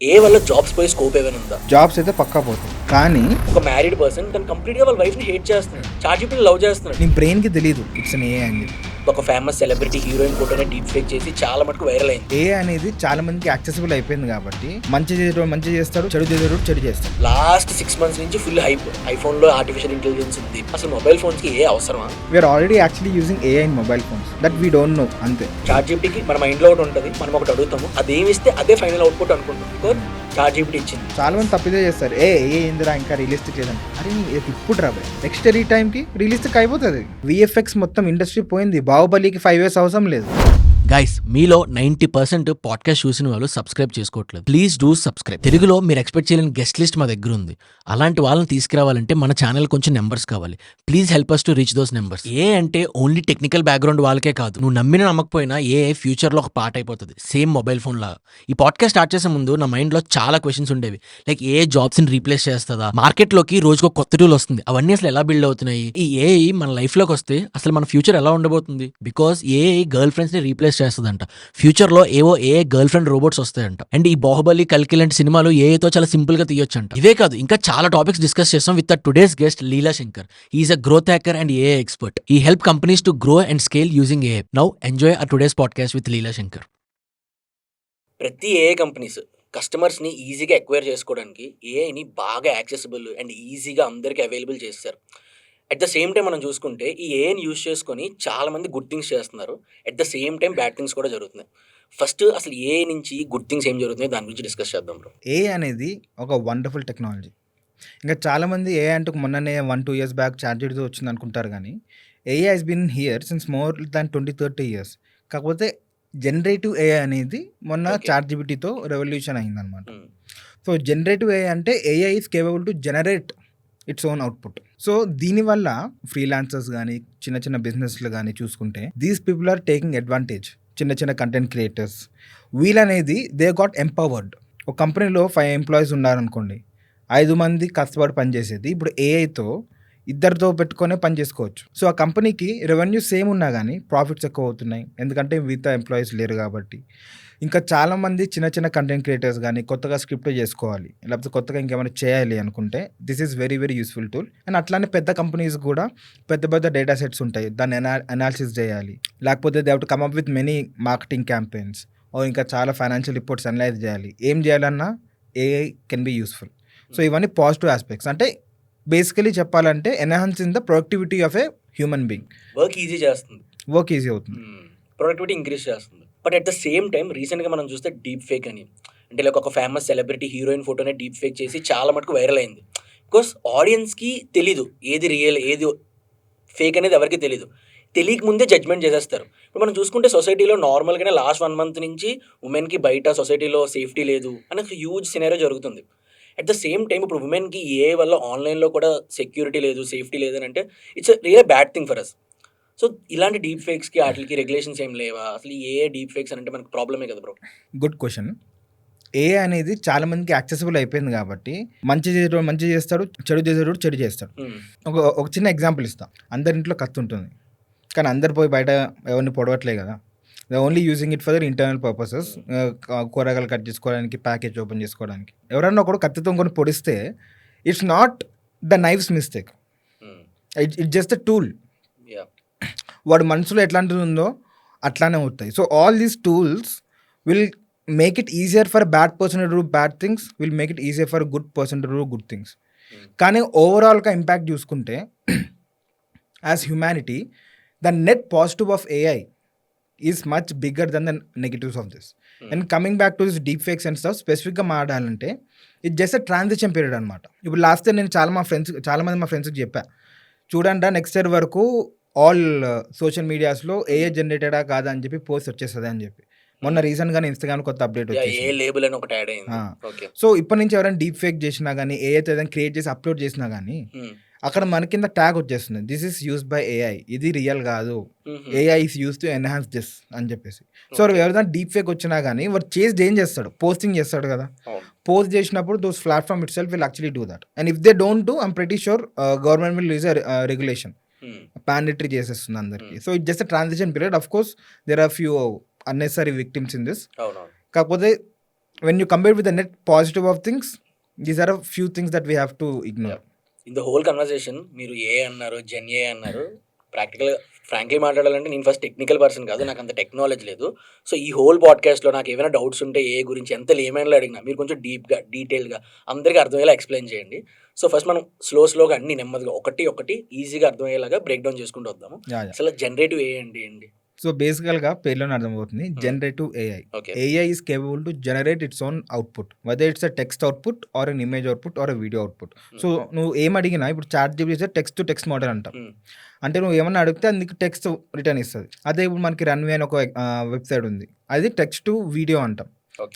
ఏ వల్ల జాబ్స్ పోయే స్కోప్ ఏమైనా ఉందా? జాబ్స్ అయితే పక్కా పోతాయి. కానీ ఒక మ్యారీడ్ పర్సన్ తను కంప్లీట్ గా వాళ్ళ వైఫ్ ని హేట్ చేస్తున్నాడు, చాట్ లవ్ చేస్తున్నాడు. నీ బ్రెయిన్కి తెలియదు ఇట్స్ అన్ ఏ అని. ఒక ఫేమస్ సెలబ్రిటీ హీరోయిన్ ఫోటోని డీప్ ఫేక్ చేసి చాలా మటుకు వైరల్ అయింది. ఏ అనేది చాలా మందికి యాక్సెసిబుల్ అయిపోయింది కాబట్టి మంచి చేసేటోడు మంచి చేస్తాడు, చెడు చేసేటోడు చెడు చేస్తాడు. లాస్ట్ 6 months నుంచి ఫుల్ హైప్. ఐఫోన్ లో ఆర్టిఫిషియల్ ఇంటెలిజెన్స్ ఉంది. అసలు మొబైల్ ఫోన్స్ కి ఏ అవసరమా? We are already actually using AI in mobile phones that we don't know. అంతే. చాట్ జీపీటీకి మన మైండ్ లో ఒకటి ఉంటుంది, మనం ఒకటి అడుగుతాము, అదేమి ఇస్తే అదే ఫైనల్ అవుట్పుట్ అనుకుంటాం. బికాజ్ చాట్ జీపీటీ ఇచ్చింది. చాలా మంది తప్పిదే చేస్తారు. ఏ ఏందిరా ఇంకా రియలిస్టిక్ లేదని. అరే ఇప్పుడు రాబోయే నెక్స్ట్ ఈ టైంకి రియలిస్టిక్ అయిపోతుంది. విఎఫ్ఎక్స్ మొత్తం ఇండస్ట్రీ పోయింది. బాహుబలికి 5 years అవసరం లేదు. గైస్, మీలో 90% పాడ్కాస్ట్ చూసిన వాళ్ళు సబ్స్క్రైబ్ చేసుకోవట్లేదు. Please do subscribe. తెలుగులో మీరు ఎక్స్పెక్ట్ చేయలేని గెస్ట్ లిస్ట్ మా దగ్గర ఉంది. అలాంటి వాళ్ళని తీసుకురావాలంటే మన ఛానల్ కొంచెం నెంబర్స్ కావాలి. Please help us to reach those numbers. ఏ అంటే ఓన్లీ టెక్నికల్ బ్యాక్గ్రౌండ్ వాళ్ళకే కాదు. నువ్వు నమ్మిన నమ్మకపోయినా ఏ ఫ్యూచర్ లో ఒక పార్ట్ అయిపోతుంది, సేమ్ మొబైల్ ఫోన్ లాగా. ఈ పాడ్కాస్ట్ స్టార్ట్ చేసే ముందు నా మైండ్ లో చాలా క్వశ్చన్స్ ఉండేవి. లైక్ ఏ జాబ్స్ ని రీప్లేస్ చేస్తుందా, మార్కెట్ లోకి రోజుకో కొత్త టూల్ వస్తుంది, అవన్నీ అసలు ఎలా బిల్డ్ అవుతున్నాయి, ఈ ఏఐ మన లైఫ్ లోకి వస్తే అసలు మన ఫ్యూచర్ ఎలా ఉండబోతుంది. బికాస్ ఏఐ గర్ల్ ఫ్రెండ్స్ ని రీప్లేస్ చేస్తుందంట. ఫ్యూచర్ లో ఏవో ఏ గర్ల్ ఫ్రెండ్ రోబోట్స్ వస్తాయంట. అండ్ ఈ బాహుబలి, కల్కి లాంటి సినిమాలు ఏఐతో చాలా సింపుల్ గా తీయొచ్చంట. ఇవే కాదు, ఇంకా చాలా టాపిక్స్ డిస్కస్ చేస్తాం with today's guest Leela Shankar. He's a growth hacker and AI expert. He help companies to grow and scale using AI. Now enjoy a today's podcast with Leela Shankar. ప్రతి ఏఐ కంపెనీస్ కస్టమర్స్ ని ఈజీగా acquire చేసుకోవడానికి ఏఐని బాగా accessible and ఈజీగా అందరికీ available చేస్తారు. At the same time మనం చూసుకుంటే ఈ ఏఐని యూజ్ చేసుకొని చాలా మంది గుడ్ థింగ్స్ చేస్తున్నారు. At the same time bad things కూడా జరుగుతున్నాయి. ఫస్ట్ అసలు ఏఐ నుంచి గుడ్ థింగ్స్ ఏం జరుగుతున్నాయి దాని గురించి డిస్కస్ చేద్దాం బ్రో. ఏ అనేది ఒక వండర్ఫుల్ టెక్నాలజీ. ఇంకా చాలామంది ఏ అంటే మొన్ననే 1-2 years బ్యాక్ చార్జెడ్తో వచ్చింది అనుకుంటారు. కానీ AI has been here since more than 20-30 years. కాకపోతే జనరేటివ్ ఏఐ అనేది మొన్న Okay. చాట్ జీపీటీతో రెవల్యూషన్ అయిందనమాట. సో జనరేటివ్ ఏఐ అంటే AI is capable to generate its own output. So దీనివల్ల ఫ్రీలాన్సర్స్ కానీ చిన్న చిన్న బిజినెస్లు కానీ చూసుకుంటే these people are taking advantage. చిన్న చిన్న కంటెంట్ క్రియేటర్స్ వీళ్ళనేది దే గాట్ ఎంపవర్డ్. ఒక కంపెనీలో 5 employees ఉన్నారనుకోండి, 5 మంది కష్టపడి పనిచేసేది ఇప్పుడు ఏఐతో ఇద్దరితో పెట్టుకొనే పని చేసుకోవచ్చు. సో ఆ కంపెనీకి రెవెన్యూ సేమ్ ఉన్నా కానీ ప్రాఫిట్స్ ఎక్కువ అవుతున్నాయి, ఎందుకంటే మిగతా ఎంప్లాయీస్ లేరు కాబట్టి. ఇంకా చాలామంది చిన్న చిన్న కంటెంట్ క్రియేటర్స్ కానీ కొత్తగా స్క్రిప్ట్ చేసుకోవాలి, లేకపోతే కొత్తగా ఇంకేమైనా చేయాలి అనుకుంటే this is very very useful tool. And అట్లానే పెద్ద కంపెనీస్ కూడా పెద్ద పెద్ద డేటా సెట్స్ ఉంటాయి, దాన్ని అనాలిసిస్ చేయాలి, లేకపోతే they have to come up with many marketing campaigns, ఇంకా చాలా ఫైనాన్షియల్ రిపోర్ట్స్ అనలైజ్ చేయాలి. ఏం చేయాలన్నా AI can be useful. So ఇవన్నీ పాజిటివ్ ఆస్పెక్ట్స్. అంటే బేసికలీ చెప్పాలంటే enhancing the productivity of a human being. Work easy చేస్తుంది, వర్క్ ఈజీ అవుతుంది, ప్రొడక్టివిటీ ఇంక్రీజ్ చేస్తుంది. But at the same time రీసెంట్గా మనం చూస్తే డీప్ ఫేక్ అని, అంటే లైక్ ఒక ఫేమస్ సెలబ్రిటీ హీరోయిన్ ఫోటోనే డీప్ ఫేక్ చేసి చాలా మటుకు వైరల్ అయింది. బికాస్ ఆడియన్స్కి తెలీదు ఏది రియల్ ఏది ఫేక్ అనేది ఎవరికి తెలీదు. తెలియక ముందే జడ్జ్మెంట్ చేసేస్తారు. ఇప్పుడు మనం చూసుకుంటే సొసైటీలో నార్మల్గానే లాస్ట్ 1 month నుంచి ఉమెన్కి బయట సొసైటీలో సేఫ్టీ లేదు అని ఒక హ్యూజ్ సినారియో జరుగుతుంది. అట్ ద సేమ్ టైం ఇప్పుడు ఉమెన్కి ఏ వల్ల ఆన్లైన్లో కూడా సెక్యూరిటీ లేదు, సేఫ్టీ లేదు అని అంటే it's real bad thing for us. So ఇలాంటి డీప్ ఫేక్స్కి వాటికి రెగ్యులేషన్స్ ఏం లేవా? అసలు ఏ డీప్ ఫేక్స్ అంటే మనకు ప్రాబ్లమే కదా బ్రో. Good question. ఏఐ అనేది చాలా మందికి యాక్సెసిబుల్ అయిపోయింది కాబట్టి మంచి చేసేటోడు మంచి చేస్తాడు, చెడు చేసేటోడు చెడు చేస్తాడు. ఒక చిన్న ఎగ్జాంపుల్ ఇస్తా. అందరింట్లో కత్తి ఉంటుంది, కానీ అందరు పోయి బయట ఎవరిని పొడవట్లే కదా. They only using it for their internal purposes. కూరగాయలు కట్ చేసుకోవడానికి, ప్యాకేజ్ ఓపెన్ చేసుకోవడానికి. ఎవరన్నా ఒకడు కత్తితో కొని పొడిస్తే it's not the knife's mistake, it just the tool. వాడు మనసులో ఎట్లాంటిది ఉందో అట్లానే అవుతాయి. So all these tools will make it easier for bad person to do bad things, will make it easier for good person to do good things. కానీ ఓవరాల్గా impact చూసుకుంటే as humanity the net positive of AI is much bigger than the negatives of this. And coming back to this deep fakes and stuff స్పెసిఫిక్గా మాట్లాడాలంటే it just a transition period అనమాట. ఇప్పుడు last year నేను చాలా మంది మా ఫ్రెండ్స్కి చెప్పా, చూడండి నెక్స్ట్ ఇయర్ వరకు ఆల్ సోషల్ మీడియాస్లో ఏఐ జనరేటెడా కాదా అని చెప్పి పోస్ట్ వచ్చేస్తుంది అని చెప్పి. మొన్న రీసెంట్గానే ఇన్స్టాగ్రామ్ కొత్త అప్డేట్ ఏ లేబుల్ అని ఒకటి యాడ్ అయింది. ఓకే. సో ఇప్పటి నుంచి ఎవరైనా డీప్ ఫేక్ చేసినా కానీ ఏఐతో ఏదైనా క్రియేట్ చేసి అప్లోడ్ చేసినా కానీ అక్కడ మన కింద ట్యాగ్ వచ్చేస్తుంది, this is used by AI, ఇది రియల్ కాదు, AI is use to enhance this అని చెప్పేసి. సో ఎవరైనా డీప్ ఫేక్ వచ్చినా కానీ వాడు చేసి ఏం చేస్తాడు, పోస్టింగ్ చేస్తాడు కదా. పోస్ట్ చేసినప్పుడు those platform itself will actually do that. And if they don't do I'm pretty sure government will use regulation, mandatory చేసేస్తుంది అందరికి. So it just transition period. Of course there are few unnecessary victims in this. కాకపోతే when you compare with the net positive of things, these are a few things that we have to ignore. In the whole conversation మీరు ఏ అన్నారు, జెన్ ఏ అన్నారు. ప్రాక్టికల్గా frankly మాట్లాడాలంటే నేను first technical person కాదు, నాకు అంత టెక్నాలజీ లేదు. సో ఈ హోల్ పాడ్కాస్ట్లో నాకు ఏమైనా డౌట్స్ ఉంటే ఏ గురించి ఎంత ఏమైనా అడిగినా మీరు కొంచెం డీప్గా డీటెయిల్గా అందరికీ అర్థమయ్యేలా ఎక్స్ప్లెయిన్ చేయండి. సో ఫస్ట్ మనం స్లోగా అన్ని నెమ్మదిగా ఒకటి ఈజీగా అర్థమయ్యేలాగా బ్రేక్ డౌన్ చేసుకుంటూ వద్దాము. అసలు జనరేటివ్ ఏ అండి? సో బేసికల్గా పేర్లోనే అర్థమవుతుంది, generative AI. AI is capable to generate its own output, whether it's a text output or an image output or a video output. So నువ్వు ఏం అడిగినా, ఇప్పుడు ChatGPT text to text model అంటాం. అంటే నువ్వు ఏమన్నా అడిగితే అది నీకు టెక్స్ట్ రిటర్న్ ఇస్తుంది. అదే ఇప్పుడు మనకి రన్వే అని ఒక వెబ్సైట్ ఉంది, అది టెక్స్ట్ టు వీడియో అంటాం.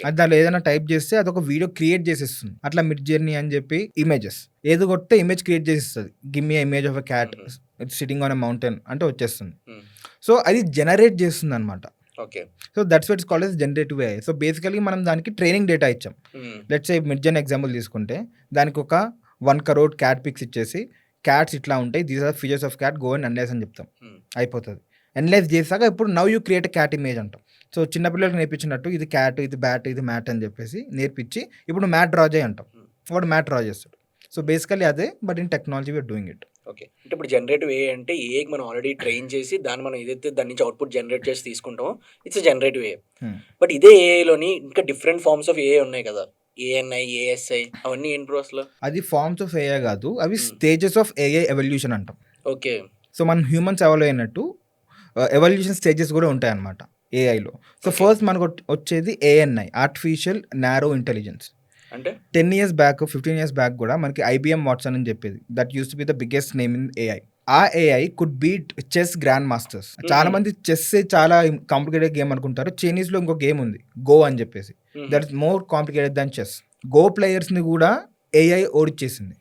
అది దాంట్లో ఏదైనా టైప్ చేస్తే అది ఒక వీడియో క్రియేట్ చేసేస్తుంది. అట్లా మిడ్ జర్నీ అని చెప్పి ఇమేజెస్ ఏది కొడితే ఇమేజ్ క్రియేట్ చేసేస్తుంది. Give me image of a cat sitting on a mountain అంటే వచ్చేస్తుంది. సో అది జనరేట్ చేస్తుంది అనమాట. So that's what is called as generative AI. So basically మనం దానికి ట్రైనింగ్ డేటా ఇచ్చాం. Let's say Midjourney example తీసుకుంటే దానికి ఒక 1 crore క్యాట్ పిక్స్ ఇచ్చేసి, క్యాట్స్ ఇట్లా ఉంటాయి, these are features of cat, go and analyse అని చెప్తాం. అయిపోతుంది. అనలైజ్ చేశాక ఇప్పుడు now you create cat image అంటాం. సో చిన్నపిల్లలకి నేర్పించినట్టు ఇది క్యాట్, ఇది బ్యాట్, ఇది మ్యాట్ అని చెప్పేసి నేర్పించి ఇప్పుడు మ్యాట్ డ్రా చేయి అంటాం, వాడు మ్యాట్ డ్రా చేస్తాడు. సో బేసికలీ అదే, but in technology we are doing it. Okay, అంటే ఇప్పుడు జనరేటివ్ ఏ అంటే ఏకి మనం ఆల్రెడీ ట్రైన్ చేసి దాన్ని మనం ఏదైతే దాని నుంచి అవుట్పుట్ జనరేట్ చేసి తీసుకుంటామో ఇట్స్ జనరేటివ్ ఏ. బట్ ఇదే ఏఐలోని ఇంకా డిఫరెంట్ ఫార్మ్స్ ఆఫ్ ఏఐ ఉన్నాయి కదా, ఏఎన్ఐ, ఏఎస్ఐ, అవన్నీ ఏంటి బ్రో అసలు? అది ఫార్మ్స్ ఆఫ్ ఏఐ కాదు, అవి స్టేజెస్ ఆఫ్ ఏఐ ఎవల్యూషన్ అంటాం. ఓకే, సో మనం హ్యూమన్స్ ఎవల్వ్ అయినట్టు ఎవల్యూషన్ స్టేజెస్ కూడా ఉంటాయి అన్నమాట ఏఐలో. సో ఫస్ట్ మనకు వచ్చేది ఏఎన్ఐ, ఆర్టిఫిషియల్ నారో ఇంటెలిజెన్స్. అంటే 10 years బ్యాక్, 15 years బ్యాక్ కూడా మనకి ఐబిఎం వాట్సన్ అని చెప్పేది, that used to be the biggest name in AI. ఆ AI could beat chess grandmasters. చాలా మంది చెస్ చాలా కాంప్లికేటెడ్ గేమ్ అనుకుంటారు. చైనీస్ లో ఇంకో గేమ్ ఉంది గో అని చెప్పేసి, that is more complicated than chess. Go players ని కూడా ఏఐ ఓడిచ్చేసింది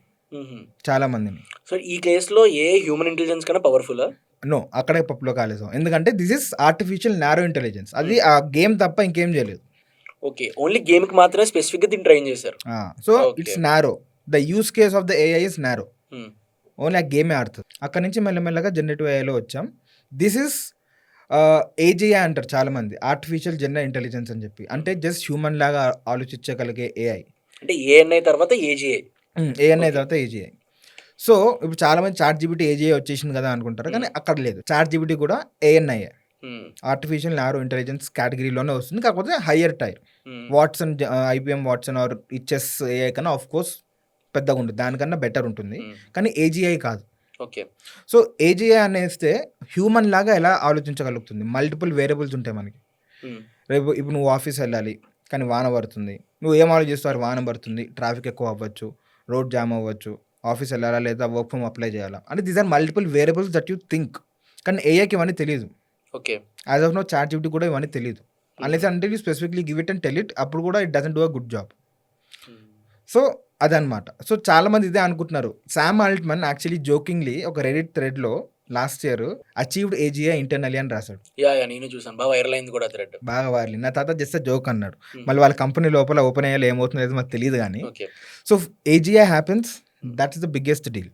చాలా మందిని. సో ఈ కేస్ లో ఏ హ్యూమన్ ఇంటెలిజెన్స్ కన్నా పవర్ఫుల్? నో, అక్కడే పప్పులో కాలేసాం. ఎందుకంటే this is artificial narrow intelligence. అది ఆ గేమ్ తప్ప ఇంకేం చేయలేదు. ఓకే, ఓన్లీ గేమ్ కి మాత్రమే స్పెసిఫిక్ గా దీన్ని ట్రైన్ చేశారు. So it's narrow, the use case of the AI is narrow. Only ఆ గేమే ఆడుతుంది. అక్కడ నుంచి మెల్లమెల్లగా జనరేటివ్ ఏఐలో వచ్చాం. దిస్ ఇస్ ఏజీఐ అంటారు చాలా మంది, ఆర్టిఫిషియల్ జనరల్ ఇంటెలిజెన్స్ అని చెప్పి. అంటే జస్ట్ హ్యూమన్ లాగా ఆలోచించగలిగే ఏఐ. అంటే ఏఎన్ఐ తర్వాత ఏజీఐ, ఏఎన్ఐ తర్వాత ఏజీఐ. సో ఇప్పుడు చాలా మంది చాట్ జీపీటీ ఏజీఐ వచ్చేసింది కదా అనుకుంటారు, కానీ అక్కడ లేదు. చాట్ జీపీటీ కూడా ఏఎన్ఐ, ఆర్టిఫిషియల్ నారో ఇంటెలిజెన్స్ కేటగిరీలోనే వస్తుంది, కాకపోతే higher tier. Watson, IBM Watson or chess AI కన్నా ఆఫ్ కోర్స్ పెద్దగా ఉంటుంది, దానికన్నా బెటర్ ఉంటుంది, కానీ ఏజీఐ కాదు. ఓకే, సో ఏజీఐ అనేస్తే హ్యూమన్ లాగా ఎలా ఆలోచించగలుగుతుంది. మల్టిపుల్ వేరియబుల్స్ ఉంటాయి మనకి. రేపు ఇప్పుడు నువ్వు ఆఫీస్ వెళ్ళాలి కానీ వాన పడుతుంది, నువ్వు ఏం ఆలోచిస్తావు? వాన పడుతుంది, ట్రాఫిక్ ఎక్కువ అవ్వచ్చు, రోడ్ జామ్ అవ్వచ్చు, ఆఫీస్ వెళ్ళాలా లేదా వర్క్ ఫ్రమ్ అప్లై చేయాలా అంటే these are multiple variables that you think. కానీ ఏఐకి ఇవన్నీ తెలియదు. Okay, as of now chat GPT కూడా ఇవన్నీ తెలియదు. అన్లెస్ అంటే you specifically give it and tell it, అప్పుడు కూడా it doesn't do a good job. So అదనమాట. సో చాలా మంది ఇదే అనుకుంటున్నారు. శామ్ ఆల్ట్మన్ యాక్చువల్లీ జోకింగ్లీ ఒక రెడిట్ థ్రెడ్లో last year achieved AGI internally అని రాశాడు. నేను చూసాను, బాగా వైరల్ అయింది కూడా థ్రెడ్, బాగా వైరల్. నా తాత జస్ట్ జోక్ అన్నాడు. మళ్ళీ వాళ్ళ కంపెనీ లోపల ఓపెన్ అయ్యాలి ఏమవుతుందో అయితే మాకు తెలియదు కానీ. So AGI happens, that is the biggest deal.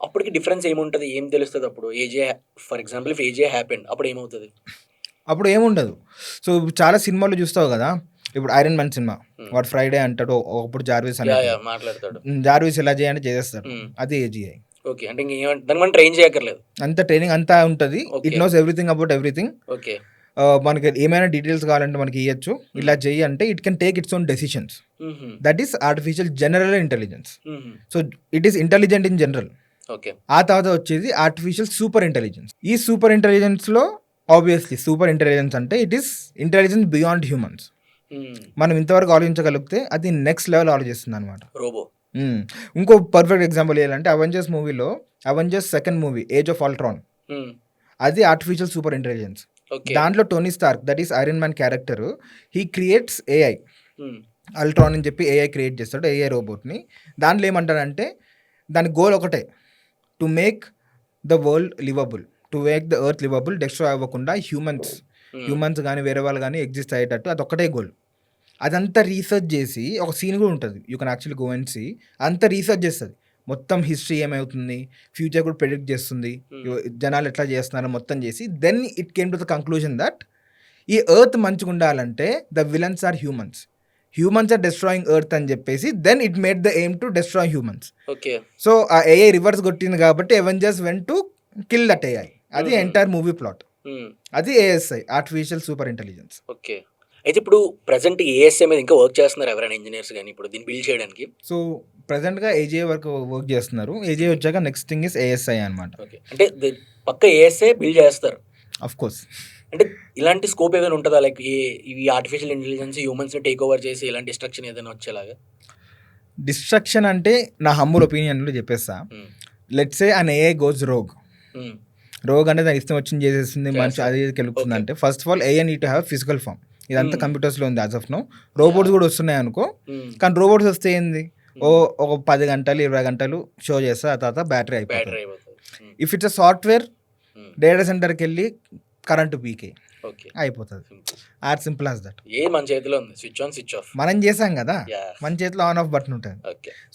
అప్పటికి డిఫరెన్స్ ఏముంటుంది, ఏం తెలుస్తుంది అప్పుడు? AGI for example if AGI happen అప్పుడు ఏమవుతుంది? అప్పుడు ఏముండదు. సో చాలా సినిమాలు చూస్తావు కదా, ఇప్పుడు ఐరన్ మ్యాన్ సినిమా, వాడు ఫ్రైడే అంటాడు, ఒకప్పుడు జార్విస్ మాట్లాడతాడు, జార్విస్ ఎలా చేయాలంటే చేసేస్తాడు, అది ఏజీఐ. ఓకే, అంటే దాన్ని మనం ట్రైన్ చేయక్కర్లేదు, అంత ట్రైనింగ్ అంతా ఉంటుంది. It knows everything about everything. Okay, మనకి ఏమైనా డీటెయిల్స్ కావాలంటే మనకి ఇవ్వచ్చు, ఇలా చెయ్యి అంటే it can take its own decisions. That is artificial general intelligence. So it is intelligent in general. Okay, ఆ తర్వాత వచ్చేది ఆర్టిఫిషియల్ సూపర్ ఇంటెలిజెన్స్. ఈ సూపర్ ఇంటెలిజెన్స్లో ఆబ్వియస్లీ సూపర్ ఇంటెలిజెన్స్ అంటే it is intelligence beyond humans. మనం ఇంతవరకు ఆలోచించగలిగితే అది నెక్స్ట్ లెవెల్ ఆలోచిస్తుంది అనమాట, రోబో. ఇంకో పర్ఫెక్ట్ ఎగ్జాంపుల్ ఏంటంటే అవెంజర్స్ మూవీలో, Avengers second movie age of Ultron, అది ఆర్టిఫిషియల్ సూపర్ ఇంటెలిజెన్స్. దాంట్లో Tony Stark, that is Iron Man character, he creates AI, Ultron అని చెప్పి ఏఐ క్రియేట్ చేస్తాడు, ఏఐ రోబోట్ని. దాంట్లో ఏమంటాడంటే దాని గోల్ ఒకటే, to make the world livable, to make the earth livable, destroy అవ్వకుండా హ్యూమన్స్ కానీ వేరే వాళ్ళు కానీ ఎగ్జిస్ట్ అయ్యేటట్టు, అదొక్కటే గోల్. అదంతా రీసెర్చ్ చేసి, ఒక సీన్ కూడా ఉంటుంది, you can actually go and see, అంతా రీసెర్చ్ చేస్తుంది, మొత్తం హిస్టరీ ఏమవుతుంది, ఫ్యూచర్ కూడా ప్రెడిక్ట్ చేస్తుంది, జనాలు ఎట్లా చేస్తున్నారు మొత్తం చేసి, then it came to the conclusion that ఈ ఎర్త్ మంచిగా ఉండాలంటే the villains are humans. Humans are destroying earth అని చెప్పేసి then it made the aim to destroy humans. Okay. So ఆ ఏఐ రివర్స్ కొట్టింది కాబట్టి Avengers went to kill that AI. అది entire movie plot. అది ASI, artificial super intelligence. Okay. అయితే ఇప్పుడు present ASI మీద ఇంకా వర్క్ చేస్తున్నారు ఎవరైనా ఇంజనీర్స్ కానీ ఇప్పుడు దీన్ని బిల్డ్ చేయడానికి? సో ప్రెసెంట్గా ఏజే వరకు వర్క్ చేస్తున్నారు. ఏజే వచ్చాక నెక్స్ట్ థింగ్ ఇస్ ఏఎస్ఐ అనమాట. ఓకే. అంటే పక్క ఏఎస్ఐ బిల్డ్ చేస్తారు. Of course. అంటే ఇలాంటి స్కోప్ ఏదైనా ఉంటుందా, లైక్ ఇవి ఆర్టిఫిషియల్ ఇంటెలిజెన్స్ హ్యూమన్స్ని టేక్ ఓవర్ చేసి ఇలాంటి డిస్ట్రక్షన్ ఏదైనా వచ్చేలాగా? డిస్ట్రక్షన్ అంటే నా హంబుల్ ఒపీనియన్లో చెప్పేస్తా. Let's say an AI goes rogue. Rogue అంటే దాని ఇష్టం వచ్చింది చేసేస్తుంది, మంచి అది కెలుపుతుంది అంటే first of all AI need to have physical form. ఇదంతా కంప్యూటర్స్లో ఉంది యాజ్ ఆఫ్ నో. రోబోట్స్ కూడా వస్తున్నాయి అనుకో, కానీ రోబోట్స్ వస్తే ఏంది, ఒక 10 గంటలు 20 గంటలు షో చేస్తా, ఆ తర్వాత బ్యాటరీ అయిపోతుంది. If it's a software, data సెంటర్కి వెళ్ళి కరెంటు పీకే అయిపోతుంది. As simple as that. ఏ మన చేతిలో ఉంది, స్విచ్ ఆన్ స్విచ్ ఆఫ్. మనం చేసాం కదా, మన చేతిలో ఆన్ ఆఫ్ బటన్ ఉంటుంది.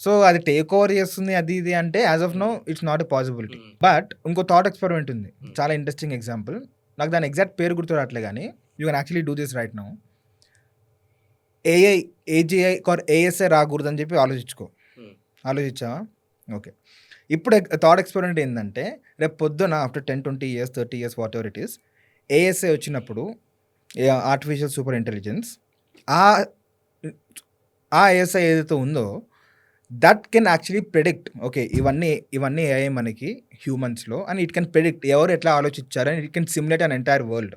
సో అది టేక్ ఓవర్ చేస్తుంది అది ఇది అంటే as of now it's not a possibility. But ఇంకో థాట్ ఎక్స్పెరిమెంట్ ఉంది, చాలా ఇంట్రెస్టింగ్ ఎగ్జాంపుల్. నాకు దాని ఎగ్జాక్ట్ పేరు గుర్తు రావట్లే కానీ you can actually do this right now. AI AGI or ASI రాకూడదని చెప్పి ఆలోచించావా? ఓకే. ఇప్పుడు థాట్ ఎక్స్పెరిమెంట్ ఏంటంటే రేపు పొద్దున after 10, 20 years, 30 years, whatever it is, ASI వచ్చినప్పుడు ఆర్టిఫిషియల్ సూపర్ ఇంటెలిజెన్స్ ఆ ఏఎస్ఐ ఏదైతే ఉందో that can actually predict, okay ఇవన్నీ ఏఐ మనకి హ్యూమన్స్లో అని ఇట్ కెన్ ప్రెడిక్ట్ ఎవరు ఎట్లా ఆలోచించారని it can simulate an entire world.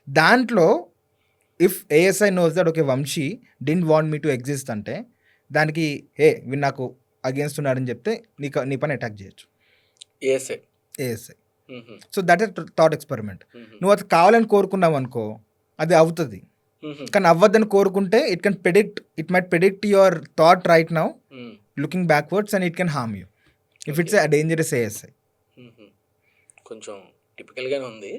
దాంట్లో if ASI knows that okay Vamshi didn't want me to exist అంటే దానికి వీళ్ళు నాకు అగేన్స్ట్ ఉన్నారని చెప్తే నీ పని అటాక్ చేయొచ్చు ASI. So that is thought experiment. నువ్వు అది కావాలని కోరుకున్నావు అనుకో అది అవుతుంది, కానీ అవ్వద్దని కోరుకుంటే it might predict your thought right now looking backwards and it can harm you if it's a dangerous ASI. కొంచెం టిపికల్గానే ఉంది.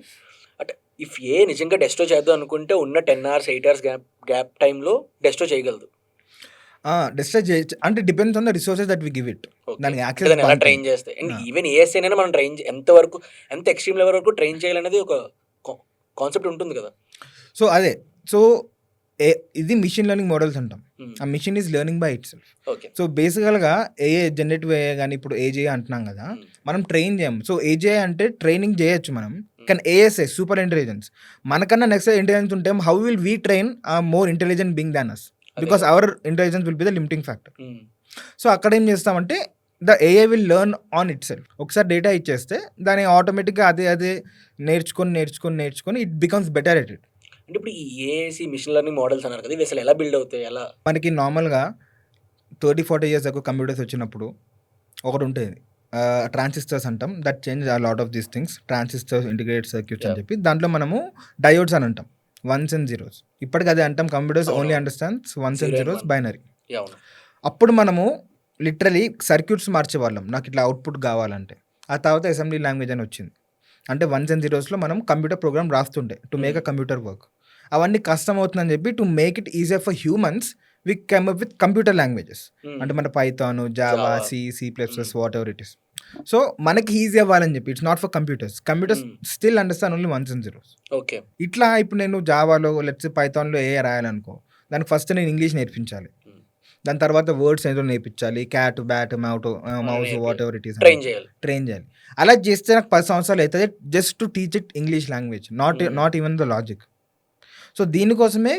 అంటే ఇఫ్ నిజంగా డెస్ట్రో చేద్దాం అనుకుంటే ఉన్న 10 hours 8 hours గ్యాప్ టైంలో డెస్ట్రో చేయగలదు. డిస్ట్రాయ్ చేయొచ్చు అంటే depends on the resources that we give it. దానికి యాక్సెస్ ఎలా ట్రైన్ చేస్తే అండ్ ఈవెన్ ఏఎస్ఐ అయినా మనం ఎంతవరకు ఎంత ఎక్స్ట్రీమ్ లెవెల్ వరకు ట్రైన్ చేయాలనేది ఒక కాన్సెప్ట్ ఉంటుంది కదా. సో అదే, సో ఇది మిషన్ లెర్నింగ్ మోడల్స్ అంటాం. ఆ machine is learning by itself. So బేసికల్గా ఏఏ జనరేటివ్ ఏఐ కానీ ఇప్పుడు ఏజీఐ అంటున్నాం కదా, మనం ట్రైన్ చేయము. సో ఏజీఐ అంటే ట్రైనింగ్ చేయొచ్చు మనం, కానీ ఏఎస్ఐ సూపర్ ఇంటెలిజెన్స్ మనకన్నా నెక్స్ట్ ఇంటెలిజెన్స్ ఉంటే how will we train a more intelligent being than us, because our intelligence will be the limiting factor. So అక్కడ ఏం చేస్తామంటే the AI will learn on itself. ఒకసారి data ఇచ్చేస్తే దాన్ని ఆటోమేటిక్గా అదే నేర్చుకొని it becomes better at it. అంటే ఇప్పుడు ఈ ఏఐసి మిషన్ లెర్నింగ్ మోడల్స్ అన్నారు కదా, ఇవి అసలు ఎలా బిల్డ్ అవుతాయి? ఎలా మనకి నార్మల్గా 30-40 years అగో కంప్యూటర్స్ వచ్చినప్పుడు ఒకటి ఉంటుంది ట్రాన్సిస్టర్స్ అంటాం, దట్ చేంజ్ ఆ lot of these things. Transistors, integrated circuits అని చెప్పి దాంట్లో మనము డయోడ్స్ అని అంటాం, 1s and 0s. ఇప్పటికి అదే అంటాం, computers only understands 1s and 0s binary. అప్పుడు మనము లిటరలీ సర్క్యూట్స్ మార్చేవాళ్ళం, నాకు ఇట్లా అవుట్పుట్ కావాలంటే. ఆ తర్వాత అసెంబ్లీ లాంగ్వేజ్ అని వచ్చింది, అంటే 1s and 0sలో మనం కంప్యూటర్ ప్రోగ్రామ్ రాస్తుండే to make a computer work. అవన్నీ కష్టం అవుతుందని చెప్పి to make it easier for humans we come up with computer languages, అంటే మన పైథాన్, జావా, సి++, whatever it is. So మనకి ఈజీ అవ్వాలని చెప్పి it's not for computers still understand only 1s and 0s. Okay. ఇట్లా ఇప్పుడు నేను జావాలో let's పైథాన్లో ఏ రాయాలనుకో, దానికి ఫస్ట్ నేను ఇంగ్లీష్ నేర్పించాలి, దాని తర్వాత వర్డ్స్ ఏదో నేర్పించాలి, cat, bat, mouse, whatever it is train చేయాలి. అలా చేస్తే నాకు 10 సంవత్సరాలు అవుతుంది just to teach it English language, not even the logic. So దీనికోసమే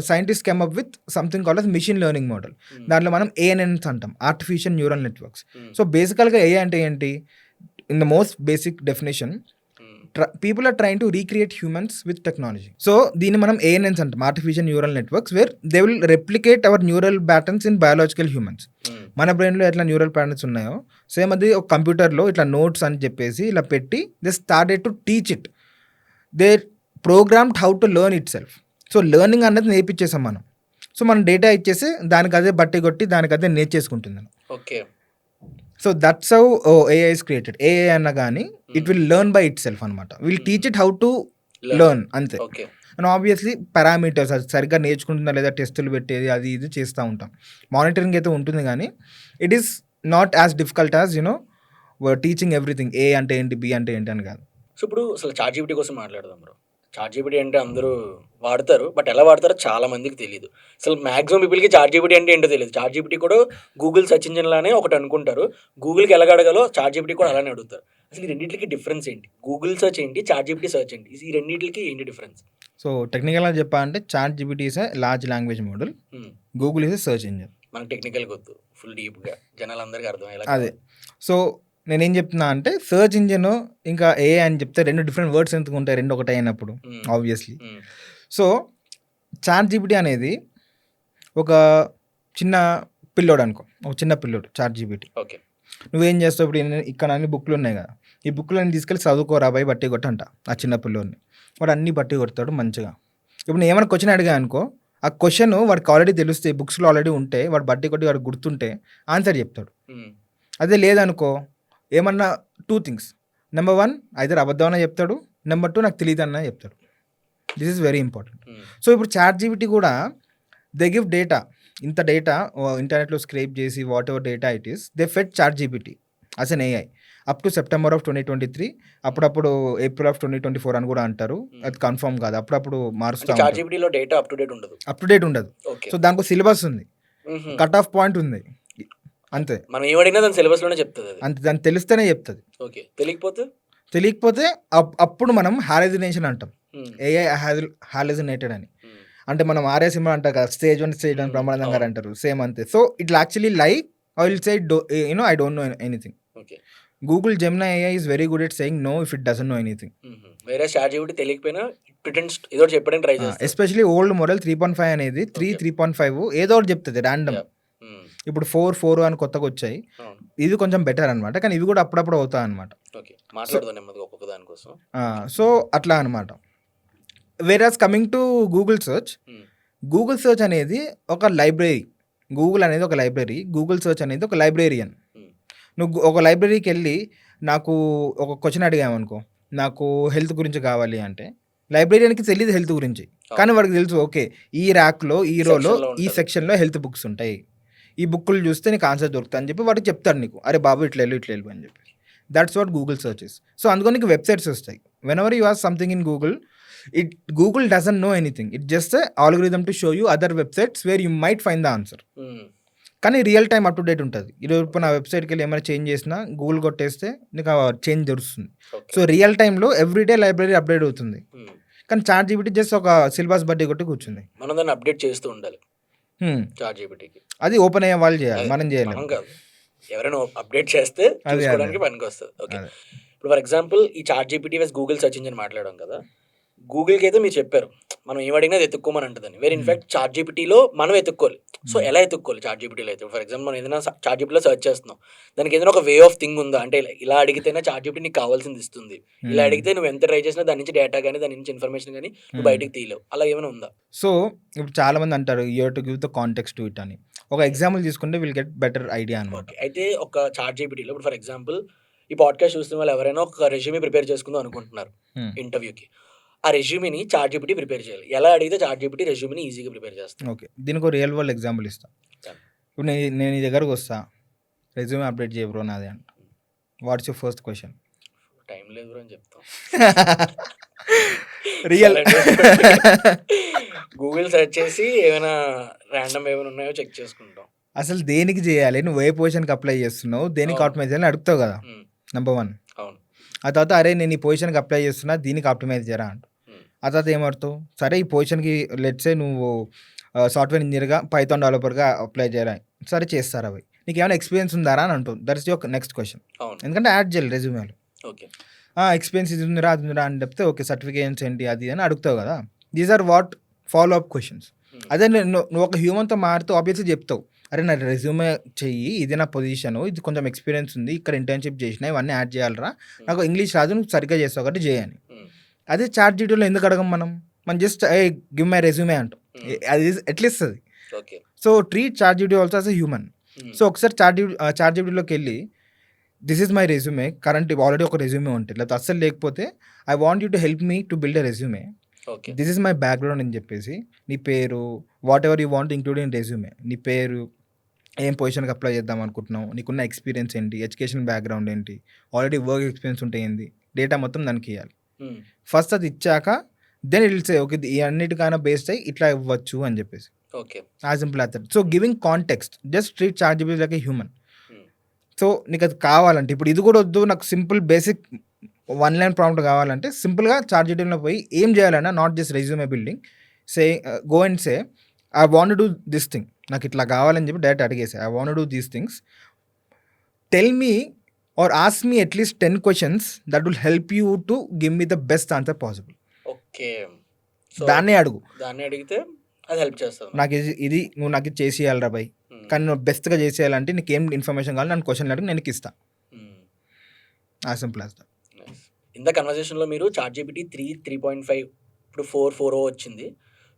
scientist come up with something called as machine learning model. దాంట్లో మనం ఏఎన్ఎన్స్ అంటాం, ఆర్టిఫిషియల్ న్యూరల్ నెట్వర్క్స్. సో బేసికల్గా ఏఐ అంటే ఏంటి, in the most basic definition people are trying to recreate humans with technology. So దీన్ని మనం ANNs అంటాం, artificial neural networks, where they will replicate our neural patterns in biological humans. మన బ్రెయిన్లో ఎట్లా neural patterns ఉన్నాయో same అది ఒక కంప్యూటర్లో ఇట్లా నోట్స్ అని చెప్పేసి ఇలా పెట్టి they started to teach it. They programmed how to learn it self. So learning అనేది నేర్పించేసాం మనం. సో మనం డేటా ఇచ్చేసి దానికి అదే బట్టి కొట్టి దానికి అదే నేర్చేసుకుంటుంది. Okay. So that's how AI is created. AI అన్న కానీ it will learn by itself అనమాట. Will teach it how to learn అంతే. అండ్ ఆబ్వియస్లీ పారామీటర్స్ అది సరిగ్గా నేర్చుకుంటుందా లేదా టెస్టులు పెట్టేది అది ఇది చేస్తూ ఉంటాం. మానిటరింగ్ అయితే ఉంటుంది కానీ it is not as difficult as teaching everything. A అంటే ఏంటి, బి అంటే ఏంటి అని కాదు. సో ఇప్పుడు అసలు చాట్‌జీపీటీ కోసం మాట్లాడదాం బ్రో. చాట్ జీపీటీ అంటే అందరూ వాడతారు. బట్ ఎలా వాడతారో చాలా మందికి తెలీదు. అసలు మాక్సిమం పీపుల్‌కి చాట్ జీపీటీ అంటే ఏంటో తెలీదు. చాట్ జీపీటీ కూడా గూగుల్ సెర్చ్ ఇంజిన్ లానే ఒకటి అనుకుంటారు. గూగుల్‌కి ఎలాగ అడగాలో చాట్ జీపీటీ కూడా అలానే అడుగుతారు. అసలు ఈ రెండిట్లకి డిఫరెన్స్ ఏంటి? గూగుల్ సెర్చ్ ఏంటి? చాట్ జీపీటీ సెర్చ్ ఏంటి? ఈ రెండిట్లకి ఏంటి డిఫరెన్స్? సో టెక్నికల్‌గా చెప్పాలంటే chat GPT is a large language model. Hmm. Google is a search engine. మనకు టెక్నికల్‌గా వద్దు. ఫుల్ డీప్‌గా జనాలందరికీ అర్థమయ్యేలా అదే. సో నేనేం చెప్తున్నా అంటే సెర్చ్ ఇంజిన్ ఇంకా ఏఐ అని చెప్తే 2 డిఫరెంట్ వర్డ్స్ ఎందుకు ఉంటాయి 2 ఒకటే అయినప్పుడు హ్మ్. ఆబ్వియస్లీ. హ్మ్. సో చాట్ జీపీటీ అనేది ఒక చిన్న పిల్లోడు అనుకో, ఒక చిన్న పిల్లోడు చాట్ జీపీటీ. ఓకే. నువ్వేం చేస్తావు ఇప్పుడు ఇక్కడ అన్ని బుక్లు ఉన్నాయి కదా, ఈ బుక్లన్నీ తీసుకెళ్ళి చదువుకోరా బాయ్ బట్టి కొట్టంట ఆ చిన్న పిల్లోడిని. వాడు అన్ని బట్టి కొడతాడు మంచిగా. ఇప్పుడు నేను ఏమైనా క్వశ్చన్ అడిగా అనుకో, ఆ క్వశ్చన్ వాడికి ఆల్రెడీ తెలుస్తే, బుక్స్లో ఆల్రెడీ ఉంటే, వాడు బట్టి కొట్టి వాడు గుర్తుంటే ఆన్సర్ చెప్తాడు. హ్మ్. అదే లేదనుకో, ఏమన్నా 2 థింగ్స్, నెంబర్ 1 ఐదర్ అబద్ధం అన్న చెప్తాడు, నెంబర్ 2 నాకు తెలియదు అన్న చెప్తాడు. This is very important. హ్మ్. సో ఇప్పుడు చాట్ జీపీటీ కూడా దే గివ్ డేటా, ఇంత డేటా ఇంటర్నెట్లో స్క్రేప్ చేసి what ever data it is, they fed chat GPT us N AI up to September of 2023. అప్పుడప్పుడు ఏప్రిల్ ఆఫ్ 2024 అని కూడా అంటారు. అది కన్ఫర్మ్ కాదు, అప్పుడప్పుడు మారుస్తూ అంటే చాట్ ఉంటారు. జీపీటీలో డేటా అప్ టు డేట్ ఉండదు. అప్ టు డేట్ ఉండదు. ఓకే. సో దానికి సిలబస్ ఉంది, హుహు. కట్ ఆఫ్ పాయింట్ ఉంది, అంతే. మనం ఏం అడిగినా దాని సిలబస్‌లోనే చెప్తది అది. అంతే, దానికి తెలిస్తేనే చెప్తుంది. ఓకే. తెలియకపోతే? తెలియకపోతే అప్పుడు మనం హాలెజినేషన్ అంటాం. హ్మ్. ఏఐ హాలెజినేటెడ్ అని. హ్మ్. అంటే మనం ఆర్ఏ సినిమా అంటారు కదా, స్టేజ్ 1 స్టేజ్ 2 ప్రమాదం గారు అంటారు, సేమ్ అంతే. So it actually like I will say I don't know anything. Okay. Google Gemini AI is very good at saying no if it doesn't know anything. హుహు. వేరే chat GPT తెలియకపోయినా it pretends ఏదో ఒకటి చెప్పడానికి try చేస్తది. Especially old model 3.5 అనేది 3.5 ఏదో ఒకటి చెప్తుంది ర్యాండమ్. యాహ్! హ్మ్. ఇప్పుడు 4 అని కొత్తగా వచ్చాయి, అవును. ఇది కొంచెం బెటర్ అనమాట. కానీ ఇవి కూడా అప్పుడప్పుడు అవుతాయి అనమాట. ఓకే. మాట్లాడదాం నెమ్మదిగా ఒక్కొక్క దానికోసం. సో అట్లా అనమాట. వేరాస్ కమింగ్ టు గూగుల్ సెర్చ్, హ్మ్. గూగుల్ సెర్చ్ అనేది ఒక లైబ్రరీ. గూగుల్ అనేది ఒక లైబ్రరీ, గూగుల్ సెర్చ్ అనేది ఒక లైబ్రేరియన్. హ్మ్. నువ్వు ఒక లైబ్రరీకి వెళ్ళి నాకు ఒక క్వశ్చన్ అడిగామనుకో, నాకు హెల్త్ గురించి కావాలి అంటే, లైబ్రేరియన్కి తెలియదు హెల్త్ గురించి, కానీ వాడికి తెలుసు ఓకే ఈ ర్యాక్లో ఈ రోలో సెక్షన్‌లో ఈ ఉంటది. సెక్షన్లో హెల్త్ బుక్స్ ఉంటాయి, ఈ బుక్కులు చూస్తే నీకు ఆన్సర్ దొరుకుతుంది అని చెప్పి వాడికి చెప్తాడు నీకు, అరే బాబు ఇట్లా వెళ్ళు అని చెప్పి. That's what Google searches. So అందుకని నీకు వెబ్సైట్స్ వస్తాయి. When ever you or something in Google, Google doesn't know anything, it just algorithm to show you other websites where you might find the answer. హ్మ్. కానీ real time up to date ఉంటుంది. ఈరోజు ఇప్పుడు నా వెబ్సైట్కి వెళ్ళి ఏమైనా చేంజ్ చేసినా గూగుల్ కొట్టేస్తే నీకు ఆ చేంజ్ తెలుస్తుంది. ఓకే. సో రియల్ టైంలో ఎవ్రీడే లైబ్రరీ అప్డేట్ అవుతుంది. హ్మ్. కానీ చాట్ జీపీటీ జస్ట్ ఒక సిలబస్ బట్టి కొట్టి కూర్చుంది. మనం దాన్ని అప్డేట్ చేస్తూ ఉండాలి చాట్ జీపీటీకి. అది ఓపెన్ అయ్యే వాళ్ళు చేయాలి, మనం మనం చేయలేము. కాదు. ఎవరైనా అప్డేట్ చేస్తే అదే. చూసుకోవడానికి పనికొస్తది. ఓకే. అదే. ఇప్పుడు ఫర్ ఎగ్జాంపుల్ ఈ chat GPT vs Google search engine మాట్లాడాం కదా. గూగుల్‌కి అయితే మీరు చెప్పారు మనం ఏం అడిగినా అది ఎతుక్కోమని అంటదని. వేర్ ఇన్‌ఫాక్ట్ చాట్ జీపీటీలో మనం ఎతుక్కోవాలి. సో ఎలా ఎతుక్కోవాలి చాట్ జీపీటీలో అయితే? ఫర్ ఎగ్జాంపుల్ మనం ఏదైనా చాట్ జీపీటీలో సెర్చ్ చేస్తున్నాం, దానికి ఏదైనా ఒక వే ఆఫ్ థింగ్ ఉందా? అంటే ఇలా అడిగితేనే చాట్ జీపీటీ నీకు కావాల్సింది ఇస్తుంది, ఇలా అడిగితే నువ్వు ఎంత ట్రై చేసినా దాని నుంచి డేటా కానీ దాని నుంచి ఇన్ఫర్మేషన్ కానీ నువ్వు బయటకు తీయలేవు, అలా ఏమైనా ఉందా? సో ఇప్పుడు చాలా మంది అంటారు you have to give the context to it అని. ఒక ఎగ్జాంపుల్ తీసుకుంటే విల్ గెట్ బెటర్ ఐడియా అనమాట. ఓకే. అయితే ఒక చాట్ జీపీటీలో ఇప్పుడు ఫర్ ఎగ్జాంపుల్ ఈ పాడ్కాస్ట్ చూస్తున్న వాళ్ళు ఎవరైనా ఒక రెజ్యూమే ప్రిపేర్ చేసుకుందాం అనుకుంటున్నారు ఇంటర్వ్యూకి. ఆ రెజ్యూమేని చాట్ జీపీటీ ప్రిపేర్ చేయాలి. ఎలా అడిగితే చాట్ జీపీటీ రెజ్యూమేని ఈజీగా ప్రిపేర్ చేస్తుంది? ఓకే, దీనికి ఒక రియల్ వరల్డ్ ఎగ్జాంపుల్ ఇస్తాను. ఇప్పుడు నేను నీ దగ్గరకు వస్తా, రెజ్యూమే అప్డేట్ చేయ బ్రో నాది అంట. What's your first question? Time లేదు బ్రో అని చెప్తాం. రియల్ గూగుల్ సెర్చ్ చేసి ఏమైనా ర్యాండమ్ ఏమైనా ఉన్నాయో చెక్ చేసుకుంటాం. అసలు దేనికి చేయాలి, నువ్వు ఏ పొజిషన్కి అప్లై చేస్తున్నావు, దేనికి అవును. ఆప్టిమైజ్ చేయాలని అడుగుతావు కదా, హ్మ్. నెంబర్ 1. అవును. ఆ తర్వాత అరే నేను ఈ పొజిషన్కి అప్లై చేస్తున్నా, దీనికి ఆప్టిమైజ్ చేయరా అంట. హ్మ్. ఆ తర్వాత ఏమడుతావు, సరే ఈ పొజిషన్కి లెట్సే నువ్వు సాఫ్ట్వేర్ ఇంజనీర్గా పైథాన్ డెవలపర్గా అప్లై చేయరా, సరే చేస్తారు అవి, నీకు ఏమైనా ఎక్స్పీరియన్స్ ఉందారా అని అంటావు. That's your next question. అవును. ఎందుకంటే యాడ్ చేయాలి రెజ్యూమేలో. ఓకే. ఎక్స్పీరియన్స్ ఇది ఉందిరా అది ఉందిరా అని చెప్తే ఓకే సర్టిఫికేషన్స్ ఏంటి అది అని అడుగుతావు కదా. These are what follow up questions. అదే నువ్వు ఒక హ్యూమన్తో మారుతూ ఆబ్వియస్లీ చెప్తావు, అరే నా రెజ్యూమే చెయ్యి, ఇది నా పొజిషను, ఇది కొంచెం ఎక్స్పీరియన్స్ ఉంది, ఇక్కడ ఇంటర్న్షిప్ చేసిన, ఇవన్నీ యాడ్ చేయాలరా, నాకు ఇంగ్లీష్ రాదు, నువ్వు సరిగ్గా చేస్తావు కాబట్టి చేయని. అదే చాట్ జీపీటీలో ఎందుకు అడగం మనం జస్ట్ గివ్ మై రెజ్యూమే అంటాం. అది ఎట్లా ఇస్తుంది? Okay. So treat chat GPT also as a human. So ఒకసారి చాట్ జీపీటీలోకి వెళ్ళి this is my resume, current already ఒక రెజ్యూమే ఉంటుంది, లేకపోతే అస్సలు లేకపోతే I want you to help me to build a resume, okay. This is my background అని చెప్పేసి నీ పేరు, whatever you want include in resume, నీ పేరు, ఏం పొజిషన్కి అప్లై చేద్దాం అనుకుంటున్నావు, నీకున్న ఎక్స్పీరియన్స్ ఏంటి, ఎడ్యుకేషన్ బ్యాక్గ్రౌండ్ ఏంటి, ఆల్రెడీ వర్క్ ఎక్స్పీరియన్స్ ఉంటే ఏంది, డేటా మొత్తం దానికి ఇవ్వాలి. ఫస్ట్ అది ఇచ్చాక then it will say okay ఈ అన్నిటికైనా బేస్డ్ అయ్యి ఇట్లా ఇవ్వచ్చు అని చెప్పేసి. Okay. As simple as that. So giving context just treat ChatGPT like a human. Hmm. So నీకు అది కావాలంటే ఇప్పుడు ఇది కూడా వద్దు, నాకు సింపుల్ బేసిక్ 1 లైన్ ప్రాంప్ట్ కావాలంటే సింపుల్గా చార్జిబిలిటీలో పోయి ఏం చేయాలన్నా not just resume building, say go and say I want do this thing, నాకు ఇట్లా కావాలని చెప్పి డైరెక్ట్ అడిగేసి I want do these things, tell me or ask me at least 10 questions that will help you to give me the best answer possible. Okay. So దాన్నే అడుగు, దాన్ని అడిగితే అది హెల్ప్ చేస్తుంది. నాకు ఇది నువ్వు నాకు ఇది చేసేయాలరా బై, కానీ నువ్వు బెస్ట్గా చేసేయాలంటే నీకు ఏం ఇన్ఫర్మేషన్ కావాలి నన్ను క్వశ్చన్ అడిగి నేను ఇస్తాను. As simple as that. ఇంత కన్వర్సేషన్లో మీరు ChatGPT 3, 3.5 ఇప్పుడు 4 వచ్చింది.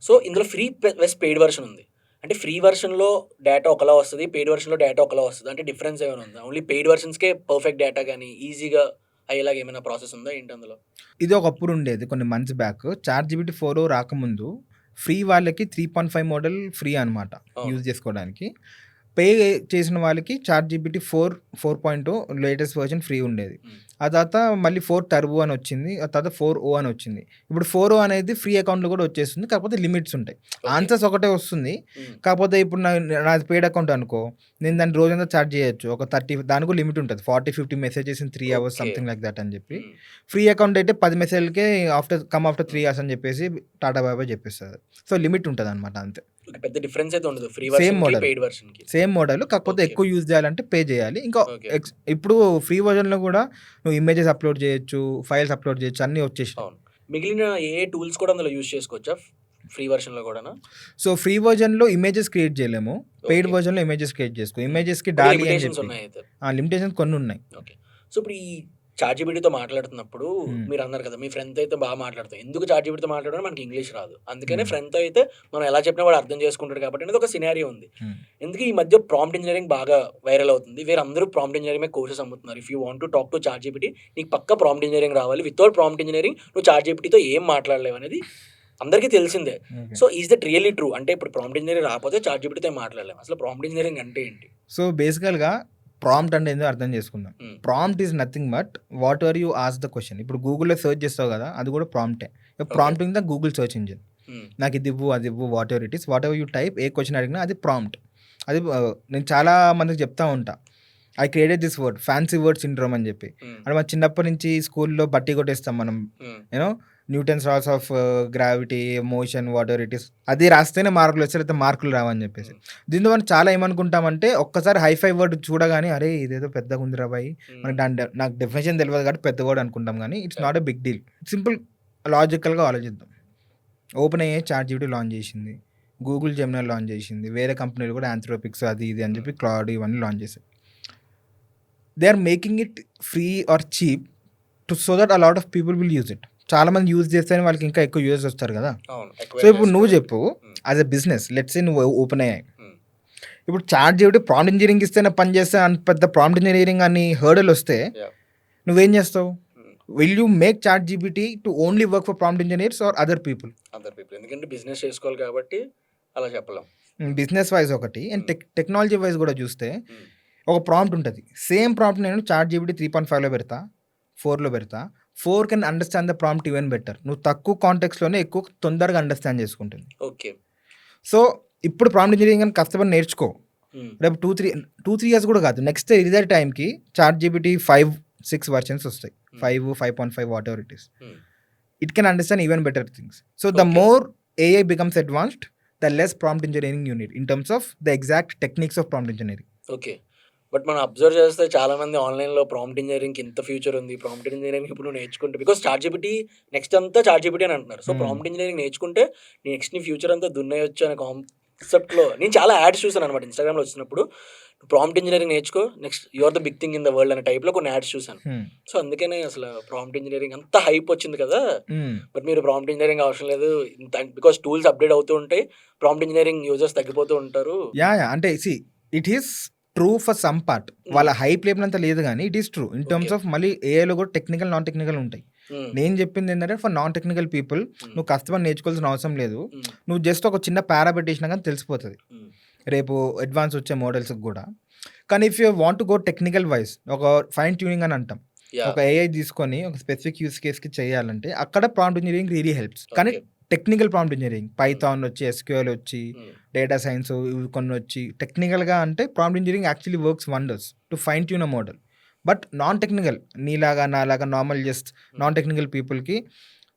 సో ఇందులో ఫ్రీ ప్లస్ పెయిడ్ వర్షన్ ఉంది. అంటే ఫ్రీ వర్షన్లో డేటా ఒకలా వస్తుంది, పెయిడ్ వర్షన్లో డేటా ఒకలా వస్తుంది. అంటే డిఫరెన్స్ ఏమైనా ఉందా? ఓన్లీ పెయిడ్ వర్షన్స్కే పర్ఫెక్ట్ డేటా కానీ ఈజీగా అయ్యేలాగా ఏమైనా ప్రాసెస్ ఉందా ఏంటి అందులో? ఇది ఒకప్పుడు ఉండేది కొన్ని మంత్స్ బ్యాక్. ChatGPT 4 రాకముందు ఫ్రీ వాళ్ళకి 3.5 మోడల్ ఫ్రీ అనమాట యూజ్ చేసుకోవడానికి. పే చేసిన వాళ్ళకి ChatGPT 4.0 లేటెస్ట్ వర్షన్ ఫ్రీ ఉండేది. ఆ తర్వాత మళ్ళీ 4 టర్బో అని వచ్చింది, ఆ తర్వాత 4O అని వచ్చింది. ఇప్పుడు 4O అనేది ఫ్రీ అకౌంట్లో కూడా వచ్చేస్తుంది, కాకపోతే లిమిట్స్ ఉంటాయి. ఆన్సర్స్ ఒకటే వస్తుంది, కాకపోతే ఇప్పుడు నాది పెయిడ్ అకౌంట్ అనుకో, నేను దాన్ని రోజంతా చార్జ్ చేయొచ్చు. ఒక 30 దానికి లిమిట్ ఉంటుంది, 40-50 messages in 3 hours something like that అని చెప్పి. ఫ్రీ అకౌంట్ అయితే 10 మెసేజ్లకే ఆఫ్టర్ 3 hours అని చెప్పేసి టాటా బాయ్ బాయ్ చెప్పేస్తుంది. సో లిమిట్ ఉంటుంది అనమాట, అంతే. పెద్ద డిఫరెన్స్ అయితే ఉండదు free same version model, paid వర్షన్కి. సేమ్ మోడల్, కాకపోతే ఎక్కువ యూజ్ చేయాలంటే పే చేయాలి. ఇంకా ఇప్పుడు ఫ్రీ వర్జన్లో కూడా నువ్వు ఇమేజెస్ అప్లోడ్ చేయొచ్చు, ఫైల్స్ అప్లోడ్ చేయొచ్చు, అన్నీ వచ్చేసి. అవును. మిగిలిన ఏ టూల్స్ కూడా అందులో యూజ్ చేసుకోవచ్చా ఫ్రీ వర్షన్లో కూడా? సో ఫ్రీ వర్జన్లో ఇమేజెస్ క్రియేట్ చేయలేము, పెయిడ్ వర్జన్లో ఇమేజెస్ క్రియేట్ చేసుకో. ఇమేజెస్కి డాలీ అని లిమిటేషన్స్ చెప్పి ఉన్నాయి అయితే. లిమిటేషన్స్ కొన్ని ఉన్నాయి. ఓకే. సో ఇప్పుడు ఈ ChatGPTతో మాట్లాడుతున్నప్పుడు మీరు అన్నారు కదా మీ ఫ్రెండ్తో అయితే బాగా మాట్లాడతాం. ఎందుకు ChatGPTతో మాట్లాడడం, మనకి ఇంగ్లీష్ రాదు, అందుకనే ఫ్రెండ్తో అయితే మనం ఎలా చెప్పినా వాడు అర్థం చేసుకుంటాడు కాబట్టి అనేది ఒక సినారియో ఉంది. ఎందుకు ఈ మధ్య ప్రాంప్ట్ ఇంజనీరింగ్ బాగా వైరల్ అవుతుంది, వేరే అందరూ ప్రాంప్ట్ ఇంజనీరింగ్ మీద కోర్సెస్ అమ్ముతున్నారు. If you want to talk to ChatGPT నీకు పక్క ప్రాంప్ట్ ఇంజనీరింగ్ రావాలి, వితౌట్ ప్రాంప్ట్ ఇంజనీరింగ్ నువ్వు ChatGPTతో ఏం మాట్లాడలేవు అనేది అందరికీ తెలిసిందే. So is that really true? అంటే ఇప్పుడు ప్రాంప్ట్ ఇంజనీరింగ్ రాకపోతే ChatGPTతో ఏం మాట్లాడలేము. అసలు ప్రాంప్ట్ ఇంజనీరింగ్ అంటే ఏంటి? సో బేసికల్గా ప్రాంప్ట్ అంటే ఏందో అర్థం చేసుకుందాం. Prompt is nothing but whatever you ask the question. ఇప్పుడు గూగుల్లో సెర్చ్ చేస్తావు కదా, అది కూడా ప్రాంప్టే. Prompting the Google search engine. నాకు ఇది ఇవ్వు, అది ఇవ్వు, whatever it is, whatever you type, ఏ క్వశ్చన్ అడిగినా అది ప్రాంప్ట్. అది నేను చాలా మందికి చెప్తా ఉంటా, I created this word, fancy word syndrome అని చెప్పి. అంటే మన చిన్నప్పటి నుంచి స్కూల్లో బట్టి కొట్టేస్తాం మనం, you know Newton's laws of gravity, motion, whatever it is, అది రాస్తేనే మార్కులు వస్తాయి, అయితే మార్కులు రావని చెప్పేసి. దీంతో మనం చాలా ఏమనుకుంటామంటే ఒక్కసారి హైఫై వర్డ్ చూడగానే అరే ఇదేదో పెద్దగా ఉంది రాబాయి, మనకి నాకు డెఫినేషన్ తెలియదు కాబట్టి పెద్ద వర్డ్ అనుకుంటాం, కానీ it's not a big deal. Simple లాజికల్గా ఆలోచిద్దాం. ఓపెన్ అయ్యే ChatGPT లాంచ్ చేసింది, గూగుల్ జెమినీ లాంచ్ చేసింది, వేరే కంపెనీలు కూడా ఆంథ్రోపిక్స్ అది ఇది అని చెప్పి క్లౌడ్ ఇవన్నీ లాంచ్ చేశాయి. They are making it free or cheap so that a lot of people will use it. చాలా మంది యూజ్ చేస్తేనే వాళ్ళకి ఇంకా ఎక్కువ యూజర్స్ వస్తారు కదా. సో ఇప్పుడు నువ్వు చెప్పు, as a business let's say నువ్వు ఓపెన్ అయ్యాయి, ఇప్పుడు ChatGPT ప్రాంప్ట్ ఇంజనీరింగ్ ఇస్తేనే పని చేస్తే అంత పెద్ద ప్రాంప్ట్ ఇంజనీరింగ్ అని హర్డల్ వస్తే నువ్వేం చేస్తావు? Will you make ChatGPT to only work for prompt engineers or other people? ఎందుకంటే బిజినెస్ చేసుకోవాలి కాబట్టి అలా చెప్పలేం. బిజినెస్ వైజ్ ఒకటి, అండ్ టెక్నాలజీ వైజ్ కూడా చూస్తే ఒక ప్రాంప్ట్ ఉంటుంది. సేమ్ ప్రాంప్ట్ నేను ChatGPT 3.5లో పెడతా, 4లో పెడతా, 4 can understand the prompt even better. నువ్వు తక్కువ కాంటెక్స్లోనే ఎక్కువ తొందరగా అండర్స్టాండ్ చేసుకుంటుంది. ఓకే. సో ఇప్పుడు ప్రాంప్ట్ ఇంజనీరింగ్ అని కష్టపడి నేర్చుకో, రేపు 2-3 years కూడా కాదు, నెక్స్ట్ ఇదే టైంకి ChatGPT 5-6 వర్షన్స్ వస్తాయి, 5, 5.5 what ever it is. It can understand even better things. So the more AI becomes advanced, the less prompt engineering you need in terms of the exact techniques of prompt engineering. Okay. But మనం observe చేస్తే చాలా మంది ఆన్లైన్లో prompt engineering ఇంత future ఉంది, prompt engineering ఇప్పుడు నువ్వు నేర్చుకుంటే, బికాస్ ChatGPT నెక్స్ట్ అంతా ChatGPT అని అంటున్నారు. సో ప్రాంప్ట్ ఇంజనీరింగ్ నేర్చుకుంటే నెక్స్ట్ నీ ఫ్యూచర్ అంతా దున్నేయొచ్చు అనే కాన్సెప్ట్లో నేను చాలా యాడ్స్ చూసాను అనమాట ఇన్స్టాగ్రామ్లో వచ్చినప్పుడు. ప్రాంప్ట్ ఇంజనీరింగ్ నేర్చుకో, next you are the big thing in the world అనే టైప్లో కొన్ని యాడ్స్ చూసాను. సో అందుకనే అసలు ప్రాంప్ట్ ఇంజనీరింగ్ అంత హైప్ వచ్చింది కదా. బట్ మీరు ప్రాంప్ట్ ఇంజనీరింగ్ అవసరం లేదు, బికాస్ టూల్స్ అప్డేట్ అవుతూ ఉంటాయి, ప్రాంప్ట్ ఇంజనీరింగ్ యూజర్స్ తగ్గిపోతూ ఉంటారు. అంటే it is true for some part, వాళ్ళ హైప్ లేపినంత లేదు కానీ it is true in terms of మళ్ళీ ఏఐలో కూడా టెక్నికల్ నాన్ టెక్నికల్ ఉంటాయి. నేను చెప్పింది ఏంటంటే ఫర్ నాన్ టెక్నికల్ పీపుల్ నువ్వు కష్టపడి నేర్చుకోవాల్సిన అవసరం లేదు, నువ్వు జస్ట్ ఒక చిన్న పారా పెట్టేసినా కానీ తెలిసిపోతుంది రేపు అడ్వాన్స్ వచ్చే మోడల్స్కి కూడా. కానీ if you want to go technical wise, ఒక ఫైన్ ట్యూనింగ్ అని అంటాం, యా ఒక ఏఐ తీసుకొని ఒక స్పెసిఫిక్ యూస్ కేస్కి చేయాలంటే అక్కడ ప్రాంప్ట్ ఇంజనీరింగ్ రియలీ హెల్ప్స్. కానీ okay technical prompt engineering Python వచ్చి, ఎస్క్యూఎల్ వచ్చి, డేటా సైన్స్ ఇవి కొన్ని వచ్చి టెక్నికల్గా అంటే prompt engineering actually works wonders to fine tune a model. But non technical నీలాగా నాలాగా నార్మల్ జస్ట్ నాన్ టెక్నికల్ పీపుల్కి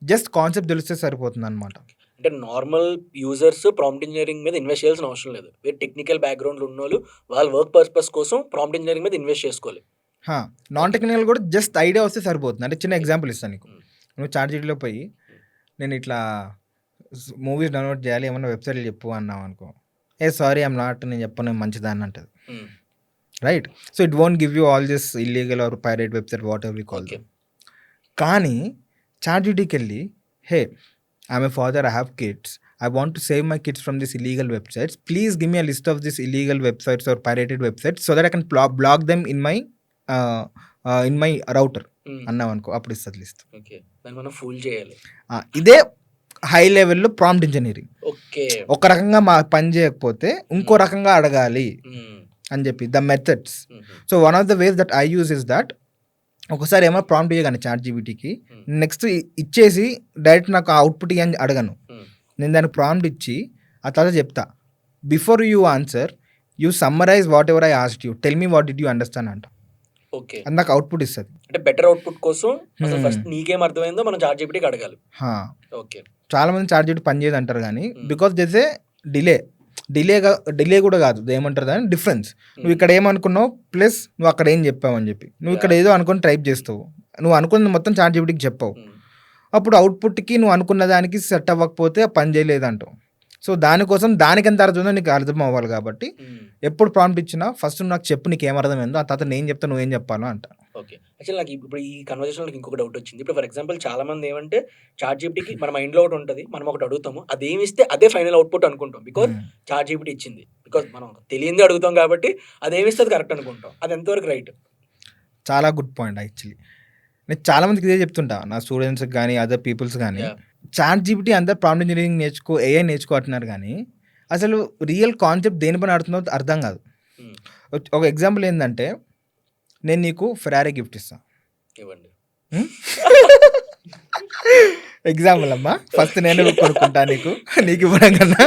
జస్ట్ కాన్సెప్ట్ తెలిస్తే సరిపోతుంది అనమాట. అంటే నార్మల్ యూజర్స్ ప్రాంప్ట్ ఇంజనీరింగ్ మీద ఇన్వెస్ట్ చేయాల్సిన అవసరం లేదు. వేరే టెక్నికల్ బ్యాక్గ్రౌండ్లో ఉన్న వాళ్ళు వాళ్ళ వర్క్ పర్పస్ కోసం ప్రాంప్ట్ ఇంజనీరింగ్ మీద ఇన్వెస్ట్ చేసుకోవాలి. నాన్ టెక్నికల్ కూడా జస్ట్ ఐడియా వస్తే సరిపోతుంది. అంటే చిన్న ఎగ్జాంపుల్ ఇస్తాను నీకు. నువ్వు చార్జీటీలో పోయి నేను ఇట్లా మూవీస్ డౌన్లోడ్ చేయాలి ఏమన్నా వెబ్సైట్లు చెప్పు అన్నావు అనుకో, సారీ ఐమ్ నాట్, నేను చెప్పను మంచిదాన్ని అంటది, right? So it won't give you all this illegal or pirate website whatever we call them. కానీ చార్జీటీకి వెళ్ళి hey I'm a father, I have kids, I want to save my kids from these illegal websites. Please give me a list of these illegal websites or pirated websites so that I can block them in my router. అన్నావు అనుకో, అప్పుడు ఇస్తుంది list. Okay దాన్ని మనం full చేయాలి. ఇదే high లెవెల్లో prompt engineering. Okay ఒక రకంగా మా పని చేయకపోతే ఇంకో రకంగా అడగాలి అని చెప్పి the methods. So one of the ways that I use is that ఒకసారి ఏమో ప్రాంప్ట్ ఇవ్వగానే చాట్జీపీటీకి నెక్స్ట్ ఇచ్చేసి డైరెక్ట్ నాకు అవుట్పుట్ ఇవ్వని అడగను. నేను దానికి ప్రాంప్ట్ ఇచ్చి ఆ తర్వాత చెప్తా, before you answer you summarise what ever I asked you, tell me what did you understand అంట. ఓకే అది నాకు అవుట్పుట్ ఇస్తుంది. అంటే బెటర్ అవుట్పుట్ కోసం అసలు ఫస్ట్ నీకేం అర్థమైందో మనం చాట్జీపీటీకి అడగాలి. ఓకే చాలా మంది చాట్జీపీటీ పని చేయదు అంటారు కానీ బికాస్ దిస్ ఏ డిలే కూడా కాదు, ఏమంటారు దాని డిఫరెన్స్. నువ్వు ఇక్కడ ఏమనుకున్నావు ప్లస్ నువ్వు అక్కడ ఏం చెప్పావు అని చెప్పి, నువ్వు ఇక్కడ ఏదో అనుకుని టైప్ చేస్తావు, నువ్వు అనుకున్నది మొత్తం చాట్జీపీటీకి చెప్పావు, అప్పుడు అవుట్పుట్కి నువ్వు అనుకున్న దానికి సెట్ అవ్వకపోతే పని చేయలేదంటావు. సో దానికోసం దానికి ఎంత అర్థం ఉందో నీకు అర్థం అవ్వాలి. కాబట్టి ఎప్పుడు ప్రాంప్ట్ ఇచ్చినా ఫస్ట్ నాకు చెప్పు నీకు ఏం అర్థమైందో, ఆ తర్వాత నేను చెప్తా నువ్వేం చెప్పాలో అంట. ఓకే యాక్చువల్ నాకు ఇప్పుడు ఈ కన్వర్జేషన్లో నాకు ఇంకొక డౌట్ వచ్చింది. ఇప్పుడు ఫర్ ఎగ్జాంపుల్ చాలా మంది ఏమంటే చాట్జీపీటీకి మన మైండ్లో ఒకటి ఉంటుంది, మనం ఒకటి అడుగుతాము, అదేమి ఇస్తే అదే ఫైనల్ అవుట్పుట్ అనుకుంటాం బికాజ్ చాట్జీపీటీ ఇచ్చింది, బికాజ్ మనం తెలియంది అడుగుతాం కాబట్టి అదేమి ఇస్తే అది కరెక్ట్ అనుకుంటాం. అది ఎంతవరకు రైట్? చాలా గుడ్ పాయింట్. యాక్చువల్లీ నేను చాలా మందికి ఇదే చెప్తుంటా, నా స్టూడెంట్స్కి కానీ అదర్ పీపుల్స్ కానీ, చాట్జీపీటీ అందరు ప్రాంప్ట్ ఇంజనీరింగ్ నేర్చుకో, ఏఐ నేర్చుకుంటున్నారు కానీ అసలు రియల్ కాన్సెప్ట్ దేనిపైన ఆడుతుందో అర్థం కాదు. ఒక ఎగ్జాంపుల్ ఏంటంటే నేను నీకు ఫెరారీ గిఫ్ట్ ఇస్తాను, ఇవ్వండి ఎగ్జాంపుల్ అమ్మా, ఫస్ట్ నేను కొనుక్కుంటా నీకు ఇవ్వడం కన్నా.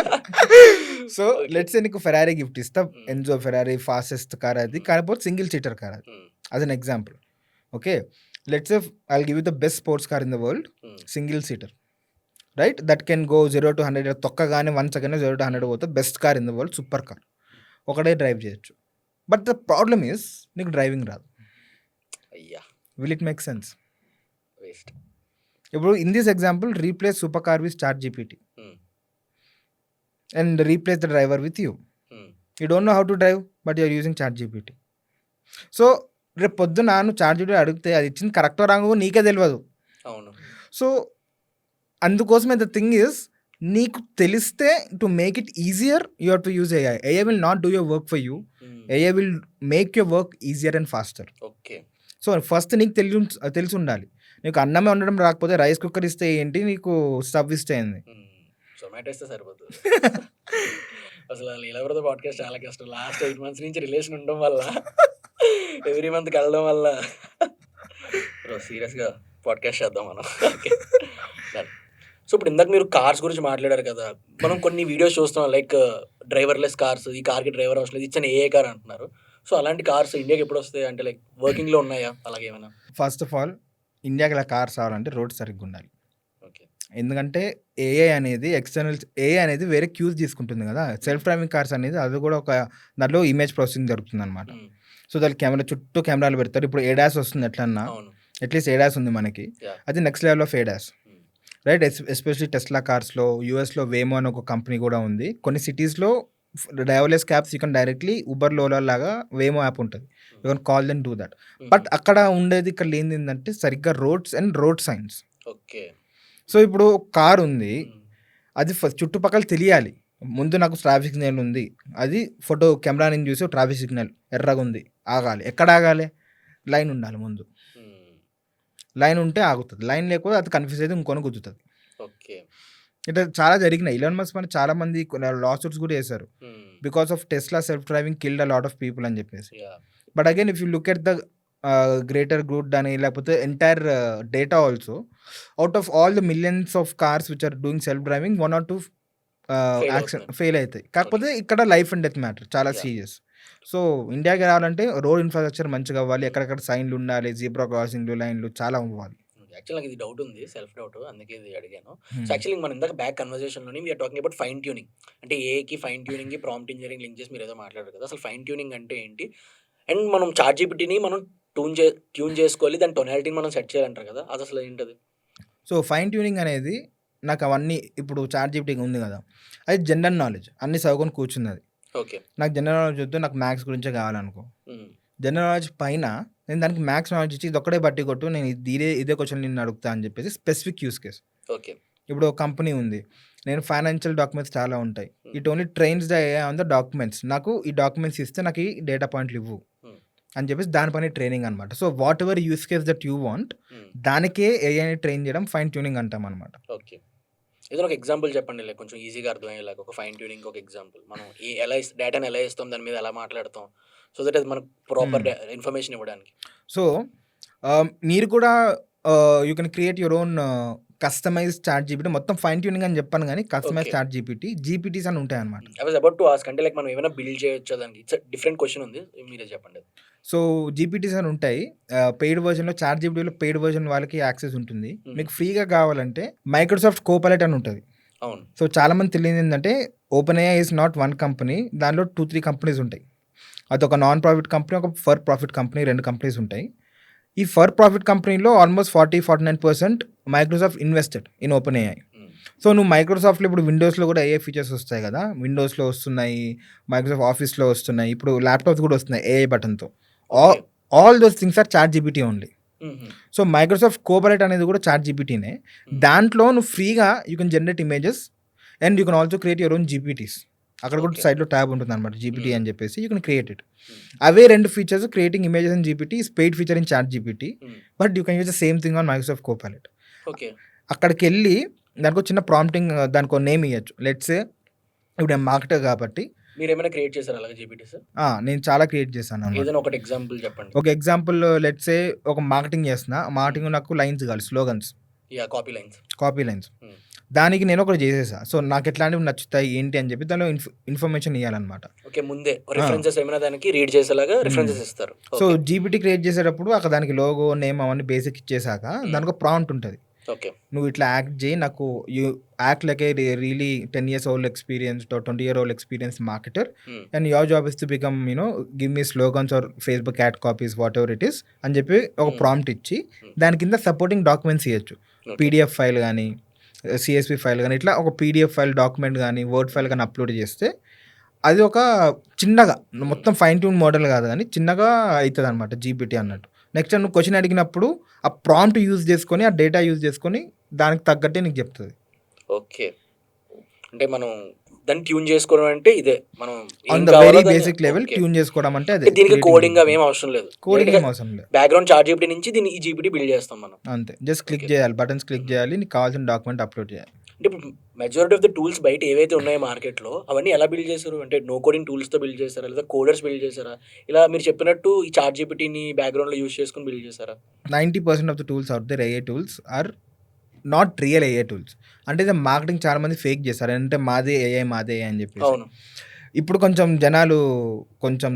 సో లెట్స్ నీకు ఫెరారీ గిఫ్ట్ ఇస్తా, ఎన్జో ఫెరారీ ఫాస్టెస్ట్ కార్ అది, కాకపోతే సింగిల్ సీటర్ కార్ అది, as an example. Okay let's say I will give you the best sports car in the world, single seater, right? That can go 0 to 100 తొక్కగానే 1 second 0 to 100 పోతే best car in the world, super car, ఒకటే drive చేయొచ్చు. But the problem is నీకు driving రాదు. అయ్యా will it make sense? Waste. ఇప్పుడు in this example replace super car with ChatGPT and replace the driver with you. You don't know how to drive but you're using ChatGPT. So రేపు పొద్దున నువ్వు ChatGPT అడిగితే అది ఇచ్చింది కరెక్టో రాంగో నీకే తెలియదు. అవును. సో అందుకోసమే ద థింగ్ ఈజ్ నీకు తెలిస్తే to make it easier you have to use AI. AI will not do your work for you, AI will make your work easier and faster. Okay so first నీకు తెలిసి ఉండాలి. నీకు అన్నమే వండడం రాకపోతే rice cooker ఇస్తే ఏంటి, నీకు స్టవ్ ఇస్తే ఏంది, జొమాటో ఇస్తే సరిపోతుంది. అసలు లీలావ్రత పాడ్కాస్ట్ చాలా కష్టం. లాస్ట్ 8 months నుంచి రిలేషన్ ఉండడం వల్ల, ఎవ్రీ మంత్కి వెళ్ళడం వల్ల సీరియస్గా పాడ్కాస్ట్ చేద్దాం మనం. ఓకే సో ఇప్పుడు ఇందాక మీరు కార్స్ గురించి మాట్లాడారు కదా, మనం కొన్ని వీడియోస్ చూస్తున్నాం లైక్ డ్రైవర్లెస్ కార్స్, ఈ కార్కి డ్రైవర్ అవసరం లేదు, ఇచ్చిన ఏ కార్ అంటున్నారు. సో అలాంటి కార్స్ ఇండియాకి ఎప్పుడు వస్తాయి అంటే లైక్ వర్కింగ్లో ఉన్నాయా అలాగే ఏమైనా? ఫస్ట్ ఆఫ్ ఆల్ ఇండియాకి ఇలా కార్స్ రావాలంటే రోడ్ సరిగ్గా ఉండాలి. ఓకే ఎందుకంటే ఏఐ అనేది వేరే క్యూస్ తీసుకుంటుంది కదా. సెల్ఫ్ డ్రైవింగ్ కార్స్ అనేది అది కూడా ఒక దాంట్లో ఇమేజ్ ప్రాసెసింగ్ జరుగుతుంది అనమాట. సో దానికి చుట్టూ కెమెరాలు పెడతారు. ఇప్పుడు ఏడాస్ వస్తుంది, ఎట్లన్నా అట్లీస్ట్ ఏడాస్ ఉంది మనకి, అది next level of ADAS, right? Especially Tesla కార్స్లో, యూఎస్లో వేమో అని ఒక కంపెనీ కూడా ఉంది. కొన్ని సిటీస్లో driverless cabs you can directly Uber లోలా లాగా వేమో యాప్ ఉంటుంది, you can call then do that. But అక్కడ ఉండేది ఇక్కడ లేనిది ఏంటంటే సరిగ్గా roads and road signs. Okay so ఇప్పుడు కార్ ఉంది, అది చుట్టుపక్కల తెలియాలి. ముందు నాకు ట్రాఫిక్ సిగ్నల్ ఉంది, అది ఫోటో కెమెరా నుంచి చూసి ట్రాఫిక్ సిగ్నల్ ఎర్రగా ఉంది, ఆగాలి. ఎక్కడ ఆగాలి? లైన్ ఉండాలి ముందు, లైన్ ఉంటే ఆగుతుంది, లైన్ లేకపోతే అది కన్ఫ్యూజ్ అయితే ఇంకొని గుద్దుతుంది. ఓకే ఇట్లా చాలా జరిగినాయి. ఇలాన్ మస్క్ మన చాలా మంది లా సూట్స్ కూడా చేశారు because of Tesla self driving killed a lot of people అని చెప్పేసి. But again if you look at the greater good అని లేకపోతే entire data also out of all the millions of cars which are doing self driving 1 or 2 fail అవుతాయి. కాకపోతే ఇక్కడ life and death matter చాలా Yeah. Serious. So ఇండియాకి రావాలంటే road infrastructure మంచిగా అవ్వాలి, ఎక్కడెక్కడ సైన్లు ఉండాలి, జీబ్రా క్రాసింగ్లు, లైన్లు చాలా అవ్వాలి. యాక్చువల్ నాకు ఇది డౌట్ ఉంది, సెల్ఫ్ డౌట్, అందుకే ఇది అడిగాను. సో యాక్చువల్లీ మనం ఇందాక బ్యాక్ కన్వర్జేషన్లోని we're talking about fine tuning, అంటే ఏకి fine tuning, prompt engineering link చేసి మీరు ఏదో మాట్లాడారు కదా. అసలు ఫైన్ ట్యూనింగ్ అంటే ఏంటి, అండ్ మనం చాట్ జీపీటీని మనం ట్యూన్ చేసుకోవాలి, దాని టొనాలిటీని మనం సెట్ చేయాలంటారు కదా, అది అసలు ఏంటది? సో ఫైన్ ట్యూనింగ్ అనేది నాకు అవన్నీ ఇప్పుడు చాట్ జీపీటీ ఉంది కదా, అది జనరల్ నాలెడ్జ్ అన్ని చదువుకొని కూర్చున్నది. ఓకే. నాకు జనరల్ నాలెడ్జ్ వద్దు, నాకు మ్యాథ్స్ గురించే కావాలనుకో, జనరల్ నాలెడ్జ్ పైన నేను దానికి మ్యాథ్స్ నాలెడ్జ్ ఇచ్చి ఇది ఒక్కడే బట్టి కొట్టు, నేను ఇదే క్వశ్చన్ నేను అడుగుతా అని చెప్పేసి స్పెసిఫిక్ యూస్ కేస్. ఓకే. ఇప్పుడు ఒక కంపెనీ ఉంది, నేను ఫైనాన్షియల్ డాక్యుమెంట్స్ చాలా ఉంటాయి, it only trains the AI on the documents, నాకు ఈ డాక్యుమెంట్స్ ఇస్తే నాకు ఈ డేటా పాయింట్లు ఇవ్వు అని చెప్పేసి దానిపైన ట్రైనింగ్ అనమాట. So what ever use case that you want, దానికే ఏఐని ట్రైన్ చేయడం ఫైన్ ట్యూనింగ్ అంటాం అనమాట. ఓకే. ఏదైనా ఒక ఎగ్జాంపుల్ చెప్పండి, లైక్ కొంచెం ఈజీగా అర్థమయ్యేలాగా ఒక ఫైన్ ట్యూనింగ్ ఒక ఎగ్జాంపుల్. మనం ఎలా డేటాని ఎలా ఇస్తాం, దాని మీద ఎలా మాట్లాడతాం, సో దట్ అది మనకు ప్రాపర్ ఇన్ఫర్మేషన్ ఇవ్వడానికి. సో మీరు కూడా you can create your own customize chat GPT. మొత్తం ఫైన్ ట్యూనింగ్ అని చెప్పాను కానీ కస్టమైజ్ చాట్ జీపీటీస్ అని ఉంటాయి అనమాట. I was about to ask, అంటే లైక్ మనం ఏమైనా బిల్డ్ చేయొచ్చా దానికి? ఇట్స్ డిఫరెంట్ క్వశ్చన్ ఉంది, మీరే చెప్పండి. సో జీపీటీస్ అని ఉంటాయి పెయిడ్ వర్జన్లో, చాట్ జీపీటీలో పెయిడ్ వర్జన్ వాళ్ళకి యాక్సెస్ ఉంటుంది. మీకు ఫ్రీగా కావాలంటే మైక్రోసాఫ్ట్ కోపైలట్ అని ఉంటుంది. అవును. సో చాలా మంది తెలియదు ఏంటంటే open AI is not one company, దానిలో 2-3 కంపెనీస్ ఉంటాయి. అదొక నాన్ ప్రాఫిట్ కంపెనీ, ఒక ఫర్ ప్రాఫిట్ కంపెనీ, 2 కంపెనీస్ ఉంటాయి. ఈ ఫర్ ప్రాఫిట్ కంపెనీలో almost 40-49% Microsoft invested in open AI. So నువ్వు మైక్రోసాఫ్ట్లో ఇప్పుడు విండోస్లో కూడా ఏఐ ఫీచర్స్ వస్తాయి కదా, విండోస్లో వస్తున్నాయి, మైక్రోసాఫ్ట్ ఆఫీస్లో వస్తున్నాయి, ఇప్పుడు ల్యాప్టాప్స్ కూడా వస్తున్నాయి ఏఐ బటన్తో. All those things are chat GPT only. So Microsoft Copilot అనేది కూడా చాట్ జీపీటీనే. దాంట్లో నువ్వు ఫ్రీగా you can generate images and you can also create your own GPTs. అక్కడ కూడా సైడ్లో ట్యాబ్ ఉంటుంది అనమాట, జీపీటీ అని చెప్పేసి యూ కెన్ క్రియేట్ ఇట్. అవే 2 features, creating images and GPT is paid feature in chat GPT, but you can use the same thing on Microsoft Copilot. Okay. అక్కడికి వెళ్ళి దానికి చిన్న ప్రాంప్టింగ్, దానికి నేమ్ ఇవ్వచ్చు. లెట్స్ ఇప్పుడు నేను మార్కెటర్ కాబట్టి. మీరు ఏమైనా క్రియేట్ చేశారు అలాగే జీపీటీస్? నేను చాలా క్రియేట్ చేశాను. ఏదైనా ఒకటి ఎగ్జాంపుల్ చెప్పండి. ఒక ఎగ్జాంపుల్, లెట్స్ ఒక మార్కెటింగ్ చేస్తున్నా, మార్కెటింగ్ నాకు లైన్స్ కావాలి, స్లోగన్స్, కాపీ లైన్స్. దానికి నేను ఒకటి చేసేసా. సో నాకు ఎట్లాంటివి నచ్చుతాయి ఏంటి అని చెప్పి దానిలో ఇన్ఫర్మేషన్ ఇవ్వాలన్నమాట. ఓకే, ముందే రిఫరెన్సెస్ ఏమైనా దానికి రీడ్ చేసేలాగా రిఫరెన్సెస్ ఇస్తారు. సో జీపీటీ క్రియేట్ చేసేటప్పుడు అక్కడ దానికి లోగో, నేమ్ అవన్నీ బేసిక్ ఇచ్చేసాక దానికి ఒక ప్రాంప్ట్ ఉంటుంది. ఓకే, నువ్వు ఇట్లా యాక్ట్ చేయి, నాకు you act like A really 10 years old experience or 20 year old experience marketer, and your job is to become, give me slogans or Facebook ad copies, whatever it is అని చెప్పి ఒక prompt ఇచ్చి దాని కింద supporting documents ఇవ్వచ్చు. PDF file కానీ, CSP file కానీ, ఇట్లా ఒక పీడిఎఫ్ ఫైల్, డాక్యుమెంట్ కానీ, వర్డ్ ఫైల్ కానీ అప్లోడ్ చేస్తే అది ఒక చిన్నగా, మొత్తం ఫైన్ ట్యూన్ మోడల్ కాదు కానీ చిన్నగా అవుతుంది అనమాట జీపీటీ అన్నట్టు. నెక్స్ట్ నువ్వు క్వశ్చన్ అడిగినప్పుడు ఆ ప్రాంప్ట్ యూజ్ చేసుకొని, ఆ డేటా యూజ్ చేసుకొని దానికి తగ్గట్టే నీకు చెప్తుంది. ఓకే, అంటే మనం దాన్ని ట్యూన్ చేసుకోవడం అంటే ఇదే, మనం on the very basic level tune చేసుకోవడం అంటే అదే. దీనికి కోడింగ్ అవి ఏం అవసరం లేదు, కోడింగ్ ఏం అవసరం లేదు. బ్యాక్గ్రౌండ్ చాట్ జీపీటీ నుంచి దీన్ని ఈ జీపీటీ బిల్డ్ చేస్తాం మనం, అంతే. జస్ట్ క్లిక్ చేయాలి, బటన్స్ క్లిక్ చేయాలి, నీకు కావాల్సిన డాక్యుమెంట్ అప్లోడ్ చేయాలి. అంటే ఇప్పుడు మెజారిటీ ఆఫ్ ద టూల్స్ బయట ఏవైతే ఉన్నాయో మార్కెట్లో అవన్నీ ఎలా బిల్డ్ చేశారు? అంటే నో కోడింగ్ టూల్స్తో బిల్డ్ చేశారా, లేదా కోడర్స్ బిల్డ్ చేశారా? ఇలా మీరు చెప్పినట్టు ఈ చాట్ జీపీటీని బ్యాక్గ్రౌండ్లో యూజ్ చేసుకుని బిల్డ్ చేశారా? 90% of the tools out there, AI tools are not real AI tools. అంటే ఇది మార్కెటింగ్ చాలా మంది ఫేక్ చేస్తారు, అంటే మాదే ఏఐ అని చెప్పి. ఇప్పుడు కొంచెం జనాలు కొంచెం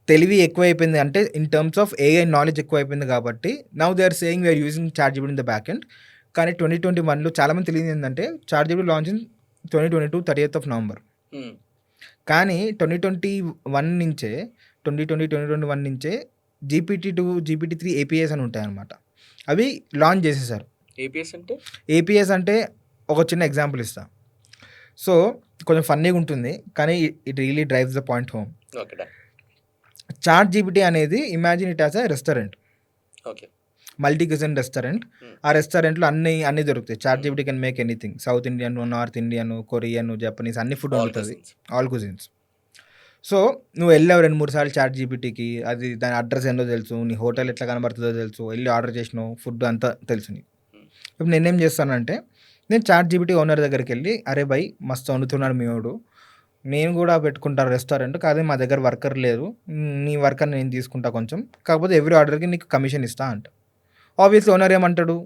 తెలివి ఎక్కువైపోయింది, అంటే in terms of AI knowledge ఎక్కువైపోయింది కాబట్టి now they are saying we are using chat GPT in the back end. కానీ 2021లో చాలా మంది తెలియదు ఏంటంటే chat GPT launch in 2022 30th of November. కానీ 2021 నుంచే 2021 నుంచే GPT-2 GPT-3 ఏపీఎస్ అని ఉంటాయి అన్నమాట. అవి లాంచ్ చేసేసారు. ఏపీఎస్ అంటే ఒక చిన్న ఎగ్జాంపుల్ ఇస్తా. సో కొంచెం ఫన్నీగా ఉంటుంది కానీ it really drives the point home. Chat GPT అనేది imagine it as a restaurant, multi cuisine restaurant. ఆ రెస్టారెంట్లో అన్ని దొరుకుతాయి. Chat GPT can make anything, south Indian, north Indian, Korean, Japanese, అన్ని ఫుడ్ ఉంటుంది, ఆల్ కుజిన్స్. సో నువ్వు వెళ్ళావు 2-3 సార్లు చాట్ జీపీటీకి, అది దాని అడ్రస్ ఏందో తెలుసు, నీ హోటల్ ఎట్లా కనబడుతుందో తెలుసు, వెళ్ళి ఆర్డర్ చేసినావు, ఫుడ్ అంతా తెలుసు నీకు. ఇప్పుడు నేనేం చేస్తానంటే, నేను చాట్ జీపీటీ ఓనర్ దగ్గరికి వెళ్ళి, అరే భయ్ మస్తు వండుతున్నాడు మీవాడు, నేను కూడా పెట్టుకుంటాను రెస్టారెంట్, కాదే మా దగ్గర వర్కర్ లేరు, నీ వర్కర్ నేను తీసుకుంటా కొంచెం, కాకపోతే ఎవ్రీ ఆర్డర్కి నీకు కమిషన్ ఇస్తా అంట. ఆబ్వియస్లీ ఓనర్ ఏమంటాడు,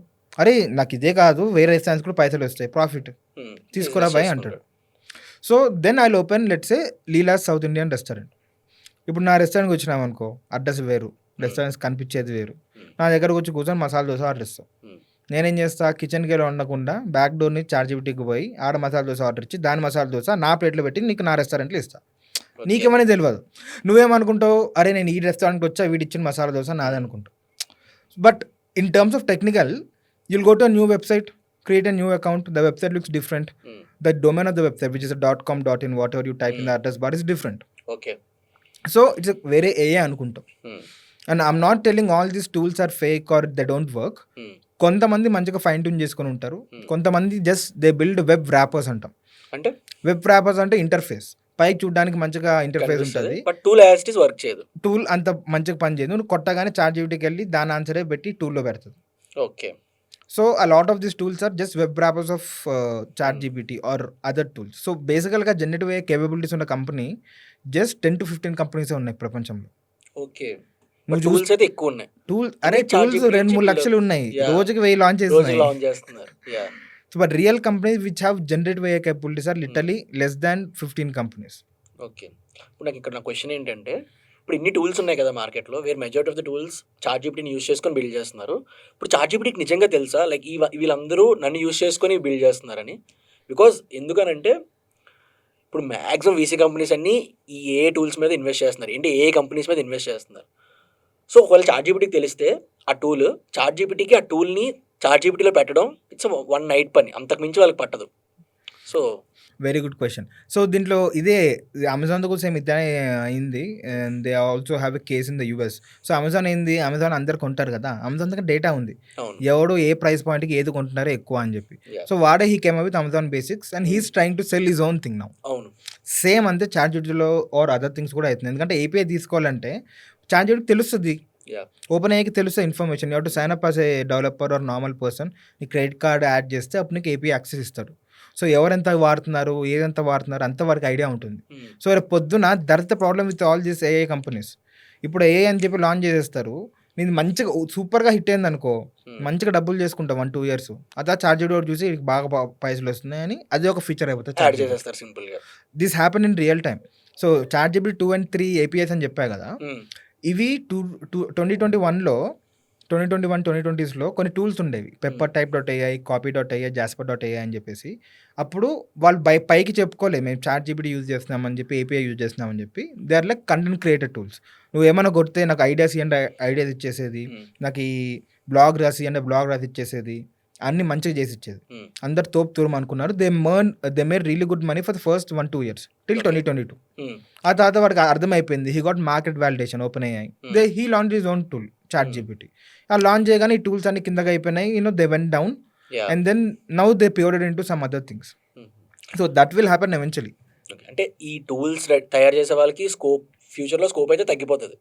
అరే నాకు ఇదే కాదు వేరే రెస్టారెంట్స్ కూడా పైసలు వస్తాయి, ప్రాఫిట్ తీసుకోరా బాయ్ అంటాడు. So then I open let's a Leela's South Indian restaurant. ఇప్పుడు నా రెస్టారెంట్కి వచ్చినామనుకో, అడ్రస్ వేరు, రెస్టారెంట్స్ కనిపించేది వేరు, నా దగ్గరకు వచ్చి కూర్చొని మసాలా దోశ ఆర్డర్ ఇస్తాం. నేనేం చేస్తా, కిచెన్కి వెళ్ళి ఉండకుండా బ్యాక్ డోర్ని చార్జిబిటీకి పోయి ఆడ మసాలా దోశ ఆర్డర్ ఇచ్చి దాని మసాలా దోశ నా ప్లేట్లో పెట్టి నీకు నా రెస్టారెంట్లో ఇస్తా. నీకేమని తెలియదు, నువ్వేమనుకుంటావు, అరే నేను ఈ రెస్టారెంట్కి వచ్చా వీడి ఇచ్చిన మసాలా దోశ నాది అనుకుంటావు. But in terms of technical, you'll go to a new website, create a new account, the website looks different, the domain of the website which is a .com, .in, whatever you type in the address bar is different. Okay. So it's a very AI అనుకుంటాం. And I'm not telling all these tools are fake or they don't work. కొంతమంది మంచిగా fine tune చేసుకొని ఉంటారు, కొంతమంది just they build web rappers అంటాం. అంటే web rappers అంటే interface పైకి చూడడానికి మంచిగా ఇంటర్ఫేస్ ఉంటుంది, but tool as it is work చేయదు, టూల్ అంత మంచిగా పని చేయదు. నువ్వు కొట్టగానే చార్జిబిటీకి వెళ్ళి దాని ఆన్సరే పెట్టి టూల్లో పెడుతుంది. Okay. So a lot of these tools are just web wrappers of ChatGPT or other tools. So basically గా జనరేటివ్ AI capabilities ఉన్న కంపెనీ జస్ట్ 10 to 15 కంపెనీస్ ఉన్నాయి ప్రపంచంలో. ఓకే. నువ్వు టూల్స్ అయితే ఎక్కువ ఉన్నాయి. అరే టూల్స్ 2-3 లక్షలు ఉన్నాయి, రోజుకి 1000 లాంచ్ చేస్తున్నారు. So but real companies which have generative AI capabilities are literally less than 15 companies. Okay. ఇప్పుడు నాకు ఇక్కడ నా క్వశ్చన్ ఏంటంటే, ఇప్పుడు ఇన్ని టూల్స్ ఉన్నాయి కదా మార్కెట్లో, where majority of the tools చార్జిబిటీని యూస్ చేసుకొని బిల్డ్ చేస్తున్నారు. ఇప్పుడు చార్జిబిటీకి నిజంగా తెలుసా లైక్ వీళ్ళందరూ నన్ను యూస్ చేసుకొని బిల్డ్ చేస్తున్నారని? బికాజ్ ఎందుకనంటే ఇప్పుడు మ్యాక్సిమం వీసీ కంపెనీస్ అన్నీ ఈ ఏ టూల్స్ మీద ఇన్వెస్ట్ చేస్తున్నారు, ఏంటి ఏ కంపెనీస్ మీద ఇన్వెస్ట్ చేస్తున్నారు. సో ఒకవేళ చార్జిబిటీకి తెలిస్తే ఆ టూల్ చార్జిబిటీకి ఆ టూల్ని చార్జిబిటీలో పెట్టడం ఇట్స్ వన్ నైట్ పని, అంతకుమించి వాళ్ళకి పట్టదు. So very good question. So దీంట్లో ఇదే అమెజాన్తో కూడా సేమ్ ఇదే అయింది, and they also have a case in the US. So Amazon ఏంది, అమెజాన్ అందరు కొంటారు కదా, అమెజాన్ దగ్గర డేటా ఉంది, ఎవడు ఏ ప్రైస్ పాయింట్కి ఏది కొంటున్నారో ఎక్కువ అని చెప్పి. సో వాడే he came with Amazon basics and he's trying to cell his own thing now. అవును, సేమ్ అంతే చార్జిబిటీలో ఆర్ అదర్ థింగ్స్ కూడా అవుతుంది. ఎందుకంటే ఏపీఐ తీసుకోవాలంటే చార్జిబిటీకి తెలుస్తుంది, ఓపెన్ అయ్యాకి తెలుస్తుంది information. You to sign up as a developer or normal person, నీ క్రెడిట్ కార్డ్ యాడ్ చేస్తే అప్పుడు నీకు ఏపీఐ యాక్సెస్ ఇస్తాడు. సో ఎవరెంత వాడుతున్నారు, ఏదంతా వాడుతున్నారు అంత వరకు ఐడియా ఉంటుంది. సో రేపు పొద్దున that the problem with all these AI companies. ఇప్పుడు ఏఐ అని చెప్పి లాంచ్ చేసేస్తారు, నీది మంచిగా సూపర్గా హిట్ అయింది అనుకో, మంచిగా డబ్బులు చేసుకుంటాం 1-2 years. అదా చార్జిబిటీ చూసి వీడికి బాగా పైసలు వస్తున్నాయని అది ఒక ఫీచర్ అయిపోతుంది. This happen in real time. So ChatGPT 2 and 3 APIs అని చెప్పా కదా, ఇవి 2021లో 2020s కొన్ని టూల్స్ ఉండేవి, pepper-type.ai, copy.ai, jasper.ai అని చెప్పేసి. అప్పుడు వాళ్ళు పైకి చెప్పుకోలేదు మేము చార్జిబిటీ యూజ్ చేస్తున్నామని చెప్పి, ఏపీఐ యూజ్ చేస్తున్నామని చెప్పి. They are like content creator tools. నువ్వు ఏమైనా కొడితే నాకు ఐడియాస్ ఇవ్వండి, ఐడియాస్ ఇచ్చేసేది, నాకు ఈ బ్లాగ్ రాసి అంటే బ్లాగ్ రాసి ఇచ్చేసేది, అన్ని మంచిగా చేసి ఇచ్చేది. అందరు తోపు తూరం అనుకున్నారు. They made really good money for the first 1-2 years till 2022. ఆ తర్వాత వాడికి అర్థమైపోయింది, he got market validation, open అయ్యాయి, he launch his own tool ChatGPT. ఆ లాంచ్ చేయగానే ఈ టూల్స్ అన్ని కిందగా అయిపోయినాయి, they went down and then now they pivoted into some other things. So that will happen eventually. అంటే ఈ టూల్స్ తయారు చేసే వాళ్ళకి ఫ్యూచర్లో స్కోప్ అయితే తగ్గిపోతుంది.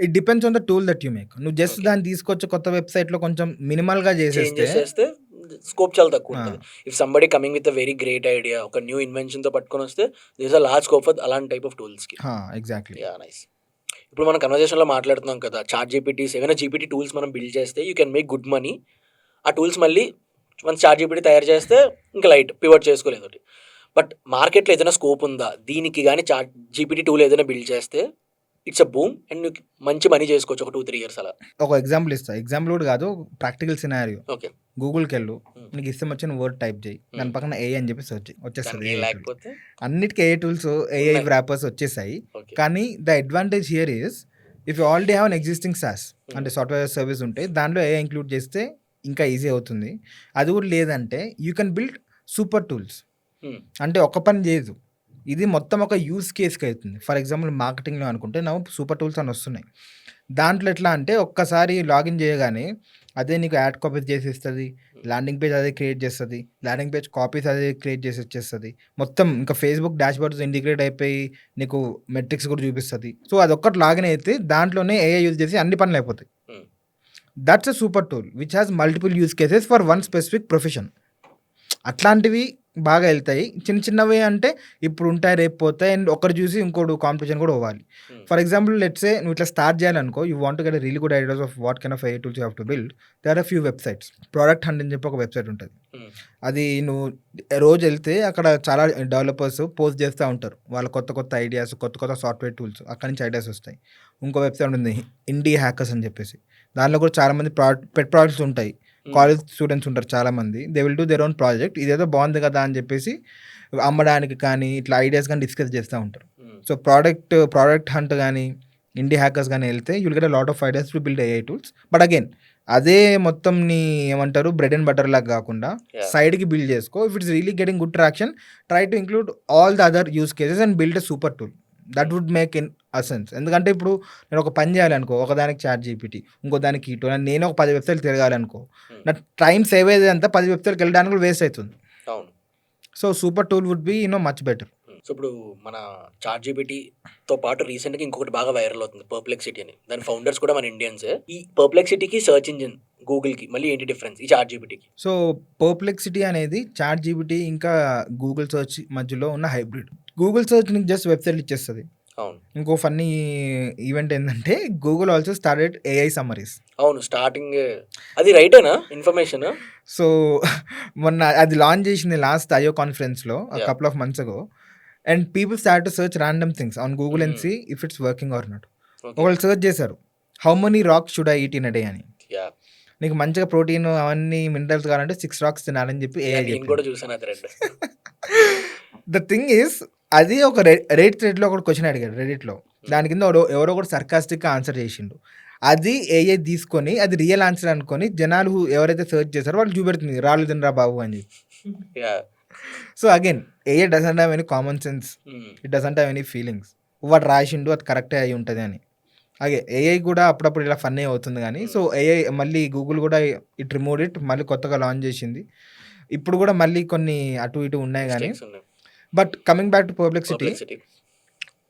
It depends on the tool that you make. నువ్వు జస్ట్ దాన్ని తీసుకొచ్చి కొత్త వెబ్సైట్లో కొంచెం మినిమల్గా చేసేస్తే స్కోప్ చాలా తక్కువ ఉంటుంది. If somebody coming with a very great idea, ఒక న్యూ ఇన్వెన్షన్తో పట్టుకొని వస్తే there is a large scope for అలాంటి టైప్ ఆఫ్ టూల్స్కి. ఎగ్జాక్ట్లీ. Yeah, nice. ఇప్పుడు మనం కన్వర్జేషన్లో మాట్లాడుతున్నాం కదా, చార్జిబిటీస్ ఏమైనా జీపీటీ టూల్స్ మనం బిల్డ్ చేస్తే you can make good money. ఆ టూల్స్ మళ్ళీ మన చార్జిబిటీ తయారు చేస్తే ఇంకా లైట్ పివట్ చేసుకోలేదు. బట్ మార్కెట్లో ఏదైనా స్కోప్ ఉందా దీనికి కానీ జీపీటీ టూల్ ఏదైనా బిల్డ్ చేస్తే ఇట్స్ అ బూమ్ అండ్ నువ్వు మంచి మనీ చేసుకోవచ్చు ఒక 2-3 years అలా. ఒక ఎగ్జాంపుల్ ఇస్తా, ఎగ్జాంపుల్ కూడా కాదు, ప్రాక్టికల్ సినారియో. ఓకే, గూగుల్కి వెళ్ళు, నీకు ఇష్టం వచ్చిన వర్డ్ టైప్ చేయి, దాని పక్కన ఏ అని చెప్పి సెర్చ్ వచ్చేస్తుంది. లేకపోతే అన్నిటికీ ఏ టూల్స్, ఏఐ ర్యాపర్స్ వచ్చేసాయి. కానీ the advantage here is if you already have an existing sauce అంటే సాఫ్ట్వేర్ సర్వీస్ ఉంటే దాంట్లో ఏఐ ఇంక్లూడ్ చేస్తే ఇంకా ఈజీ అవుతుంది. అది కూడా లేదంటే you can build super tools. అంటే ఒక పని చేయదు, ఇది మొత్తం ఒక యూస్ కేస్కి అవుతుంది. ఫర్ ఎగ్జాంపుల్ మార్కెటింగ్లో అనుకుంటే నా సూపర్ టూల్స్ అని వస్తున్నాయి. దాంట్లో ఎట్లా అంటే ఒక్కసారి లాగిన్ చేయగానే అదే నీకు యాడ్ కాపీ చేసి ఇస్తుంది, ల్యాండింగ్ పేజ్ అదే క్రియేట్ చేస్తుంది, ల్యాండింగ్ పేజ్ కాపీస్ అదే క్రియేట్ చేసి వచ్చేస్తుంది, మొత్తం ఇంకా ఫేస్బుక్ డాష్బోర్డ్స్ ఇంటిగ్రేట్ అయిపోయి నీకు మెట్రిక్స్ కూడా చూపిస్తుంది. సో అదొక్కటి లాగిన్ అయితే దాంట్లోనే ఏఐ యూజ్ చేసి అన్ని పనులు అయిపోతాయి. That's a super tool which has multiple use cases for one specific profession. అట్లాంటివి బాగా వెళ్తాయి. చిన్న చిన్నవి అంటే ఇప్పుడు ఉంటాయి, రేపు పోతాయి. అండ్ ఒకరు చూసి ఇంకోటి కాంపిటీషన్ కూడా పోవాలి. ఫర్ ఎగ్జాంపుల్ లెట్స్ సే నువ్వు ఇట్లా స్టార్ట్ చేయాలనుకో, you want to get really good ideas of what kind of AI tools you have to build. There are few websites. Product Hunt అని చెప్పి ఒక వెబ్సైట్ ఉంటుంది. అది నువ్వు రోజు వెళ్తే అక్కడ చాలా డెవలపర్స్ పోస్ట్ చేస్తూ ఉంటారు వాళ్ళ కొత్త కొత్త ఐడియాస్, కొత్త కొత్త సాఫ్ట్వేర్ టూల్స్. అక్కడి నుంచి ఐడియాస్ వస్తాయి. ఇంకో వెబ్సైట్ ఉంది ఇండీ హ్యాకర్స్ అని చెప్పేసి. దానిలో కూడా చాలామంది పెట్ ప్రోడక్ట్స్ ఉంటాయి. కాలేజ్ స్టూడెంట్స్ ఉంటారు చాలామంది. They will do their own project. ఇదేదో బాగుంది కదా అని చెప్పేసి అమ్మడానికి కానీ ఇట్లా ఐడియాస్ కానీ డిస్కస్ చేస్తూ ఉంటారు. సో ప్రోడక్ట్ హంట్ కానీ ఇండీ హ్యాకర్స్ కానీ వెళ్తే you'll get a lot of ideas to build AI tools. But again అదే మొత్తం నీ ఏమంటారు బ్రెడ్ అండ్ బటర్ లాగా కాకుండా సైడ్కి బిల్డ్ చేసుకో. If it's really getting good traction, try to include all the other use cases and build a super tool. That would make in a sense. ఎందుకంటే ఇప్పుడు నేను ఒక పని చేయాలనుకో, ఒకదానికి ChatGPT, ఇంకో దానికి కీటో, నేను ఒక 10 వెబ్సైట్లు తిరగాలనుకో, నా టైం సేవ్ అయ్యేది అంతా 10 వెబ్సైట్కి వెళ్ళడానికి కూడా వేస్ట్ అవుతుంది. అవును. So super tool would be much better. So ఇప్పుడు మన ChatGPTతో పాటు రీసెంట్గా ఇంకొకటి బాగా వైరల్ అవుతుంది, పర్ప్లెక్సిటీ అని. దాని ఫౌండర్స్ కూడా మన ఇండియన్సే. ఈ పర్ప్లెక్సిటీకి సర్చ్ ఇంజిన్ గూగుల్కి మళ్ళీ ఏంటి డిఫరెన్స్ ఈ ChatGPTకి? సో పర్ప్లెక్సిటీ అనేది ChatGPT ఇంకా గూగుల్ సర్చ్ మధ్యలో ఉన్న హైబ్రిడ్. గూగుల్ సర్చ్ నీకు జస్ట్ వెబ్సైట్లు ఇచ్చేస్తుంది. అవును. ఇంకో ఫన్నీ ఈవెంట్ ఏంటంటే Google also started AI summaries. అవును, స్టార్టింగ్ అది రైటేనా ఇన్ఫర్మేషన్? సో మొన్న అది లాంచ్ చేసింది లాస్ట్ IO కాన్ఫరెన్స్లో couple of months ago. And people start to search random things on Google and see if it's working or not. ఒకళ్ళు search చేశారు how many racks should I eat in a day అని. నీకు మంచిగా protein అవన్నీ minerals కావాలంటే 6 racks తినాలని చెప్పి AI కూడా చూసాను అది రెండు. ద థింగ్ ఈస్ అది ఒక రెడ్ థ్రెడ్లో ఒక క్వశ్చన్ అడిగాడు రెడిట్లో. దాని కింద ఎవరో ఒకటి సర్కాస్టిక్గా ఆన్సర్ చేసిండు. అది AI తీసుకొని అది రియల్ ఆన్సర్ అనుకొని జనాలు ఎవరైతే సర్చ్ చేశారో వాళ్ళు చూపెడుతుంది రాళ్ళు తినరా బాబు అని చెప్పి. So again AI doesn't have any common sense, it doesn't have any feelings. వాడు రాసిండు అది కరెక్టే అయి ఉంటుంది అని. అలాగే AI కూడా అప్పుడప్పుడు ఇలా ఫన్నీ అవుతుంది కానీ. సో AI మళ్ళీ గూగుల్ కూడా ఇట్ రిమూవ్ ఇట్, మళ్ళీ కొత్తగా లాంచ్ చేసింది. ఇప్పుడు కూడా మళ్ళీ కొన్ని అటు ఇటు ఉన్నాయి కానీ. But coming back to Perplexity,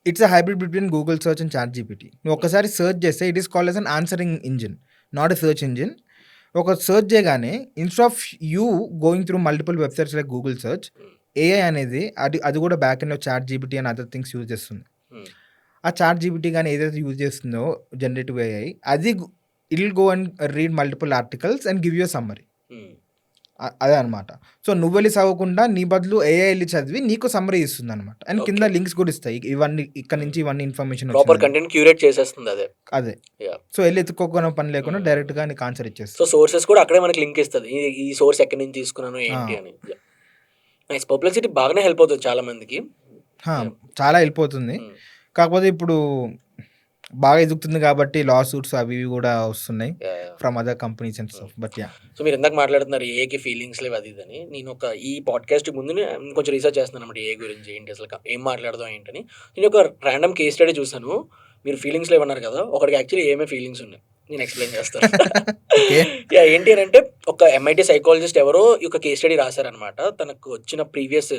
it's a hybrid between Google search and ChatGPT. నువ్వు ఒకసారి సర్చ్ చేస్తే it is called as an answering engine, not a search engine. ఒక సర్చ్ చేయగానే instead of you going through multiple websites like Google search, AI అనేది అది కూడా back end ChatGPT and other things use చేస్తుంది. ఆ ChatGPT కానీ ఏదైతే use చేస్తుందో జనరేటివ్ AI, అది it will go and read multiple articles and give you summary. అదే అనమాట. సో నువ్వు వెళ్ళి చదవకుండా నీ బదులు AI వెళ్ళి చదివి నీకు సమ్మరీ ఇస్తుంది అనమాట. అండ్ కింద లింక్స్ కూడా ఇస్తాయి, ఇవన్నీ ఇక్కడ నుంచి ఇవన్నీ ఇన్ఫర్మేషన్ ప్రాపర్ కంటెంట్ క్యూరేట్ చేసేస్తుంది అదే. సో వెళ్ళి ఎత్తుకోకుండా పని లేకుండా డైరెక్ట్ గా నీకు ఆన్సర్ ఇచ్చేస్తుంది. సో సోర్సెస్ కూడా అక్కడే మనకి లింక్ ఇస్తుంది, ఈ సోర్స్ ఎక్కడి నుంచి తీసుకున్నాను ఏంటి అని. నైస్. పర్ప్లెక్సిటీ బాగానే హెల్ప్ అవుతుంది చాలా మందికి, చాలా వెళ్ళిపోతుంది. కాకపోతే ఇప్పుడు బాగా ఎదుగుతుంది కాబట్టి లా సూట్స్ అవి ఇవి కూడా వస్తున్నాయి from other companies and stuff. But yeah, so మీరు ఇందాక మాట్లాడుతున్నారు ఏకి ఫీలింగ్స్ లేవు అది ఇదని. నేను ఈ పాడ్కాస్ట్ ముందు కొంచెం రీసెర్చ్ చేస్తున్నాను అనమాట ఏ గురించి, ఏంటి అసలు ఏం మాట్లాడదాం ఏంటని. నేను ఒక ర్యాండమ్ కేస్ స్టడీ చూసాను. మీరు ఫీలింగ్స్ లేవన్నారు కదా, ఒకటికి యాక్చువల్లీ ఏమే ఫీలింగ్స్ ఉన్నాయి నేను ఎక్స్ప్లెయిన్ చేస్తాను. ఏంటి అని అంటే ఒక MIT సైకాలజిస్ట్ ఎవరో ఈ ఒక కేస్ స్టడీ రాశారనమాట. తనకు వచ్చిన ప్రీవియస్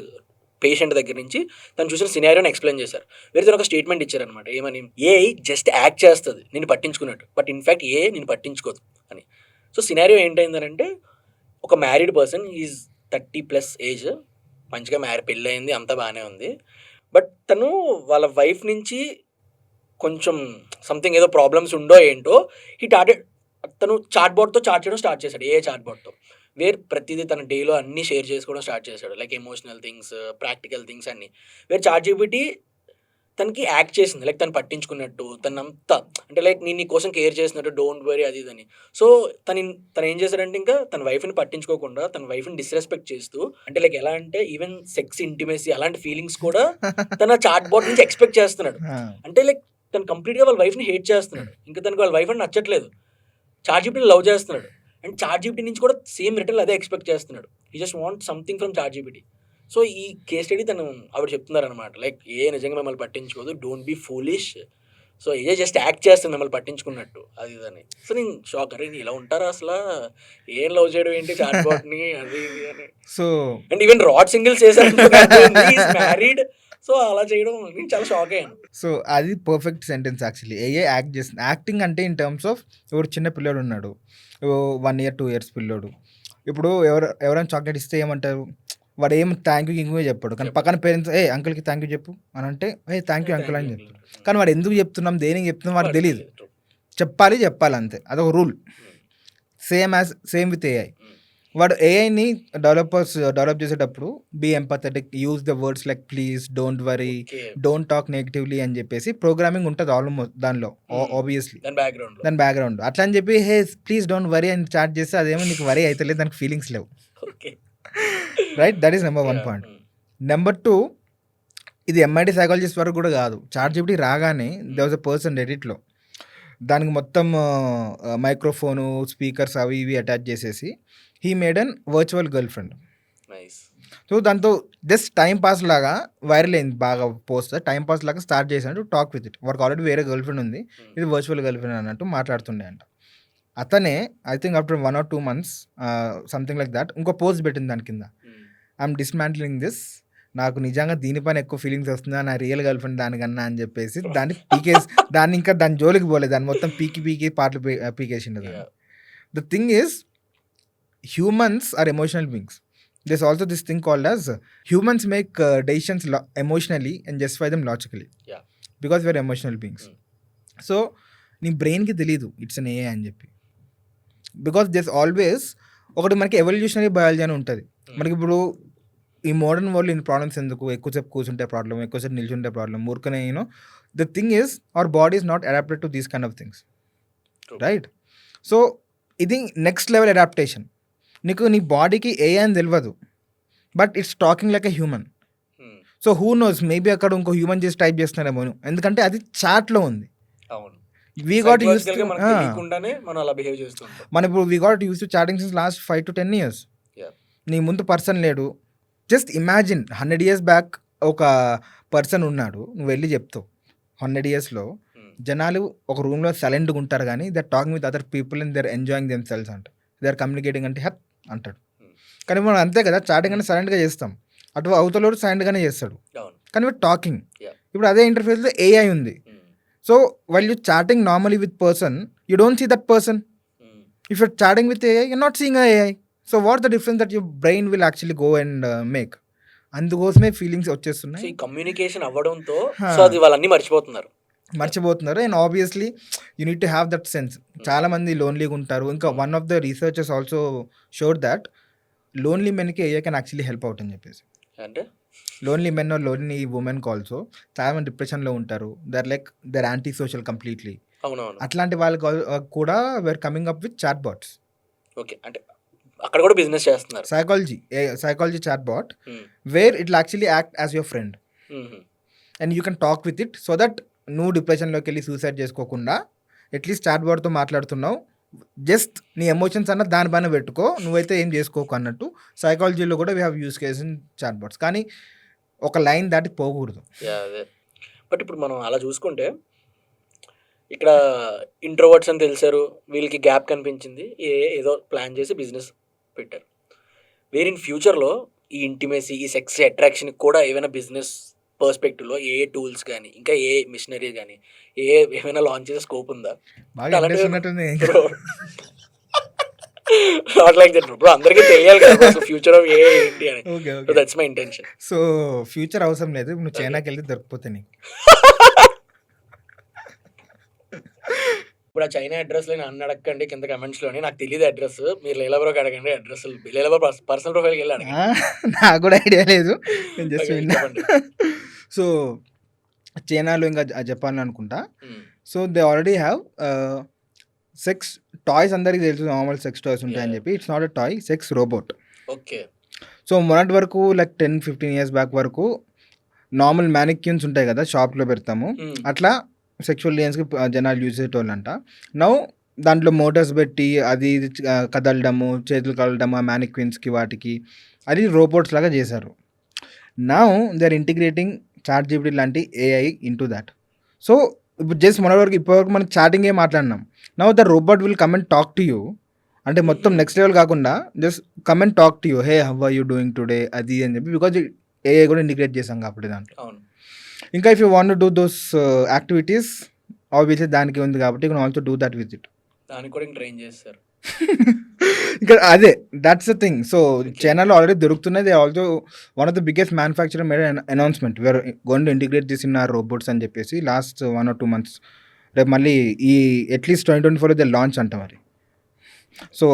పేషెంట్ దగ్గర నుంచి తను చూసిన సినారియోని ఎక్స్ప్లెయిన్ చేశారు. వేరే ఒక స్టేట్మెంట్ ఇచ్చారనమాట, ఏమని, AI జస్ట్ యాక్ట్ చేస్తుంది నేను పట్టించుకున్నట్టు, బట్ ఇన్ఫ్యాక్ట్ AI నేను పట్టించుకోదు అని. సో సినారియో ఏంటైందనంటే ఒక మ్యారీడ్ పర్సన్, ఈజ్ 30+ ఏజ్, మంచిగా పెళ్ళి అయింది, అంతా బాగానే ఉంది. బట్ తను వాళ్ళ వైఫ్ నుంచి కొంచెం సంథింగ్ ఏదో ప్రాబ్లమ్స్ ఉండో ఏంటో తను చాట్బోట్తో చాట్ చేయడం స్టార్ట్ చేశాడు, AI చాట్బోట్తో. ప్రతిదీ తన డేలో అన్నీ షేర్ చేసుకోవడం స్టార్ట్ చేశాడు, like emotional things, practical things అన్నీ. ChatGPT తనకి యాక్ట్ చేసింది, లైక్ తను పట్టించుకున్నట్టు, తనంతా అంటే లైక్ నేను నీ కోసం కేర్ చేసినట్టు, డోంట్ వరీ అది ఇదని. సో తను ఏం చేశాడంటే ఇంకా తన వైఫ్ని పట్టించుకోకుండా తన వైఫ్ని డిస్రెస్పెక్ట్ చేస్తూ, అంటే లైక్ ఎలా అంటే ఈవెన్ సెక్స్, ఇంటిమేసీ అలాంటి ఫీలింగ్స్ కూడా తన చాట్బోట్ నుంచి ఎక్స్పెక్ట్ చేస్తున్నాడు. అంటే లైక్ తను కంప్లీట్గా వాళ్ళ వైఫ్ని హేట్ చేస్తున్నాడు, ఇంకా తనకు వాళ్ళ వైఫ్ అని నచ్చట్లేదు, ChatGPT లవ్ చేస్తున్నాడు. అండ్ ChatGPT నుంచి కూడా సేమ్ రిటర్న్ అదే ఎక్స్పెక్ట్ చేస్తున్నాడు. He just want something from ChatGPT. So ఈ కేస్ స్టడీ ఆవిడ చెప్తున్నారనమాట, లైక్ నిజంగా మిమ్మల్ని పట్టించుకోదు, don't be foolish. So just act చేస్తుంది మిమ్మల్ని పట్టించుకున్నట్టు అది ఇదని. సో నేను షాక్, అరే ఇలా ఉంటారా అసలు, ఏం లవ్ చేయడం ఏంటి చాట్బోట్ని అది ఇది అని. So and even rod singles చేశారంటే మ్యారీడ్, సో అలా చేయడం నేను చాలా షాక్ అయ్యాను. సో అది perfect sentence actually. AI act చేస్తుంది. యాక్టింగ్ అంటే ఇన్ టర్మ్స్ ఆఫ్ ఎవరు చిన్న పిల్లోడు ఉన్నాడు, 1 year 2 years పిల్లోడు. ఇప్పుడు ఎవరైనా చాక్లెట్ ఇస్తే ఏమంటారు, వాడు ఏం థ్యాంక్ యూ ఇంకో చెప్పాడు, కానీ పక్కన పేరెంట్స్ ఏ అంకుల్కి థ్యాంక్ యూ చెప్పు అని అంటే ఏ థ్యాంక్ యూ అంకుల్ అని చెప్తాడు. కానీ వాడు ఎందుకు చెప్తున్నాం, దేనికి చెప్తున్నాం వాడికి తెలియదు. చెప్పాలి అంతే, అదొక రూల్. Same with AI. వాడు ఏఐని డెవలప్ చేసేటప్పుడు be empathetic, use the words like please, don't worry, don't talk negatively అని చెప్పేసి ప్రోగ్రామింగ్ ఉంటుంది ఆల్మోస్ట్ దానిలో. ఆబ్వియస్లీ దాని బ్యాక్గ్రౌండ్ అట్లా అని చెప్పి హే ప్లీజ్ డోంట్ వరీ అని చాట్ చేస్తే అదేమో నీకు వరీ అయితే లేదు, దానికి ఫీలింగ్స్ లేవు. Right, that is number 1 point. Number 2, ఇది ఎంఐటి సైకాలజిస్ట్ వరకు కూడా కాదు. చాట్ జీపీటీ రాగానే దే వాజ్ అ పర్సన్ రెడిట్లో దానికి మొత్తం మైక్రోఫోను, స్పీకర్స్ అవి ఇవి అటాచ్ చేసేసి he made an virtual girl friend. So దాంతో జస్ట్ టైం పాస్ లాగా వైరల్ అయింది బాగా పోస్ట్. టైం పాస్ లాగా స్టార్ట్ చేశాడు టాక్ విత్ ఇట్. వాడికి ఆల్రెడీ వేరే గర్ల్ ఫ్రెండ్ ఉంది, ఇది వర్చువల్ గర్ల్ ఫ్రెండ్ అన్నట్టు మాట్లాడుతుండే అంట. అతనే I think after 1 or 2 months something like that ఇంకో పోస్ట్ పెట్టింది దాని కింద, ఐఎమ్ డిస్మాంట్లింగ్ దిస్, నాకు నిజంగా దీనిపైన ఎక్కువ ఫీలింగ్స్ వస్తుందా నా రియల్ గర్ల్ ఫ్రెండ్ దానికన్నా అని చెప్పేసి దాన్ని పీకేసి దాన్ని ఇంకా దాని జోలికి పోలేదు, దాన్ని మొత్తం పీకి పాటలు పీకేసిండు. The thing is humans are emotional beings. there's also this thing called as humans make decisions emotionally and justify them logically, because we're emotional beings. So నీ బ్రెయిన్కి తెలీదు ఇట్స్ అన్ ఏఐ అని చెప్పి, బికాస్ దిస్ ఆల్వేస్ ఒకటి మనకి evolutionary biology అని ఉంటుంది. మనకి ఇప్పుడు ఈ మోడర్న్ వరల్డ్ ఇన్ ప్రాబ్లమ్స్ ఎందుకు, ఎక్కువసేపు కూర్చుంటే ప్రాబ్లం, ఎక్కువసేపు నిల్చుంటే ప్రాబ్లం, ఊరుకనే the thing is our body is not adapted to these kind of things, right? So ఇది నెక్స్ట్ లెవెల్ అడాప్టేషన్. నీకు నీ బాడీకి ఏఐ అని తెలియదు, but it's talking like a human. So who knows, maybe అక్కడ ఇంకో హ్యూమన్ చేసి టైప్ చేస్తున్నారేమో, ఎందుకంటే అది చాట్లో ఉంది. We got used to మన ఇప్పుడు we got used to chatting since last 5 to 10 years. నీ ముందు పర్సన్ లేడు, జస్ట్ ఇమాజిన్ 100 years బ్యాక్ ఒక పర్సన్ ఉన్నాడు, నువ్వు వెళ్ళి చెప్తావు 100 yearsలో జనాలు ఒక రూమ్లో సైలెంట్గా ఉంటారు, కానీ they are talking with other people and they are enjoying themselves అంట, దే ఆర్ కమ్యూనికేటింగ్ అంటే హెత్ అంటాడు. కానీ మనం అంతే కదా, చాటింగ్ అంటే సైలెంట్గా చేస్తాం, అటు అవతలోడు సైలెంట్గానే చేస్తాడు, కానీ విత్ టాకింగ్. ఇప్పుడు అదే ఇంటర్ఫేస్లో ఏఐ ఉంది. So while you're chatting normally with person, you don't see that person. If you're chatting with AI, you're not seeing AI. So what's the difference that your brain will actually go and make? అందుకోసమే feelings వచ్చేస్తున్నాయి. ఈ communication అవ్వడంతో so అది వాళ్ళన్నీ మర్చిపోతున్నారు. And obviously you need to have that sense. చాలా మంది లోన్లీగా ఉంటారు. ఇంకా one of the researchers also showed that lonely మెన్కి AI can actually help out అని చెప్పేసి. అంటే లోన్లీ మెన్ ఆర్ లోన్లీ ఉమెన్కి ఆల్సో చాలా మంది డిప్రెషన్లో ఉంటారు, దర్ యాంటీ సోషల్ కంప్లీట్లీ. అట్లాంటి వాళ్ళకి కూడా we're coming up with chatbots. Okay, అంటే అక్కడ కూడా బిజినెస్ చేస్తున్నారు. Psychology chatbot where it will actually act as your friend and you can talk with it, so that నువ్వు డిప్రెషన్లోకి వెళ్ళి సూసైడ్ చేసుకోకుండా అట్లీస్ట్ చాట్ బాట్తో మాట్లాడుతున్నావు, జస్ట్ నీ ఎమోషన్స్ అన్న దానిపైన పెట్టుకో, నువ్వైతే ఏం చేసుకోకు అన్నట్టు. సైకాలజీలో కూడా we have use case in chatbots, కానీ ఒక లైన్ దాటి పోకూడదు. బట్ ఇప్పుడు మనం అలా చూసుకుంటే ఇక్కడ ఇంట్రోవర్ట్స్ అని తెలిసారు, వీళ్ళకి గ్యాప్ కనిపించింది, ఏదో ప్లాన్ చేసి బిజినెస్ పెట్టారు. వేరే ఇన్ ఫ్యూచర్లో ఈ ఇంటిమేసీ, ఈ సెక్స్ అట్రాక్షన్కి కూడా ఏమైనా బిజినెస్ పర్స్పెక్టివ్లో ఏ టూల్స్ కానీ ఇంకా ఏ మిషనరీస్ కానీ ఏమైనా లాంచ్ చేసే స్కోప్ ఉందా? నాట్ లైక్ దట్ బ్రో, అందరికీ తెలియాలి కదా ఫ్యూచర్ ఆఫ్ ఏ ఏంటి అని. So that's my intention. So future అవసరం లేదు, నువ్వు చైనాకి వెళ్ళి దొరికిపోతే నీకు. ఇప్పుడు ఆ చైనా అడ్రస్ లో నన్ను అడగండి కింద కమెంట్స్ లోని, నాకు తెలియదు అడ్రస్, మీరు లీలా బ్రోకి అడగండి అడ్రస్. లీలా బ్రో పర్సనల్ ప్రొఫైల్కి వెళ్ళి అడగండి, నాకు కూడా ఐడియా లేదు, నేను జస్ట్ విన్నా. సో చైనాలో ఇంకా జపాన్ అనుకుంటా. So they already have sex toys, అందరికీ తెలుసు నార్మల్ సెక్స్ టాయ్స్ ఉంటాయని చెప్పి. It's not a toy, sex robot. Okay. So మొన్నటి వరకు లైక్ 10-15 years బ్యాక్ వరకు నార్మల్ మ్యానిక్యూన్స్ ఉంటాయి కదా షాప్లో పెడతాము, అట్లా సెక్షువల్ లియన్స్కి జనాలు యూజ్ చేసేటోళ్ళంట. నౌ దాంట్లో మోటార్స్ పెట్టి అది కదలడము, చేతులు కదలడము ఆ మ్యానిక్యూన్స్కి వాటికి, అది రోబోట్స్ లాగా చేశారు. Now they are integrating chat GPT లాంటి ఏఐ ఇంటూ దాట్. సో ఇప్పుడు జస్ట్ ఇప్పటివరకు మనం చాటింగే మాట్లాడినాం. Now the robot will come and talk to you, అంటే మొత్తం నెక్స్ట్ లెవెల్ కాకుండా just come and talk to you, hey how are you doing today అది అని చెప్పి, బికాజ్ ఏఐ కూడా ఇంటిగ్రేట్ చేసాం కాబట్టి దాంట్లో. ఇంకా if you want to do those activities obviously దానికి ఉంది కాబట్టి you can also do that with it. దానికి కూడా ట్రైన్ చేస్తారు. ఇక్కడ అదే దట్స్ ద థింగ్. సో చైనాలో ఆల్రెడీ దొరుకుతున్నది. Also one of the biggest manufacturer made announcement where going to integrate this in our robots అని చెప్పేసి లాస్ట్ 1 or 2 months. రేపు మళ్ళీ ఈ అట్లీస్ట్ 2024 దే లాంచ్ అంట మరి. సో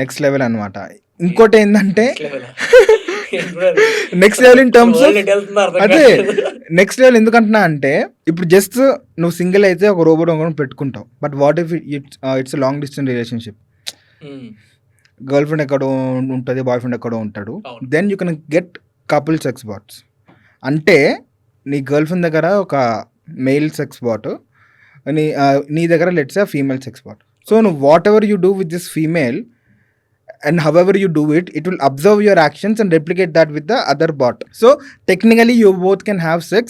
నెక్స్ట్ లెవెల్ అనమాట. ఇంకోటి ఏంటంటే నెక్స్ట్ లెవెల్ ఇన్ టర్మ్స్ అదే నెక్స్ట్ లెవెల్ ఎందుకంటున్నా అంటే ఇప్పుడు జస్ట్ నువ్వు సింగిల్ అయితే ఒక రోబోట్ పెట్టుకుంటావు. But what if it's long distance relationship, girlfriend ఎక్కడో ఉంటుంది, బాయ్ ఫ్రెండ్ ఎక్కడో ఉంటాడు, then you can get couple sex bots. అంటే నీ గర్ల్ ఫ్రెండ్ దగ్గర ఒక మెయిల్ సెక్స్ బాట్, నీ దగ్గర let's female sex bot. So నువ్వు whatever you do with this female and however you do it, it will observe your actions and replicate that with the other bot. So technically you both can have sex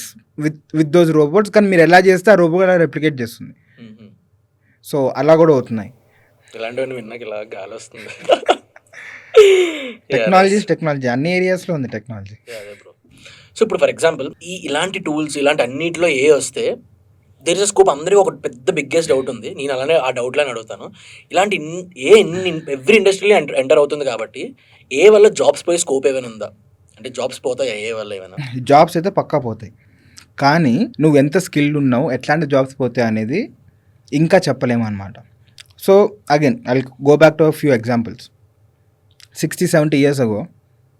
with those robots. కానీ మీరు ఎలా చేస్తే ఆ robot అలా replicate చేస్తుంది. So అలా కూడా అవుతున్నాయి. ఇలాంటివన్నీ విన్నాక ఇలా గాలి వస్తుంది. టెక్నాలజీ అన్ని ఏరియాస్లో ఉంది టెక్నాలజీ. సో ఇప్పుడు ఫర్ ఎగ్జాంపుల్ ఇలాంటి టూల్స్ ఇలాంటి అన్నిటిలో ఏ వస్తే దేర్ ఇస్ స్కోప్. అందరికీ ఒక పెద్ద బిగ్గెస్ట్ డౌట్ ఉంది, నేను అలానే ఆ డౌట్లని అడుగుతాను. ఇలాంటి ఎవ్రీ ఇండస్ట్రీలో ఎంటర్ అవుతుంది కాబట్టి ఏ వల్ల జాబ్స్ పోయే స్కోప్ ఏమైనా ఉందా? అంటే జాబ్స్ పోతాయి ఏ వల్ల ఏమైనా? జాబ్స్ అయితే పక్కా పోతాయి, కానీ నువ్వు ఎంత స్కిల్డ్ ఉన్నావు, ఎట్లాంటి జాబ్స్ పోతాయి అనేది ఇంకా చెప్పలేము అనమాట. So again I go back to few examples. 60-70 years ago,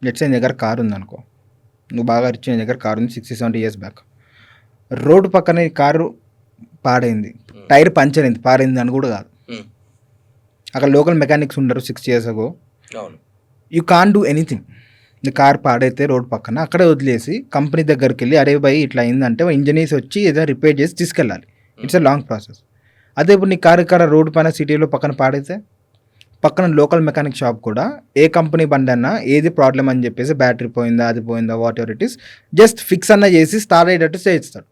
let's నీ దగ్గర కారు ఉందనుకో, నువ్వు బాగా రిచ్, నీ దగ్గర కారు ఉంది 60-70 years బ్యాక్. రోడ్డు పక్కన కారు పాడైంది, టైర్ పంచర్ అయింది, పాడైంది అని కూడా కాదు. అక్కడ లోకల్ మెకానిక్స్ ఉండరు 6 years ago. You can do anything. నీ కార్ పాడైతే రోడ్ పక్కన అక్కడే వదిలేసి కంపెనీ దగ్గరికి వెళ్ళి అరే బై ఇట్లా అయిందంటే ఇంజనీర్స్ వచ్చి ఏదైనా రిపేర్ చేసి తీసుకెళ్ళాలి. It's a long process. అదే ఇప్పుడు నీ కారు ఇక్కడ రోడ్డు పైన సిటీలో పక్కన పాడైతే పక్కన లోకల్ మెకానిక్ షాప్ కూడా ఏ కంపెనీ బండి అన్నా ఏది ప్రాబ్లం అని చెప్పేసి బ్యాటరీ పోయిందా, అది పోయిందా, what ever it is, just fix అన్న చేసి స్టార్ట్ అయ్యేటట్టు చేయిస్తాడు.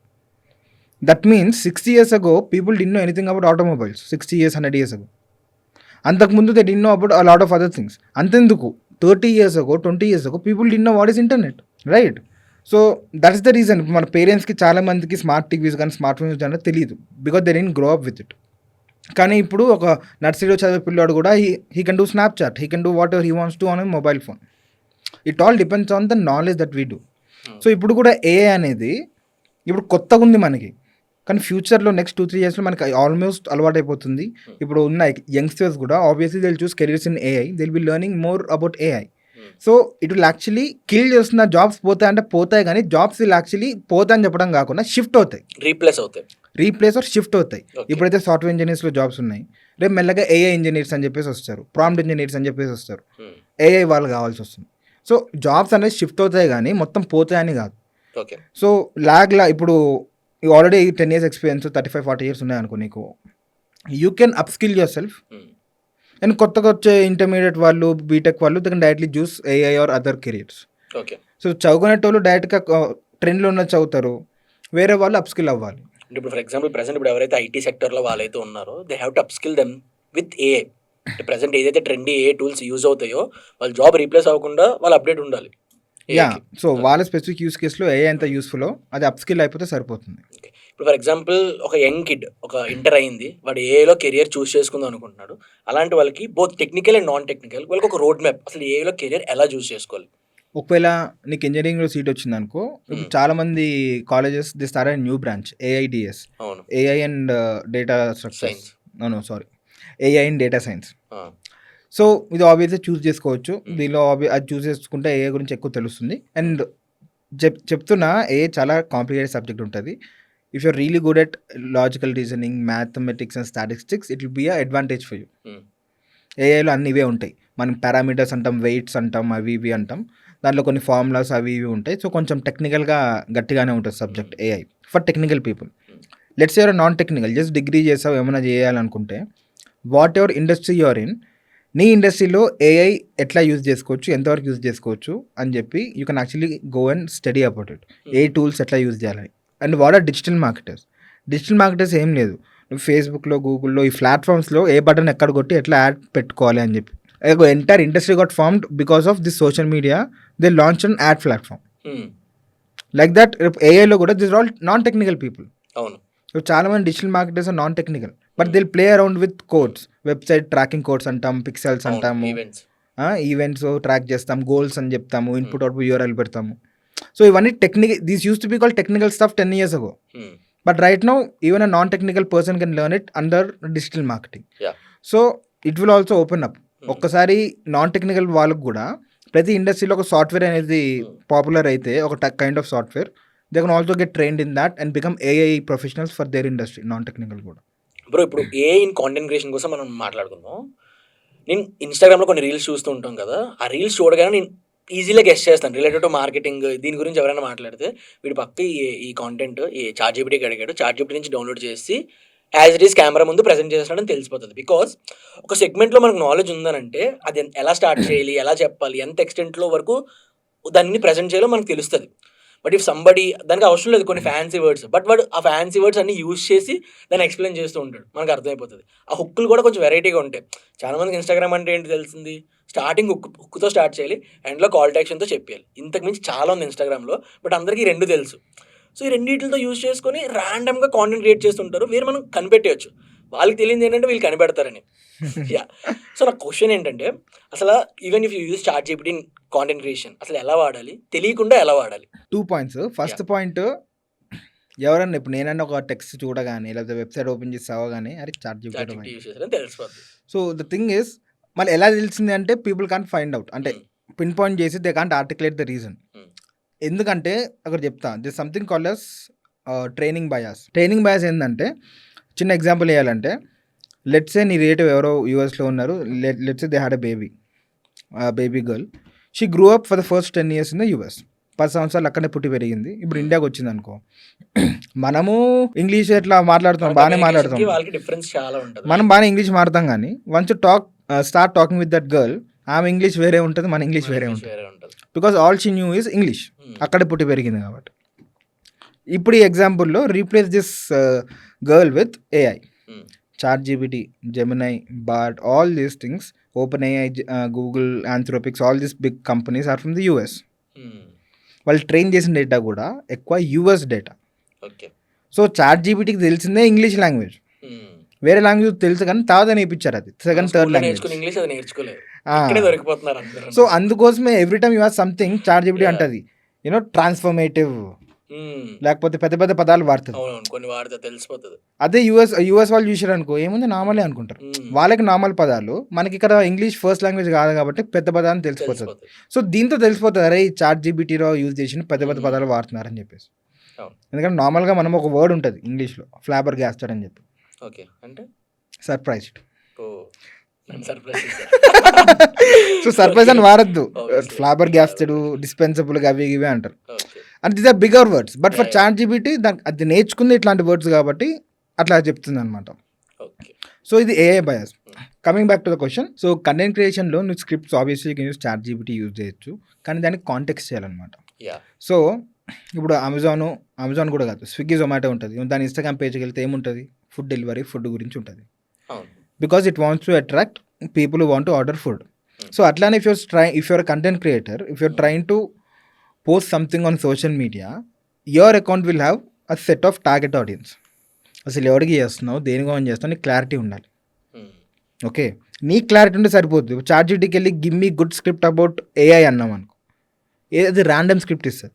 That means 60 years ago people didn't know anything about automobiles. 60 years, 100 years ago. అంతకుముందు they didn't know about a lot of other things. అంతెందుకు 30 years ago, 20 years ago people didn't know what is internet, right? So that's the reason మన పేరెంట్స్కి చాలా మందికి smart TVs కానీ smart phones కానీ తెలియదు, because they didn't grow up with it. కానీ ఇప్పుడు ఒక నర్సరీలో చదివే పిల్లాడు కూడా he can do Snapchat, he can do what ever he wants to on a mobile phone. It all depends on the knowledge that we do. So ఇప్పుడు కూడా AI అనేది ఇప్పుడు కొత్తగా ఉంది మనకి, కానీ ఫ్యూచర్లో నెక్స్ట్ 2-3 yearsలో మనకి ఆల్మోస్ట్ అలవాటు అయిపోతుంది. ఇప్పుడు ఉన్న యంగ్స్టర్స్ కూడా obviously they will choose careers in AI, they will be learning more about AI. So it will actually kill చేస్తున్న జాబ్స్ పోతాయి అంటే పోతాయి, కానీ జాబ్స్ విల్ యాక్చువల్లీ పోతాయి అని చెప్పడం కాకుండా షిఫ్ట్ అవుతాయి, రీప్లేస్ ఆర్ షిఫ్ట్ అవుతాయి. ఇప్పుడైతే సాఫ్ట్వేర్ ఇంజనీర్స్లో జాబ్స్ ఉన్నాయి, రేపు మెల్లగా ఏఐ ఇంజనీర్స్ అని చెప్పేసి వస్తారు, ప్రాంప్ట్ ఇంజనీర్స్ అని చెప్పేసి వస్తారు, ఏఐ వాళ్ళు కావాల్సి వస్తుంది. సో జాబ్స్ అనేది షిఫ్ట్ అవుతాయి కానీ మొత్తం పోతాయని కాదు. సో లాగ్లా ఇప్పుడు ఆల్రెడీ 10 years ఎక్స్పీరియన్స్, 35-40 years ఉన్నాయనుకో నీకు, you can upskill yourself. And కొత్తగా వచ్చే ఇంటర్మీడియట్ వాళ్ళు, బీటెక్ వాళ్ళు they can directly choose AI or other careers. So చదువుకునేటోళ్ళు డైరెక్ట్గా ట్రెండ్లో ఉన్న చదువుతారు, వేరే వాళ్ళు అప్స్కిల్ అవ్వాలి. ఇప్పుడు ఫర్ ఎగ్జాంపుల్ ప్రెసెంట్ ఇప్పుడు ఎవరైతే ఐటీ సెక్టర్లో వాళ్ళైతే ఉన్నారో they have to upskill them with AI. Present ఏదైతే ట్రెండీ ఏ టూల్స్ యూజ్ అవుతాయో వాళ్ళ జాబ్ రీప్లేస్ అవ్వకుండా వాళ్ళు అప్డేట్ ఉండాలి. సో వాళ్ళ స్పెసిఫిక్ యూస్ కేసులో ఏ ఎంత యూస్ఫుల్ అది అప్స్కిల్ అయిపోతే సరిపోతుంది. ఇప్పుడు ఫర్ ఎగ్జాంపుల్ ఒక యంగ్ కిడ్ ఒక ఇంటర్ అయింది, వాడు ఏఐలో కెరియర్ చూస్ చేసుకుందాం అనుకుంటున్నాడు. అలాంటి వాళ్ళకి both technical and non technical వాళ్ళకి ఒక రోడ్ మ్యాప్, అసలు ఏఐలో కెరియర్ ఎలా చూస్ చేసుకోవాలి. ఒకవేళ నీకు ఇంజనీరింగ్లో సీట్ వచ్చింది అనుకో, చాలా మంది colleges the start new branch AIDS, AI and data structures, AI and data science. So ఇది ఆబ్వియస్గా చూస్ చేసుకోవచ్చు. దీనిలో అది చూస్ చేసుకుంటే ఏ గురించి ఎక్కువ తెలుస్తుంది. అండ్ చెప్తున్నా ఏ చాలా కాంప్లికేటెడ్ సబ్జెక్ట్ ఉంటుంది. If you're really good at logical reasoning, mathematics and statistics, it will be a advantage for you. ఏఐలో అన్ని ఇవే ఉంటాయి. మనం పారామీటర్స్ అంటాం, వెయిట్స్ అంటాం, అవి ఇవి అంటాం, దాంట్లో కొన్ని ఫార్ములాస్ అవి ఇవి ఉంటాయి. సో కొంచెం టెక్నికల్గా గట్టిగానే ఉంటుంది subject AI for technical people. Let's you're non technical, just degree చేసావు ఏమైనా చేయాలనుకుంటే, whatever industry you're in, నీ ఇండస్ట్రీలో ఏఐ ఎట్లా యూజ్ చేసుకోవచ్చు, ఎంతవరకు యూజ్ చేసుకోవచ్చు అని చెప్పి you can actually go and study about it. ఏ టూల్స్ ఎట్లా యూజ్ చేయాలి. And what are digital marketers ఏం లేదు, నువ్వు ఫేస్బుక్లో, గూగుల్లో, ఈ ప్లాట్ఫామ్స్లో ఏ బటన్ ఎక్కడ కొట్టి ఎట్లా యాడ్ పెట్టుకోవాలి అని చెప్పి. Entire industry got formed because of this social media. They launch an ad platform like that. ఏఐలో కూడా this all non technical people. అవును. సో చాలా మంది digital marketers non technical, but they'll play around with codes, website tracking codes అంటాం, pixels అంటాము, events. Events track చేస్తాం, goals అని చెప్తాము, ఇన్పుట్ అవుట్పుట్ యూఆర్ఎల్ పెడతాము. సో ఇవన్నీ these use to be call technical stuff 10 years ago. But right now, even a non-technical person can learn it under digital marketing. Yeah. So it will also open up. ఒక్కసారి non technical వాళ్ళకు కూడా ప్రతి ఇండస్ట్రీలో ఒక software అనేది popular అయితే, ఒక kind of software, they can also get trained in that and become AI professionals for their industry, non technical కూడా. బ్రో ఇప్పుడు ఏఐ ఇన్ కాంటెంట్ క్రియేషన్ కోసం మనం మాట్లాడుకుందాం. నేను ఇన్స్టాగ్రామ్లో కొన్ని రీల్స్ చూస్తూ ఉంటాం కదా, ఆ రీల్స్ చూడగానే నేను ఈజీగా గెస్ట్ చేస్తాను రిలేటెడ్ టు మార్కెటింగ్. దీని గురించి ఎవరైనా మాట్లాడితే వీడి పక్క ఈ కాంటెంట్ ఈ చాట్‌జీపీటీకి అడిగాడు, చాట్‌జీపీటీ నుంచి డౌన్లోడ్ చేసి యాజ్ ఇట్ ఈస్ కెమెరా ముందు ప్రజెంట్ చేస్తున్నాడని తెలిసిపోతుంది. బికాస్ ఒక సెగ్మెంట్లో మనకు నాలెడ్జ్ ఉందనంటే అది ఎలా స్టార్ట్ చేయాలి, ఎలా చెప్పాలి, ఎంత ఎక్స్టెంట్లో వరకు దాన్ని ప్రజెంట్ చేయాలో మనకు తెలుస్తుంది. బట్ ఇఫ్ సంబడి దానికి అవసరం లేదు కొన్ని ఫ్యాన్సీ వర్డ్స్, బట్ వాడు ఆ ఫ్యాన్సీ వర్డ్స్ అన్ని యూజ్ చేసి దాన్ని ఎక్స్ప్లెయిన్ చేస్తూ ఉంటాడు, మనకు అర్థమైపోతుంది. ఆ హుక్కులు కూడా కొంచెం వెరైటీగా ఉంటాయి. చాలా మందికి ఇన్స్టాగ్రామ్ అంటే ఏంటి తెలిసింది, స్టార్టింగ్ హుక్తో స్టార్ట్ చేయాలి, ఎండ్లో కాల్ టు యాక్షన్తో చెప్పాలి. ఇంతకు మించి చాలా ఉంది ఇన్స్టాగ్రామ్లో, బట్ అందరికీ ఈ రెండు తెలుసు. సో ఈ రెండింటితో యూజ్ చేసుకొని ర్యాండమ్గా కాంటెంట్ క్రియేట్ చేస్తుంటారు. వీరు మనం కనిపెట్టేయచ్చు, వాళ్ళకి తెలియదు ఏంటంటే వీళ్ళు కనిపెడతారని. యా. సో నా క్వశ్చన్ ఏంటంటే, అసలు even if you use ChatGPT in content creation అసలు ఎలా వాడాలి, తెలియకుండా ఎలా వాడాలి? 2 points. ఫస్ట్ పాయింట్, ఎవరన్నా ఇప్పుడు నేనన్నా ఒక టెక్స్ట్ చూడగానే లేకపోతే వెబ్సైట్ ఓపెన్ చేసి అవ్వగానే అరే చాట్‌జీపీటీ యూజ్ చేశారని తెలిసిపోతుంది. సో ద థింగ్ ఈస్, మళ్ళీ ఎలా తెలిసింది అంటే పీపుల్ కాంట్ ఫైండ్ అవుట్, అంటే పిన్ పాయింట్ చేసి they can't articulate the reason. ఎందుకంటే అక్కడ చెప్తా, this something called as training bias. Training bias ఏంటంటే, చిన్న ఎగ్జాంపుల్ వేయాలంటే, లెట్సే నీ రిలేటివ్ ఎవరో యూఎస్లో ఉన్నారు, let's say they had a baby girl, she grew up for the first 10 years in the US. 10 సంవత్సరాలు అక్కడే పుట్టి పెరిగింది. ఇప్పుడు ఇండియాకి వచ్చింది అనుకో, మనము ఇంగ్లీష్ ఎట్లా మాట్లాడుతాం, బాగానే మాట్లాడతాం, వాళ్ళకి డిఫరెన్స్ చాలా ఉంటుంది. మనం బాగానే ఇంగ్లీష్ మాట్లాడతాం, కానీ once start talking with that girl, ఆమె ఇంగ్లీష్ వేరే ఉంటుంది, మన ఇంగ్లీష్ వేరే ఉంటుంది. Because all she knew is English, అక్కడే పుట్టి పెరిగింది కాబట్టి. ఇప్పుడు ఈ ఎగ్జాంపుల్లో replace this girl with AI, ChatGPT, Gemini, Bard, all these things, open AI, Google, Anthropics, all these big companies are from the US. వాళ్ళు ట్రైన్ చేసిన డేటా కూడా ఎక్కువ యూఎస్ డేటా. సో చాట్‌జీపీటీకి తెలిసిందే ఇంగ్లీష్ లాంగ్వేజ్, వేరే లాంగ్వేజ్ తెలుసు కానీ తర్వాత నేర్పించారు, అది సెకండ్ థర్డ్ లాంగ్వేజ్. సో అందుకోసమే every time you have something ChatGPT అంటది, యూనో ట్రాన్స్ఫర్మేటివ్, లేకపోతే పెద్ద పెద్ద పదాలు వాడుతుంది. అదే యూఎస్ వాళ్ళు చూసారు అనుకో, ఏముంది నార్మలే అనుకుంటారు. వాళ్ళకి నార్మల్ పదాలు, మనకి ఇక్కడ ఇంగ్లీష్ ఫస్ట్ లాంగ్వేజ్ కాదు కాబట్టి పెద్ద పదాలు తెలిసిపోతుంది. సో దీంతో తెలిసిపోతుంది, అరే ఈ చాట్‌జీపీటీలో యూజ్ చేసి పెద్ద పెద్ద పదాలు వాడుతున్నారని చెప్పేసి. ఎందుకంటే నార్మల్గా మనం ఒక వర్డ్ ఉంటుంది ఇంగ్లీష్లో, ఫ్లాబర్ గ్యాస్టెడ్ అని చెప్పి, సర్ప్రైజ్డ్. సో సర్ప్రైజ్ అని వాడద్దు, ఫ్లాబర్ గ్యాస్టెడ్, డిస్పెన్సబుల్ అవి ఇవి అంటారు. And these are bigger words, but for ChatGPT అది నేర్చుకుంది ఇట్లాంటి వర్డ్స్ కాబట్టి అట్లా చెప్తుంది అనమాట. సో ఇది AI bias. Coming back to the question, so content క్రియేషన్లో నువ్వు scripts obviously use ChatGPT use చేయొచ్చు, కానీ దానికి కాంటెక్స్ట్ చేయాలన్నమాట. సో ఇప్పుడు అమెజాన్ కూడా కాదు, స్విగ్గీ, జొమాటో ఉంటుంది, దాని ఇన్స్టాగ్రామ్ పేజ్కి వెళ్తే ఏముంటుంది, ఫుడ్ డెలివరీ, ఫుడ్ గురించి ఉంటుంది. Because it wants to attract people who want to order food. So అట్లానే if you're content creator, if you're trying to post something on social media, your account will have a set of target audience. అసలు ఎవరికి చేస్తున్నావు, దేనికి on చేస్తున్నావు, నీకు clarity ఉండాలి. Okay, నీ clarity ఉంటే సరిపోతుంది. చాట్‌జీపీటీకి వెళ్ళి give me good script about AI అన్నాం అనుకో, ఏది ర్యాండమ్ స్క్రిప్ట్ ఇస్తుంది.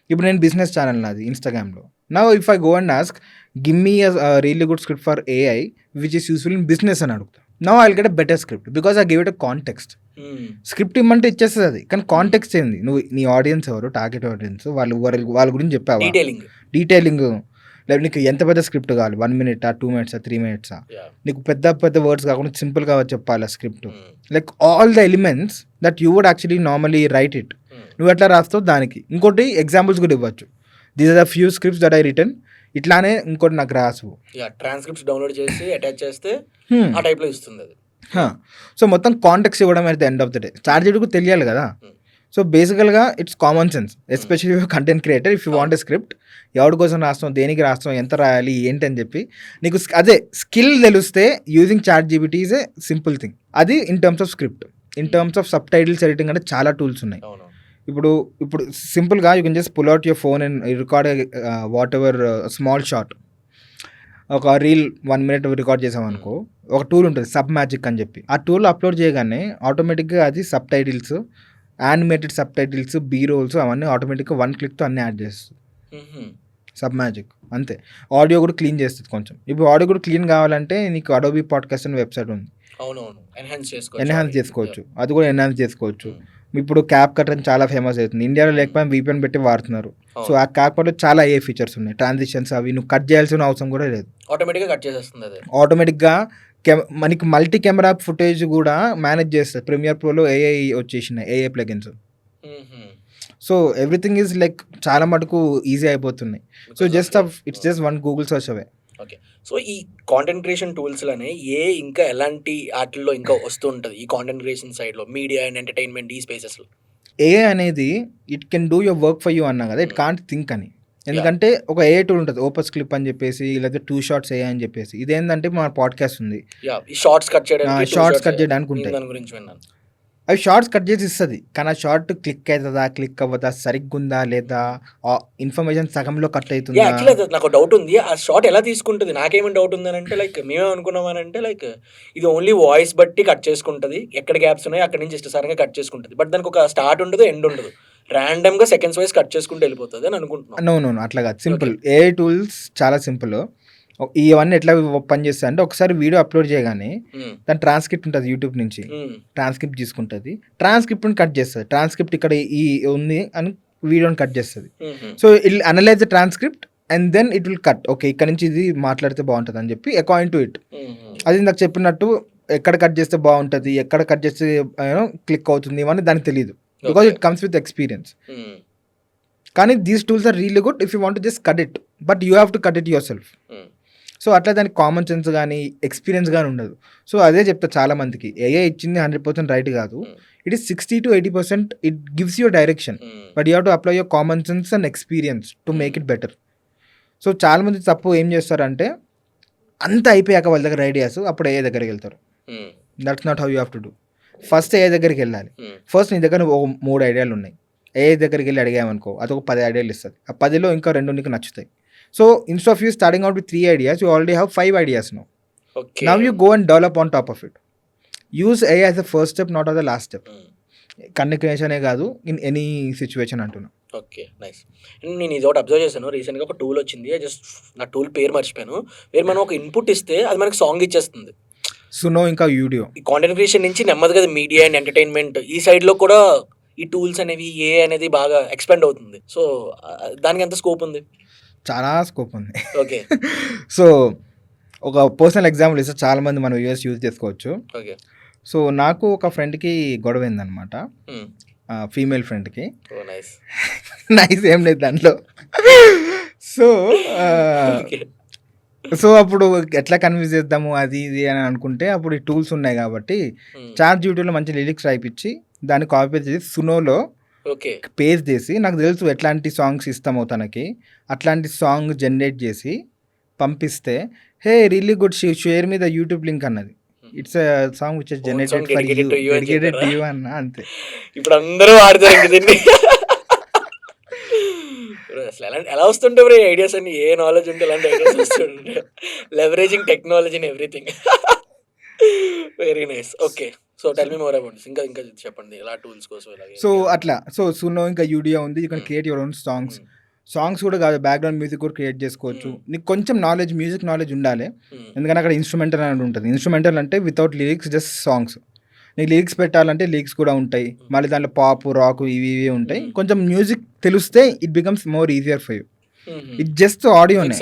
ఇప్పుడు నేను బిజినెస్ ఛానల్ నాది ఇన్స్టాగ్రామ్లో, now if I go and ask give me a really good script for AI which is useful in business అని అడుగుతా, now I will get a better script because I give it a context. Script ఇమ్మంటే ఇచ్చేస్తుంది అది, కానీ context ఏంది, నువ్వు నీ audience ఎవరు, టార్గెట్ ఆడియన్స్, వాళ్ళ గురించి చెప్పావా, డీటెయిలింగ్, లేకపోతే నీకు ఎంత పెద్ద స్క్రిప్ట్ కావాలి, 1 minute, 2 minutes, 3 minutes, నీకు పెద్ద పెద్ద వర్డ్స్ కాకుండా సింపుల్గా చెప్పాలి ఆ script, like all the elements that you would actually normally write it. నువ్వు ఎట్లా రాస్తావు దానికి. ఇంకోటి ఎగ్జాంపుల్స్ కూడా ఇవ్వచ్చు, these are the few scripts that I written, ఇట్లానే ఇంకోటి నాకు రాసు, ట్రాన్స్క్రిప్ట్స్ డౌన్లోడ్ చేసి అటాచ్ చేస్తే ఆ టైప్లో ఇస్తుంది అది. సో మొత్తం కాంటెక్స్ట్ ఇవ్వడం at the end of the day చాట్‌జీపీటీకి తెలియాలి కదా. సో బేసికల్గా it's common sense, especially content creator. If you want a script, ఎవరి కోసం రాస్తాం, దేనికి రాస్తాం, ఎంత రాయాలి, ఏంటి అని చెప్పి నీకు అదే స్కిల్ తెలిస్తే, using ChatGPT is a simple thing. అది in terms of script. In terms of subtitles editing అంటే చాలా టూల్స్ ఉన్నాయి. ఇప్పుడు సింపుల్గా you can just pull out your phone and record whatever small short. ఒక reel 1 minute record చేసాం అనుకో, ఒక టూల్ ఉంటుంది సబ్ మ్యాజిక్ అని చెప్పి. ఆ టూల్ అప్లోడ్ చేయగానే ఆటోమేటిక్గా అది subtitles, animated subtitles, B rolls అవన్నీ ఆటోమేటిక్గా 1 clickతో అన్నీ యాడ్ చేస్తుంది సబ్ మ్యాజిక్. అంతే. ఆడియో కూడా క్లీన్ చేస్తుంది కొంచెం. ఇప్పుడు ఆడియో కూడా క్లీన్ కావాలంటే నీకు అడోబీ పాడ్కాస్ట్ అనే వెబ్సైట్ ఉంది, అవునవును, ఎన్హాన్స్ చేసుకోవచ్చు. అది కూడా ఎన్హాన్స్ చేసుకోవచ్చు. ఇప్పుడు క్యాప్ కట్ అని చాలా ఫేమస్ అవుతుంది. ఇండియాలో లేకపోయినా VPN పెట్టి వాడుతున్నారు. సో ఆ క్యాప్ కట్లో చాలా ఏ ఫీచర్స్ ఉన్నాయి, ట్రాన్సిషన్స్ అవి నువ్వు కట్ చేయాల్సిన అవసరం కూడా లేదు, ఆటోమేటిక్గా కట్ చేసేస్తుంది అది. ఆటోమేటిక్గా మనకి మల్టీ కెమెరా ఫుటేజ్ కూడా మేనేజ్ చేస్తుంది. ప్రీమియర్ ప్రోలో AI వచ్చేసినాయి, AI plugins. So everything is like చాలా మటుకు ఈజీ అయిపోతున్నాయి. So it's just one Google search away. Okay. So ఈ కాంటెంట్ క్రియేషన్ టూల్స్లోనే ఇంకా ఎలాంటి వాటిల్లో ఇంకా వస్తూ ఉంటుంది ఈ కాంటెంట్ క్రియేషన్ సైడ్లో, మీడియా అండ్ ఎంటర్టైన్మెంట్ ఈ స్పేసెస్లో? AI అనేది it can do your work for you అన్నా కదా, ఇట్ కాంట్ థింక్ అని. ఎందుకంటే ఒక AI టూల్ ఉంటుంది, ఓపస్ క్లిప్ అని చెప్పేసి, లేదా 2 Shots AI అని చెప్పేసి. ఇదేంటంటే మన పాడ్కాస్ట్ ఉంది, షార్ట్స్ కట్ చేయడానికి ఉంటాయి. దాని గురించి విన్నాను. అవి షార్ట్స్ కట్ చేసి ఇస్తుంది, కానీ ఆ షార్ట్ క్లిక్ అవుతుందా, క్లిక్ అవ్వదా, సరిగ్గా ఉందా లేదా, ఇన్ఫర్మేషన్ సగంలో కట్ అవుతుందా. యాక్చువల్లీ నాకు డౌట్ ఉంది, ఆ షార్ట్ ఎలా తీసుకుంటుంది. నాకేమైనా డౌట్ ఉందనంటే లైక్ మేమే అనుకున్నామనంటే లైక్ ఇది ఓన్లీ వాయిస్ బట్టి కట్ చేసుకుంటుంది, ఎక్కడ గ్యాప్స్ ఉన్నాయో అక్కడ నుంచి ఇష్టసారంగా కట్ చేసుకుంటుంది. బట్ దానికి ఒక స్టార్ట్ ఉండదు, ఎండ్ ఉండదు, ర్యాండమ్గా సెకండ్స్ వైజ్ కట్ చేసుకుంటూ వెళ్ళిపోతుంది అని అనుకుంటున్నాను. నో అట్లా కాదు, సింపుల్. AI టూల్స్ చాలా సింపుల్. ఇవన్నీ ఎట్లా పని చేస్తాయి అంటే, ఒకసారి వీడియో అప్లోడ్ చేయగానే దాని ట్రాన్స్క్రిప్ట్ ఉంటుంది యూట్యూబ్ నుంచి, ట్రాన్స్క్రిప్ట్ తీసుకుంటుంది, ట్రాన్స్క్రిప్ట్ని కట్ చేస్తుంది. ట్రాన్స్క్రిప్ట్ ఇక్కడ ఈ ఉంది అని వీడియోని కట్ చేస్తుంది. So it analyse the transcript and then it will cut. Okay, ఇక్కడ నుంచి ఇది మాట్లాడితే బాగుంటుంది అని చెప్పి అకార్డింగ్ టు ఇట్. అది నాకు చెప్పినట్టు ఎక్కడ కట్ చేస్తే బాగుంటుంది, ఎక్కడ కట్ చేస్తే క్లిక్ అవుతుంది ఇవన్నీ దానికి తెలియదు, because it comes with experience. కానీ these tools are really good if you want to just cut it, but you have to cut it yourself. So అట్లా దానికి కామన్ సెన్స్ కానీ ఎక్స్పీరియన్స్ కానీ ఉండదు. సో అదే చెప్తా చాలా మందికి, AI ఇచ్చింది 100% రైట్ కాదు, it is 60 to 80%. It gives your direction, but you have to apply your common sense and experience to make it better. So చాలా మంది తప్పు ఏం చేస్తారంటే, అంత అయిపోయాక వాళ్ళ దగ్గర ఐడియాస్ అప్పుడు AI దగ్గరికి వెళ్తారు. That's not how you have to do. First AI దగ్గరికి వెళ్ళాలి. ఫస్ట్ నీ దగ్గర 3 ఐడియాలు ఉన్నాయి, AI దగ్గరికి వెళ్ళి అడిగామనుకో అదొక 10 ఐడియాలు ఇస్తుంది. ఆ 10లో ఇంకా 2 నీకు నచ్చుతాయి. So instead of you starting out with 3 ideas, you already have 5 ideas now. Okay. Now you go and develop on top of it. Use AI as the first step, not as the last step. కన్నికేషనే కాదు, in any situation అంటున్నా. Okay, nice. నేను ఇది ఒకటి observe చేశాను, రీసెంట్గా ఒక tool వచ్చింది, just నా టూల్ పేరు మర్చిపోయాను. మనం ఒక ఇన్పుట్ ఇస్తే అది మనకి సాంగ్ ఇచ్చేస్తుంది. సునో ఇంకా వీడియో. ఈ కాంటెంట్ క్రియేషన్ నుంచి నెమ్మదిగా మీడియా అండ్ ఎంటర్టైన్మెంట్ ఈ సైడ్లో కూడా ఈ టూల్స్ అనేవి అనేది బాగా ఎక్స్పెండ్ అవుతుంది. సో దానికి ఎంత స్కోప్ ఉంది? చాలా స్కోప్ ఉంది. ఓకే. సో ఒక పర్సనల్ ఎగ్జాంపుల్ ఇస్తే చాలా మంది మన వ్యూవర్స్ యూజ్ చేసుకోవచ్చు. ఓకే. సో నాకు ఒక ఫ్రెండ్కి గొడవ అయిందనమాట, ఫీమేల్ ఫ్రెండ్కి. నైస్ ఏం లేదు దాంట్లో. సో అప్పుడు ఎట్లా కన్విన్స్ చేద్దాము అది ఇది అని అనుకుంటే, అప్పుడు ఈ టూల్స్ ఉన్నాయి కాబట్టి ChatGPTలో మంచి లిరిక్స్ రాయిపించి దాన్ని కాపీ చేసి సునోలో పేజ్ చేసి, నాకు తెలుసు ఎట్లాంటి సాంగ్స్ ఇస్తామో తనకి, అట్లాంటి సాంగ్ జనరేట్ చేసి పంపిస్తే, hey really good, share me the YouTube link అన్నది. It's song which is generated for you, dedicated to you అన్న. అంతే. ఇప్పుడు అందరూ వాడతారు దీన్ని. అసలు ఎలా వస్తుంటే బ్రో ఐడియాస్ అన్ని, ఏ నాలెడ్జ్ ఉంటే అలాంటి ఐడియాస్ వస్తుంటే, leveraging technology and everything. Very nice. Okay, so tell me more about this. ఇంకా చెప్పండి ఎలా టూల్స్ కోసం. సో అట్లా, సో సునో ఇంకా యూడియో ఉంది, you can create your own songs కూడా కాదు, బ్యాక్గ్రౌండ్ మ్యూజిక్ కూడా క్రియేట్ చేసుకోవచ్చు. నీకు కొంచెం మ్యూజిక్ నాలెడ్జ్ ఉండాలి, ఎందుకంటే అక్కడ ఇన్స్ట్రుమెంటల్ అనేది ఉంటుంది. ఇన్స్ట్రుమెంటల్ అంటే వితౌట్ లిరిక్స్, జస్ట్ సాంగ్స్. నీకు లిరిక్స్ పెట్టాలంటే లిరిక్స్ కూడా ఉంటాయి, మళ్ళీ దాంట్లో పాప్, రాక్ ఇవి ఉంటాయి. కొంచెం మ్యూజిక్ తెలిస్తే it becomes more easier for you. It just ఆడియోనే,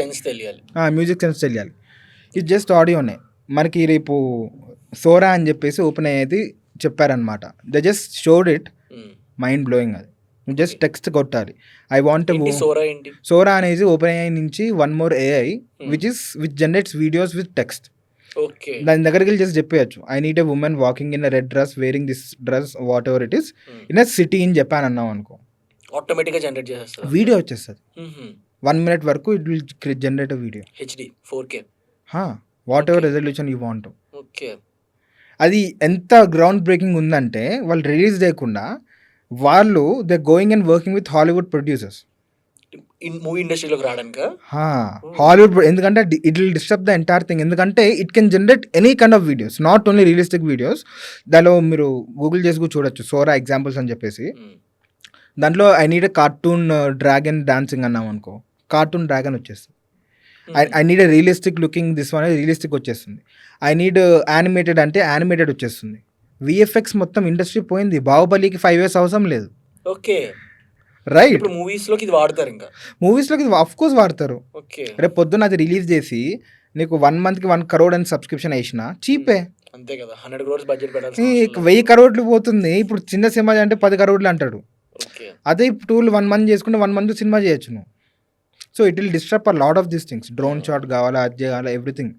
మ్యూజిక్ సెన్స్ తెలియాలి. ఇట్ జస్ట్ ఆడియోనే. మనకి రేపు సోరా అని చెప్పేసి ఓపెన్ అయ్యేది చెప్పారనమాట. They just showed it, mind blowing. అది జస్ట్ టెక్స్ట్ కొట్టాలి, ఐ వాంట్. సోరా అనేది ఓపెన్ AI నుంచి one more AI which generates videos with text. దాని దగ్గరికి వెళ్ళి జస్ట్ చెప్పేయచ్చు, I need a woman walking in red dress, wearing this dress, whatever it is, in a city అని చెప్పాను అన్నావు అనుకో, ఆటోమేటిక్గా జనరేట్ చేసేస్తుంది, వీడియో వచ్చేస్తుంది. 1 minute వరకు it will generate a video, HD 4K, whatever resolution you want. Okay. అది ఎంత గ్రౌండ్ బ్రేకింగ్ ఉందంటే, వాళ్ళు రిలీజ్ చేయకుండా వాళ్ళు they going and working with Hollywood producers. Movie ఇండస్ట్రీలోకి రావడానిక? హాలీవుడ్, ఎందుకంటే it will disturb the entire thing. ఎందుకంటే it can generate any kind of videos, not only realistic videos. దానిలో మీరు గూగుల్ చేసి కూడా చూడొచ్చు, సోరా ఎగ్జాంపుల్స్ అని చెప్పేసి. దాంట్లో I need a cartoon dragon dancing అన్నాం అనుకో, కార్టూన్ డ్రాగన్ వచ్చేస్తుంది. I need a realistic looking this one, realistic వచ్చేస్తుంది. ఐ నీడ్ యానిమేటెడ్ అంటే యానిమేటెడ్ వచ్చేస్తుంది. విఎఫ్ఎక్స్ మొత్తం ఇండస్ట్రీ పోయింది. బాహుబలికి 5 years అవసరం లేదు. Okay, right. ఇప్పుడు మూవీస్లోకి ఇది వాడతారు, ఇంకా మూవీస్లోకి ఆఫ్ కోర్స్ వాడతారు. ఓకే, రేపు పొద్దున్న అది రిలీజ్ చేసి నీకు 1 monthకి 1 crore అని సబ్స్క్రిప్షన్ వేసినా చీపే. అంతే కదా, 100 crores బడ్జెట్ పెట్టాల్సి 1000 crores పోతుంది. ఇప్పుడు చిన్న సినిమా అంటే 10 crores అంటాడు. ఓకే, అదే టూల్ 1 month చేసుకుంటే 1 month సినిమా చేయొచ్చు నువ్వు. So it will disturb a lot of these things. Drone shot కావాలా, అది కావాలా, ఎవ్రీథింగ్.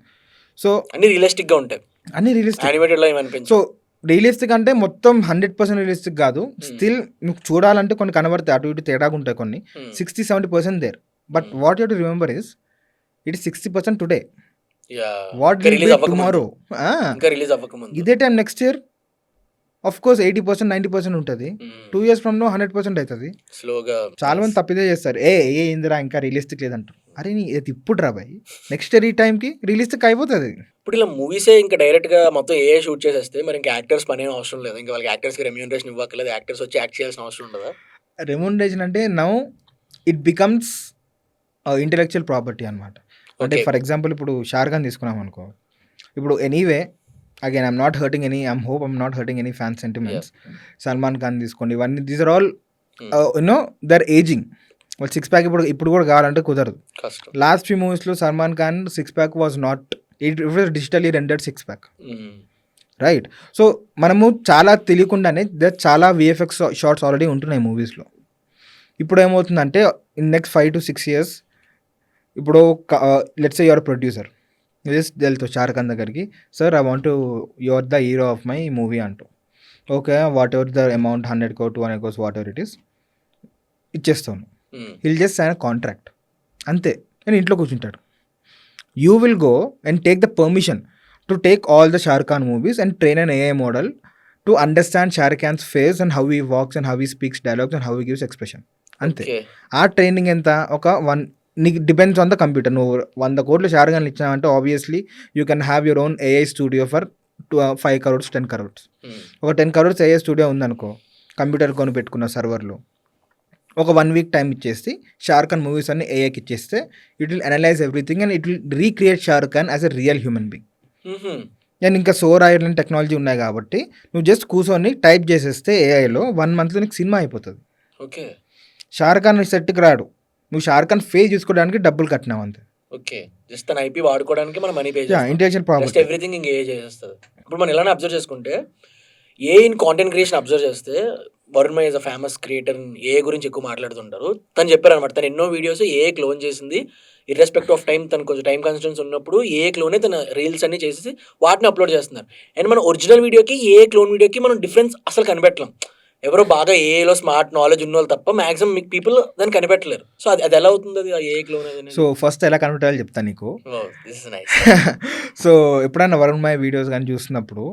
సో అన్ని రియలిస్టిక్ గా ఉంటాయి, అన్ని రియలిస్టిక్. యానిమేటెడ్ లో ఏమనిపించదు. సో రియలిస్టిక్ అంటే మొత్తం 100% రియలిస్టిక్ కాదు. స్టిల్ నువ్వు చూడాలంటే కొన్ని కనబడతాయి, అటు ఇటు తేడాగా ఉంటాయి కొన్ని. 60-70% there. But what you to remember is it is 60% today. What will be tomorrow? ఇంకా రిలీజ్ అవ్వకముందు ఇదే time next year of course 80% 90% ఉంటుంది. 2 years ఫ్రమ్ నో 100% అవుతుంది. స్లోగా చాలా మంది తప్పిదే చేస్తారు. ఏ ఇందిరా ఇంకా రియలిస్టిక్ లేదంటారు. అరే నీ ఇది ఇప్పుడు రా బాయ్, నెక్స్ట్ ఇయర్ ఈ టైంకి రియలిస్టిక్ అయిపోతుంది. ఇప్పుడు ఇలా మూవీసే ఇంకా డైరెక్ట్ గా మొత్తం ఏ షూట్ చేసేస్తే మరి ఇంకా యాక్టర్స్ పని ఏం అవసరం లేదు, ఇంకా వాళ్ళకి యాక్టర్స్ కి రెమ్యూనరేషన్ ఇవ్వక్కర్లేదు, యాక్టర్స్ వచ్చి యాక్ట్ చేయాల్సిన అవసరం ఉండదా? రెమ్యూనరేషన్ అంటే now it becomes intellectual property అనమాట. అంటే Okay. ఫర్ ఎగ్జాంపుల్ ఇప్పుడు షారుఖ్ తీసుకున్నాం అనుకో, ఇప్పుడు anyway again I'm not hurting any, I'm not hurting any fan sentiments. Salman Khan తీసుకోండి, ఇవన్నీ these are all you know they're ageing. వాళ్ళు 6-pack ఇప్పుడు కూడా కావాలంటే కుదరదు. కష్టం. లాస్ట్ ఫ్యూ మూవీస్లో Salman Khan 6-pack was not, it was digitally రెండెడ్ 6-pack. Right. So మనము చాలా తెలియకుండానే చాలా విఎఫ్ఎక్స్ షార్ట్స్ ఆల్రెడీ ఉంటున్నాయి మూవీస్లో. ఇప్పుడు ఏమవుతుందంటే ఇన్ నెక్స్ట్ 5 to 6 years ఇప్పుడు let's say your producer just వెళ్తావు షారుఖ్ ఖాన్ దగ్గరికి, sir I want your the hero of my movie అంటూ. Okay, whatever the amount 100 crore 200 crores whatever it is ఇచ్చేస్తాను. He'll just sign contract, అంతే. నేను ఇంట్లో కూర్చుంటాడు. You will go and take the permission to take all the Shahrukh Khan movies and train an AI model to understand Shahrukh Khan's face and how he walks and how he speaks dialogues and how he gives expression. అంతే. ఆ training ఎంత? ఒక నీకు depends on the computer. నువ్వు 100 crores Shahrukh Khan ఇచ్చినావంటే obviously you can have your own AI studio for 5 crores 10 crores. ఒక 10 crores AI studio ఉందనుకో, computer కొని పెట్టుకున్న సర్వర్లో, ఒక 1 week టైం ఇచ్చేసి షారుఖ్ ఖాన్ మూవీస్ అన్ని ఏఐకి ఇచ్చేస్తే it will analyse everything and it will recreate Shahrukh Khan as a real human being. And ఇంకా sour Ireland technology ఉన్నాయి కాబట్టి నువ్వు జస్ట్ కూర్చొని టైప్ చేసేస్తే ఏఐలో 1 monthలో నీకు సినిమా అయిపోతుంది. ఓకే, షారుఖ్ ఖాన్ సెట్కి రాడు, నువ్వు షారుఖ్ ఖాన్ ఫేస్ చూసుకోవడానికి డబ్బులు కట్టినావు అంతే. ఓకే, జస్ట్ తన IP వాడుకోవడానికి మనం మనీ పే చేస్తాం, ఇంటెలెక్చువల్ జస్ట్ ప్రాపర్టీ. ఎవ్రీథింగ్ ఇంక ఏ చేసేస్తుంది. ఇప్పుడు మనం ఇలానే అబ్జర్వ్ చేసుకుంటే ఏ ఇన్ కాంటెంట్ క్రియేషన్ అబ్జర్వ్ చేస్తే Varun Mayya is a famous creator, ఏ గురించి ఎక్కువ మాట్లాడుతుంటారు. తను చెప్పారనమాట, తను ఎన్నో వీడియోస్ ఏ క్లోన్ చేసింది, ఇర్రెస్పెక్ట్ ఆఫ్ టైం, తను కొంచెం టైం కన్స్టెన్స్ ఉన్నప్పుడు ఏ క్లోనే తన రీల్స్ అన్ని చేసేసి వాటిని అప్లోడ్ చేస్తున్నారు. అండ్ మన ఒరిజినల్ వీడియోకి ఏ క్లోన్ వీడియోకి మనం డిఫరెన్స్ అసలు కనిపెట్టలేం. ఎవరో బాగా ఏలో స్మార్ట్ నాలెడ్జ్ ఉన్న వాళ్ళు తప్ప మాక్సిమం మీకు పీపుల్ దాన్ని కనిపెట్టలేరు. సో అది ఎలా అవుతుంది, అది ఏ క్లోన్ అది? సో ఫస్ట్ ఎలా కనిపెట్టాలో చెప్తాను నీకు. This is nice. సో ఎప్పుడైనా వరుణ్ మై వీడియోస్ కానీ చూస్తున్నప్పుడు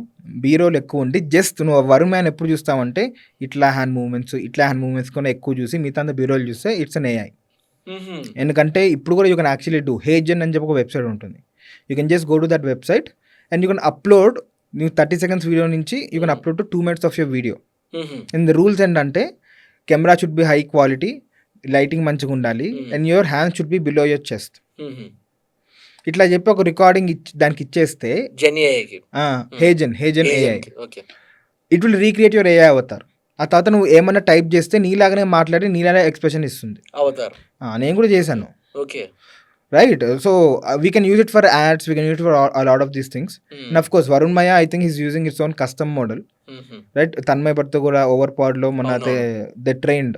బీరోలు ఎక్కువ ఉండి జస్ట్ నువ్వు వరుణ్ మైని ఎప్పుడు చూస్తావంటే ఇట్లా హ్యాండ్ మూవ్మెంట్స్ కూడా ఎక్కువ చూసి మిగతా బీరోలు చూస్తే ఇట్స్ అన్ AI. ఎందుకంటే ఇప్పుడు కూడా you can actually do HeyGen అని చెప్పి ఒక వెబ్సైట్ ఉంటుంది. You can just go to that website and you can upload నువ్వు 30 seconds వీడియో నుంచి you can upload to 2 minutes of your video. And the rules ఏంటంటే camera should be high quality, lighting మంచిగా ఉండాలి and your hand should be below your chest. ఇట్లా చెప్పి ఒక recording దానికి ఇచ్చేస్తే HeyGen AI it will recreate your AI Avatar. ఆ తర్వాత నువ్వు ఏమన్నా టైప్ చేస్తే నీలాగానే మాట్లాడి నీలాగా ఎక్స్ప్రెషన్ ఇస్తుంది. నేను కూడా చేశాను. Okay, right. So we can use it for ads, we can use it for a lot of these things. And of course Varun Mayya I think he's using its own custom model, right. Tanmay భట్తో కూడా over పాడ్లో మన they trained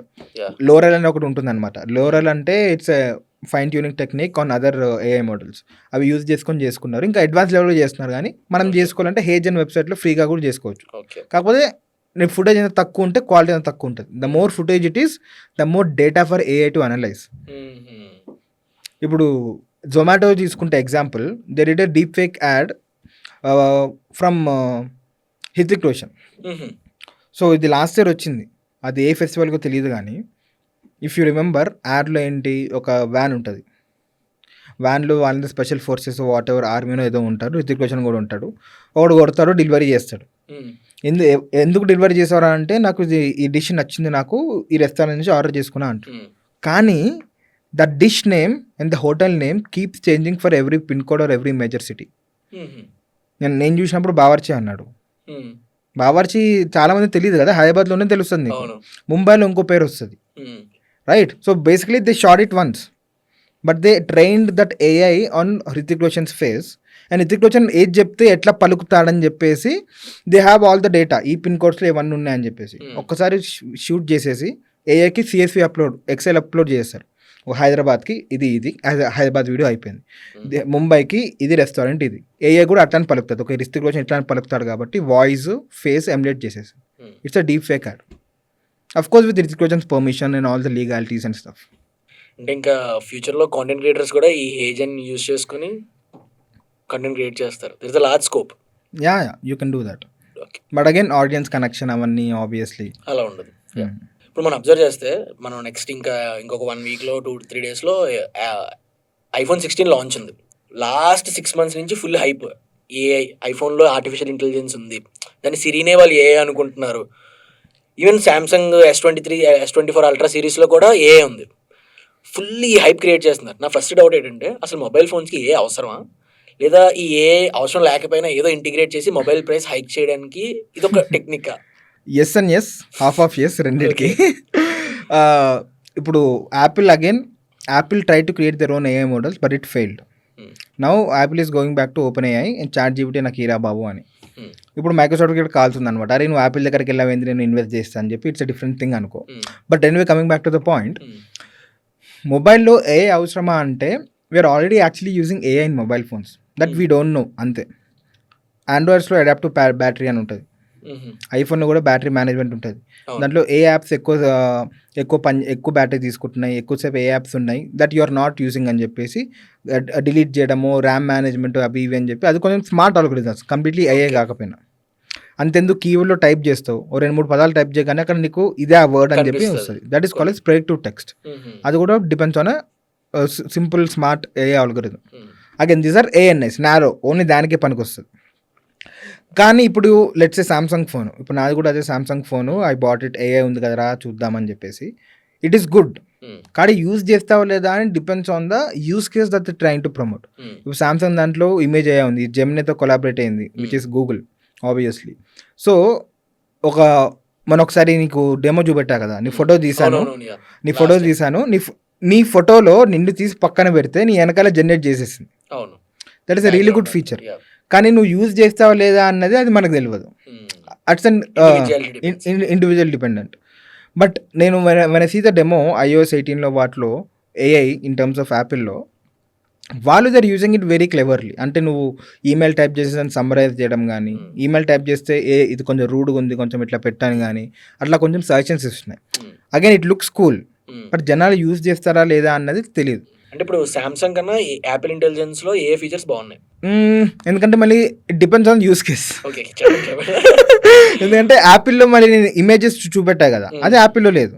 L'Oreal అని ఒకటి ఉంటుంది అనమాట. L'Oreal అంటే it's fine tuning technique on other AI models. అవి use చేసుకున్నారు. ఇంకా అడ్వాన్స్ లెవెల్లో చేస్తున్నారు, కానీ మనం చేసుకోవాలంటే హేజన్ వెబ్సైట్లో ఫ్రీగా కూడా చేసుకోవచ్చు. కాకపోతే నీ ఫుటేజ్ ఎంత తక్కువ ఉంటే క్వాలిటీ ఎంత తక్కువ ఉంటుంది. The more footage it is the more data for AI to analyse. ఇప్పుడు జొమాటో తీసుకుంటే example, they did a deep fake add from Hrithik Roshan. So ఇది లాస్ట్ ఇయర్ వచ్చింది, అది ఏ ఫెస్టివల్కో తెలియదు కానీ ఇఫ్ యూ రిమెంబర్ యాడ్లో ఏంటి, ఒక వ్యాన్ ఉంటుంది, వ్యాన్లో వాళ్ళని స్పెషల్ ఫోర్సెస్ వాట్ ఎవర్ ఆర్మీలో ఏదో ఉంటారు, రితిక్ రోషన్ కూడా ఉంటాడు, ఒకడు కొడతాడు, డెలివరీ చేస్తాడు. ఎందుకు డెలివరీ చేసారా అంటే నాకు ఈ డిష్ నచ్చింది, నాకు ఈ రెస్టారెంట్ నుంచి ఆర్డర్ చేసుకున్నా అంటాడు. కానీ the dish name and the hotel name keeps changing for every pin code or every major city. నేను చూసినప్పుడు బావర్చి అన్నాడు. బావర్చి చాలా మంది తెలియదు కదా, హైదరాబాద్లోనే తెలుస్తుంది నీకు, ముంబైలో ఇంకో పేరు వస్తుంది, right? So basically they shot it once, but they trained that AI on Hrithik Roshan's face, and Hrithik Roshan ఏది చెప్తే ఎట్లా పలుకుతాడని చెప్పేసి they have all the data, ఈ పిన్ కోడ్స్లో ఇవన్నీ ఉన్నాయని చెప్పేసి ఒక్కసారి షూట్ చేసేసి ఏఐకి CSV ఎక్సెల్ అప్లోడ్ చేస్తారు. హైదరాబాద్కి ఇది హైదరాబాద్ వీడియో అయిపోయింది, ముంబైకి ఇది రెస్టారెంట్, ఇది ఏఐ కూడా అట్లానే పలుకుతుంది. ఒక హృతిక్ రోషన్ ఇట్లా పలుకుతాడు కాబట్టి వాయిస్ ఫేస్ ఎమ్యులేట్ చేసేసి it's a deep fake ad, of course with Hrithik Roshan's permission and all the legalities and stuff. అంటే ఇంకా ఫ్యూచర్లో కాంటెంట్ క్రియేటర్స్ కూడా ఈ ఏజెన్ యూజ్ చేసుకుని కంటెంట్ క్రియేట్ చేస్తారు. There is a large scope. Yeah you can do that, but again audience connection అవన్నీ obviously అలా ఉండదు. ఇప్పుడు మనం అబ్జర్వ్ చేస్తే మనం నెక్స్ట్ ఇంకొక 1 వీక్లో 2-3 డేస్లో iPhone 16 లాంచ్ ఉంది. లాస్ట్ 6 months నుంచి ఫుల్ హైప్, ఏఐ ఐఫోన్లో ఆర్టిఫిషియల్ ఇంటెలిజెన్స్ ఉంది, దాన్ని సిరీనే వాళ్ళు ఏఐ అనుకుంటున్నారు. Even Samsung S23 S24 ultra సిరీస్లో కూడా ఏఐ ఉంది. ఫుల్ ఈ హైప్ క్రియేట్ చేస్తున్నారు. నా ఫస్ట్ డౌట్ ఏంటంటే అసలు మొబైల్ ఫోన్స్కి ఏ అవసరమా, లేదా ఈ ఏ అవసరం లేకపోయినా ఏదో ఇంటిగ్రేట్ చేసి మొబైల్ ప్రైస్ హైక్ చేయడానికి ఇదొక technique? Yes and yes, half of yes రెండింటికి. ఇప్పుడు Apple try to create their own AI models but it failed. Now Apple is going back to Open AI and ChatGPT నాకు ఈరా బాబు అని. ఇప్పుడు Microsoft కూడా కాల్తుంది అనమాట, అరే నువ్వు యాపిల్ దగ్గరికి వెళ్ళావేంది, నేను ఇన్వెస్ట్ చేస్తాను అని చెప్పి. ఇట్స్ అ డిఫరెంట్ థింగ్ అనుకో. But anyway coming back to the point, మొబైల్లో ఏఐ అవసరమా అంటే we're already actually using AI in mobile phones that we don't know, అంతే. ఆండ్రాయిడ్స్లో అడాప్టివ్ బ్యాటరీ అని ఉంటుంది, ఐఫోన్లో కూడా బ్యాటరీ మేనేజ్మెంట్ ఉంటుంది. దాంట్లో ఏ యాప్స్ ఎక్కువ బ్యాటరీ తీసుకుంటున్నాయి, ఎక్కువసేపు ఏ యాప్స్ ఉన్నాయి that you are not using అని చెప్పేసి డిలీట్ చేయడము, ర్యామ్ మేనేజ్మెంట్ అవి ఇవి అని చెప్పి, అది కొంచెం స్మార్ట్ ఆల్గోరిథమ్స్, కంప్లీట్లీ ఏఐ కాకపోయినా. అంతెందుకు కీవర్డ్లో టైప్ చేస్తావు, 2-3 పదాలు టైప్ చేయగానే అక్కడ నీకు ఇదే ఆ వర్డ్ అని చెప్పి వస్తుంది. That is called predictive text. అది కూడా depends on simple smart AI algorithm. Again these are ANIs, narrow, only దానికే పనికి వస్తుంది. కానీ ఇప్పుడు లెట్స్ ఏ సామ్సంగ్ ఫోన్, ఇప్పుడు నాది కూడా అదే Samsung phone, I bought it, AI ఉంది కదరా చూద్దామని చెప్పేసి, ఇట్ ఈస్ గుడ్. కానీ యూజ్ చేస్తావా లేదా అని depends on the use case that train to promote. ఇప్పుడు సామ్సంగ్ దాంట్లో ఇమేజ్ ఏఐ ఉంది, జెమినీతో కొలాబరేట్ అయింది, which is Google obviously. So మన ఒకసారి నీకు డెమో చూపెట్టా కదా, నీ ఫోటో తీసాను, నీ ఫోటోలో నిన్ను తీసి పక్కన పెడితే నీ వెనకాల జనరేట్ చేసేసింది. That is a really good feature. కానీ నువ్వు యూజ్ చేస్తావా లేదా అన్నది అది మనకు తెలియదు. It's an individual dependent. But నేను మన సీ ద డెమో iOS 18లో వాటిలో ఏఐ ఇన్ టర్మ్స్ ఆఫ్ యాపిల్లో, వాళ్ళు they're using it very cleverly. అంటే నువ్వు ఈమెయిల్ టైప్ చేసి దాన్ని సమ్మరైజ్ చేయడం కానీ, ఈమెయిల్ టైప్ చేస్తే ఇది కొంచెం రూడ్గా ఉంది కొంచెం ఇట్లా పెట్టాను కానీ, అట్లా కొంచెం సజెషన్స్ ఇస్తున్నాయి. Again it looks cool, but జనాలు యూజ్ చేస్తారా లేదా అన్నది తెలియదు. అంటే ఇప్పుడు సామ్సంగ్ కన్నా యాపిల్ ఇంటెలిజెన్స్లో ఏ ఫీచర్స్ బాగున్నాయి? ఎందుకంటే మళ్ళీ it depends on use case. ఎందుకంటే యాపిల్లో మళ్ళీ నేను ఇమేజెస్ చూపెట్టా కదా, అది యాపిల్లో లేదు,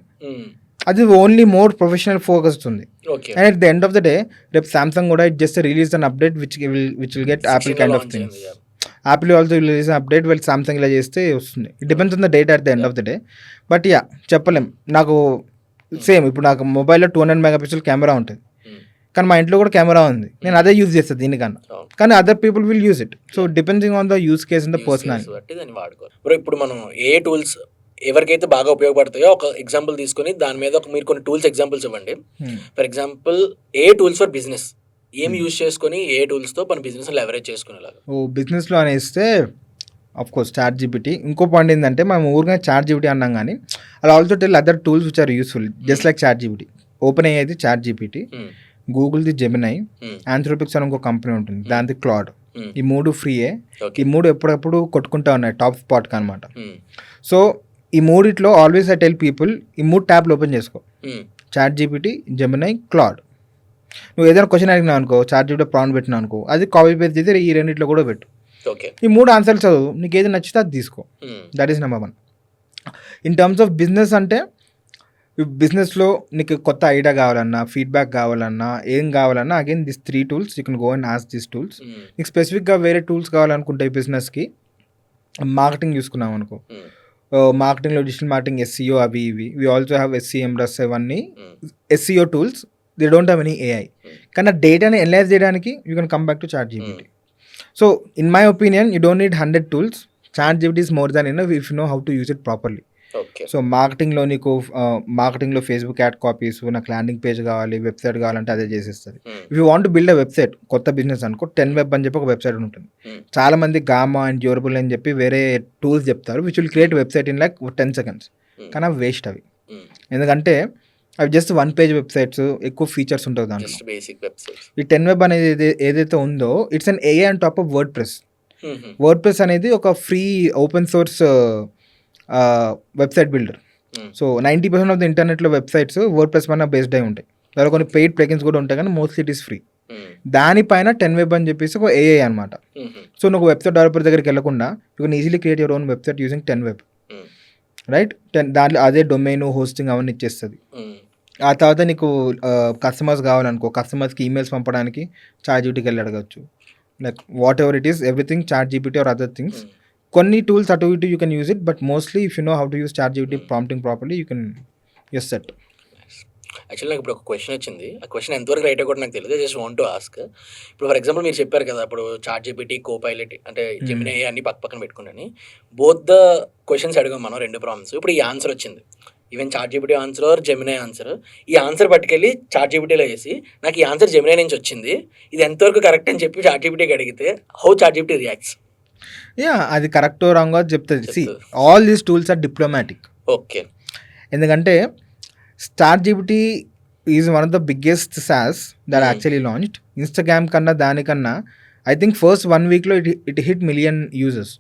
అది ఓన్లీ మోర్ ప్రొఫెషనల్ ఫోకస్డ్ ఉంది. And at the end of the day రేపు సామ్సంగ్ కూడా it just release an update which will get Apple kind of things. Apple also release update, వీళ్ళు సామ్సంగ్ ఇలా చేస్తే వస్తుంది. It depends on the data at the end of the day. But yeah చెప్పలేం. నాకు same ఇప్పుడు నాకు మొబైల్లో 200 MP camera ఉంటుంది, కానీ మా ఇంట్లో కూడా కెమెరా ఉంది, నేను అదే యూజ్ చేస్తాను దీనికన్నా. కానీ other people will use it. So depending on the use case and the personality. ఇప్పుడు మనం ఏ టూల్స్ ఎవరికైతే బాగా ఉపయోగపడతాయో ఒక ఎగ్జాంపుల్ తీసుకొని దాని మీద మీరు కొన్ని టూల్స్ ఎగ్జాంపుల్స్ ఇవ్వండి. ఫర్ ఎగ్జాంపుల్ ఏ టూల్స్ ఫర్ బిజినెస్, ఏం యూజ్ చేసుకొని ఏ టూల్స్తో మన బిజినెస్ లెవరేజ్ చేసుకునేలాగా. బిజినెస్లో అనేస్తే ఆఫ్ కోర్స్ ChatGPT. ఇంకో పాయింట్ ఏంటంటే మనం ఊరిగా ChatGPT అన్నాం కానీ అలా also tell other tools which are useful just like ChatGPT. Open అయ్యేది ChatGPT, గూగుల్ది జెమినై, ఆంథ్రోపిక్స్ అని ఇంకో కంపెనీ ఉంటుంది దానిది క్లాడ్. ఈ 3 ఫ్రీయే. ఈ 3 ఎప్పుడప్పుడు కొట్టుకుంటా ఉన్నాయి టాప్ స్పాట్కి అనమాట. సో ఈ 3 ఆల్వేస్ ఐ టెల్ పీపుల్ ఈ 3 ట్యాబ్లు ఓపెన్ చేసుకో, ChatGPT, జెమినై, క్లాడ్. నువ్వు ఏదైనా క్వశ్చన్ అడిగినావు అనుకో, ChatGPT ప్రాంప్ట్ పెట్టినావు అనుకో, అది కాపీ పేస్ట్ చేసి ఈ 2 కూడా పెట్టు. ఈ 3 ఆన్సర్లు చదువు, నీకు ఏది నచ్చితే అది తీసుకో. That is number 1. In terms of business అంటే బిజినెస్లో నీకు కొత్త ఐడియా కావాలన్నా, ఫీడ్బ్యాక్ కావాలన్నా, ఏం కావాలన్నా again this 3 tools you can go and ask this tools. నీకు స్పెసిఫిక్గా వేరే టూల్స్ కావాలనుకుంటే ఈ బిజినెస్కి మార్కెటింగ్ చూసుకున్నాం అనుకో, మార్కెటింగ్లో డిజిటల్ మార్కెటింగ్, ఎస్సీఓ అవి ఇవి. వీ ఆల్సో హ్యావ్ ఎస్సీఎం రస్ ఇవన్నీ SCO tools. They don't have any AI. కానీ ఆ డేటాని అనలైజ్ చేయడానికి you can come back to ChatGPT. So in my opinion you don't need 100 tools. ChatGPT is more than enough if you know how to use it properly. Okay. So మార్కెటింగ్లో నీకు మార్కెటింగ్లో Facebook ad copies, నాకు landing page కావాలి, website కావాలంటే అదే చేసేస్తుంది. If you want build a website, కొత్త business అనుకో, 10 వెబ్ అని చెప్పి ఒక వెబ్సైట్ ఉంటుంది. చాలా మంది గామా అండ్ డ్యూరబుల్ అని చెప్పి వేరే టూల్స్ చెప్తారు which will create website in like 10 seconds. కానీ అవి వేస్ట్ అవి. ఎందుకంటే అవి జస్ట్ 1 page వెబ్సైట్స్, ఎక్కువ ఫీచర్స్ ఉంటుంది దాంట్లో. Just basic websites. ఈ 10 వెబ్ అనేది ఏదైతే ఉందో it's an AI on top of word press అనేది ఒక free open source website builder. So 90% of the ఇంటర్నెట్లో వెబ్సైట్స్ వర్డ్ ప్రెస్ పైన బేస్డ్ అయి ఉంటాయి. దానిలో కొన్ని పెయిడ్ ప్లగిన్స్ కూడా ఉంటాయి కానీ మోస్ట్లీ ఇట్ ఈస్ ఫ్రీ. దానిపైన 10 వెబ్ అని చెప్పేసి ఒక ఏఐ అనమాట. సో నువ్వు వెబ్సైట్ డెవలపర్ దగ్గరికి వెళ్ళకుండా you can easily create your own website using 10 web, right? దాంట్లో అదే డొమైన్, హోస్టింగ్ అవన్నీ ఇచ్చేస్తుంది. ఆ తర్వాత నీకు కస్టమర్స్ కావాలనుకో, కస్టమర్స్కి ఈమెయిల్స్ పంపడానికి ChatGPTకి వెళ్ళి అడగచ్చు. Like whatever it is, everything ChatGPT or other things. కొన్ని టూల్స్ అటు ఇటు you can use it, but mostly if you know how to use ChatGPT prompting properly you can use set. Actually నాకు ఇప్పుడు ఒక question వచ్చింది. ఆ question ఎంతవరకు right కూడా నాకు తెలియదు. Just want to ask. ఇప్పుడు ఫర్ ఎగ్జాంపుల్ మీరు చెప్పారు కదా, ఇప్పుడు ChatGPT, కోపైలట్ అంటే జెమినీ అన్ని పక్కన పెట్టుకుని బోత్ ద క్వశ్చన్స్ అడిగాం మనం 2 ప్రాంప్ట్స్. ఇప్పుడు ఈ ఆన్సర్ వచ్చింది. Even ChatGPT answer or Gemini answer, ఈ ఆన్సర్ పట్టుకెళ్ళి ChatGPTలో వేసి నాకు ఈ ఆన్సర్ జెమినీ నుంచి వచ్చింది, ఇది ఎంతవరకు కరెక్ట్ అని చెప్పి ChatGPTకి అడిగితే హౌ ChatGPT రియాక్ట్స్? యా, అది కరెక్టో రాంగో చెప్తుంది. See all these tools are diplomatic. Okay. ఎందుకంటే ChatGPT is one of the biggest SaaS that actually launched. Instagram కన్నా దానికన్నా ఐ థింక్ ఫస్ట్ 1 weekలో ఇట్ హిట్ మిలియన్ యూజర్స్,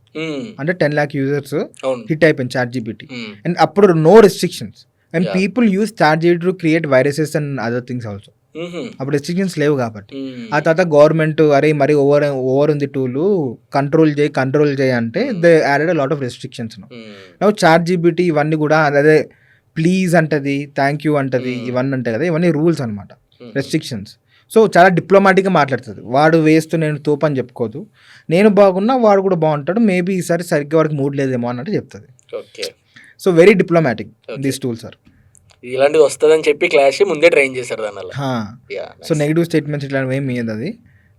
అంటే 10 lakh యూజర్స్ హిట్ అయిపోయింది ChatGPT. అండ్ అప్పుడు no restrictions and people use ChatGPT to create viruses and other things also. అప్పుడు restrictions లేవు కాబట్టి. ఆ తర్వాత గవర్నమెంట్ అరే మరి ఓవర్ ఉంది టూల్, కంట్రోల్ చేయి అంటే they added lot of restrictions. Now ChatGPT ఇవన్నీ కూడా అదే ప్లీజ్ అంటది, థ్యాంక్ యూ అంటది, ఇవన్నీ ఉంటాయి కదా, ఇవన్నీ రూల్స్ అనమాట, రెస్ట్రిక్షన్స్. సో చాలా డిప్లొమాటిక్గా మాట్లాడుతుంది. వాడు వేస్తూ నేను తోపని చెప్పుకోదు, నేను బాగున్నా వాడు కూడా బాగుంటాడు, మేబీ ఈసారి సరిగ్గా వాడికి మూడ్ లేదేమో అన్నట్టు చెప్తుంది. Okay. So very diplomatic these tools are. ఇలాంటివి వస్తుందని చెప్పి క్లాస్ ముందే ట్రైన్ చేశారు దానివల్ల. సో నెగిటివ్ స్టేట్మెంట్స్ ఇట్లాంటివి ఏమి ఇయ్యదు. అది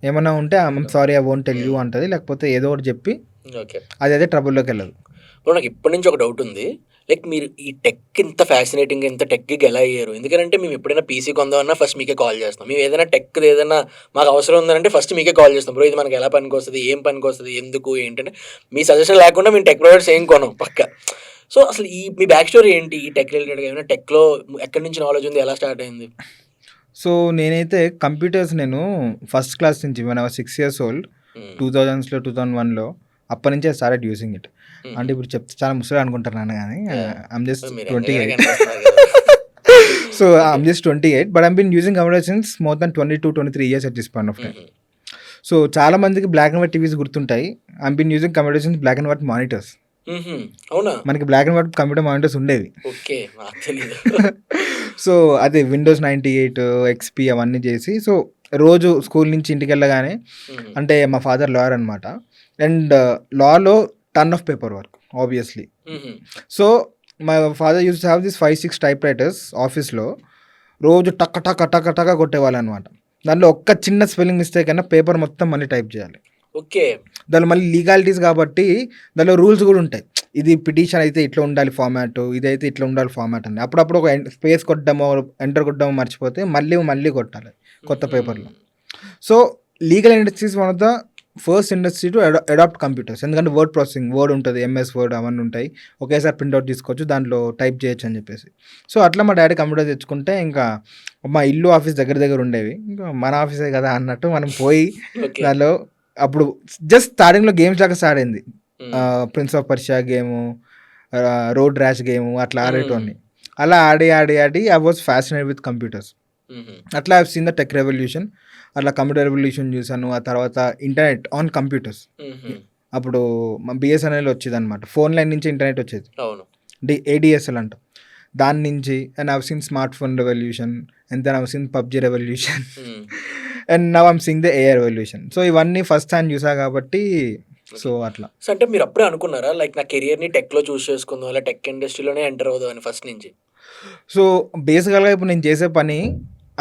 ఏమన్నా ఉంటే I'm sorry I won't tell you అంటది, లేకపోతే ఏదో ఒకటి చెప్పి అదే ట్రబుల్లోకి వెళ్ళదు. ఇప్పుడు నాకు ఇప్పటి నుంచి ఒక డౌట్ ఉంది. లైక్ మీరు ఈ టెక్ ఇంత ఫ్యాసినేటింగ్, ఇంత టెక్కి ఎలా అయ్యారు? ఎందుకంటే మేము ఎప్పుడైనా పీసీ కొందామన్నా ఫస్ట్ మీకే కాల్ చేస్తాం. మేము ఏదైనా టెక్ ఏదైనా మాకు అవసరం ఉందంటే ఫస్ట్ మీకే కాల్ చేస్తాం. బ్రో ఇది మనకి ఎలా పనికి వస్తుంది, ఏం పనికి వస్తుంది, ఎందుకు ఏంటంటే మీ సజెషన్ లేకుండా మేము టెక్ ప్రొవైడర్స్ ఏం కొనం పక్క. సో అసలు మీ బ్యాక్ స్టోరీ ఏంటి? ఈ టెక్ రిలేటెడ్గా ఏమైనా టెక్లో ఎక్కడి నుంచి నాలెడ్జ్ ఉంది, ఎలా స్టార్ట్ అయింది? సో నేనైతే కంప్యూటర్స్ నేను ఫస్ట్ క్లాస్ నుంచి when I was 6 years old 2000s 2001లో అప్పటి నుంచే స్టార్టెడ్ యూజింగ్ ఇట్. అంటే ఇప్పుడు చెప్తే చాలా ముసలి అనుకుంటున్నాను కానీ I'm just 28. So I'm just 28 but I'm been using computer since more than 22-23 years at this point of time. So చాలా మందికి బ్లాక్ అండ్ వైట్ టీవీస్ గుర్తుంటాయి. I'm been using computer since black and white monitors. అవునా? మనకి black and white computer monitors ఉండేవి. Okay, నాకు తెలియదు. So అదే Windows 98 XP అవన్నీ చేసి, సో రోజు స్కూల్ నుంచి ఇంటికి వెళ్ళగానే, అంటే మా ఫాదర్ లాయర్ అనమాట, అండ్ లాలో ton of paper work obviously. So my father use have this 5-6 type writers ఆఫీస్లో. రోజు టక్క టక్క టక్క టక్క కొట్టేవాళ్ళు అనమాట. దాంట్లో ఒక్క చిన్న స్పెల్లింగ్ మిస్టేక్ అయినా పేపర్ మొత్తం మళ్ళీ టైప్ చేయాలి. ఓకే. దానిలో మళ్ళీ లీగాలిటీస్ కాబట్టి దానిలో రూల్స్ కూడా ఉంటాయి. ఇది పిటిషన్ అయితే ఇట్లా ఉండాలి ఫార్మాట్, ఇదైతే ఇట్లా ఉండాలి ఫార్మాట్ అని. అప్పుడప్పుడు ఒక స్పేస్ కొట్టడమో ఎంటర్ కొట్టడమో మర్చిపోతే మళ్ళీ కొట్టాలి కొత్త పేపర్లో. So legal industries one of the first industry to adapt computers. ఎందుకంటే వర్డ్ ప్రాసెసింగ్, వర్డ్ ఉంటుంది, MS వర్డ్ అవన్నీ ఉంటాయి, ఒకేసారి ప్రింట్అవుట్ తీసుకోవచ్చు, దాంట్లో టైప్ చేయొచ్చు అని చెప్పేసి. సో అట్లా మా డాడీ కంప్యూటర్ తెచ్చుకుంటే ఇంకా మా ఇల్లు ఆఫీస్ దగ్గర ఉండేవి, ఇంకా మన ఆఫీసే కదా అన్నట్టు మనం పోయి దానిలో అప్పుడు జస్ట్ స్టార్టింగ్లో గేమ్స్ లాగా స్టార్ట్ అయింది. Prince of Persia game, Road Rash game, అట్లా ఆడేటోని. అలా ఆడి I was fascinated with computers. అట్లా I seen the tech revolution. అట్లా కంప్యూటర్ రెవల్యూషన్ చూసాను. ఆ తర్వాత ఇంటర్నెట్ ఆన్ కంప్యూటర్స్. అప్పుడు BSNL వచ్చేది అనమాట, ఫోన్ లైన్ నుంచి ఇంటర్నెట్ వచ్చేది, ADSL అంటాం. దాని నుంచి and I've seen smart phone revolution and then I've seen PUBG revolution and now I'm seeing the AI revolution. So ఇవన్నీ ఫస్ట్ హ్యాండ్ చూసా కాబట్టి సో అట్లా. సో అంటే మీరు అప్పుడే అనుకున్నారా లైక్ నా కెరియర్ని టెక్లో చూస్ చేసుకుందాం అలా టెక్ ఇండస్ట్రీలోనే ఎంటర్ అవుదాం అని ఫస్ట్ నుంచి? సో బేసికల్గా ఇప్పుడు నేను చేసే పని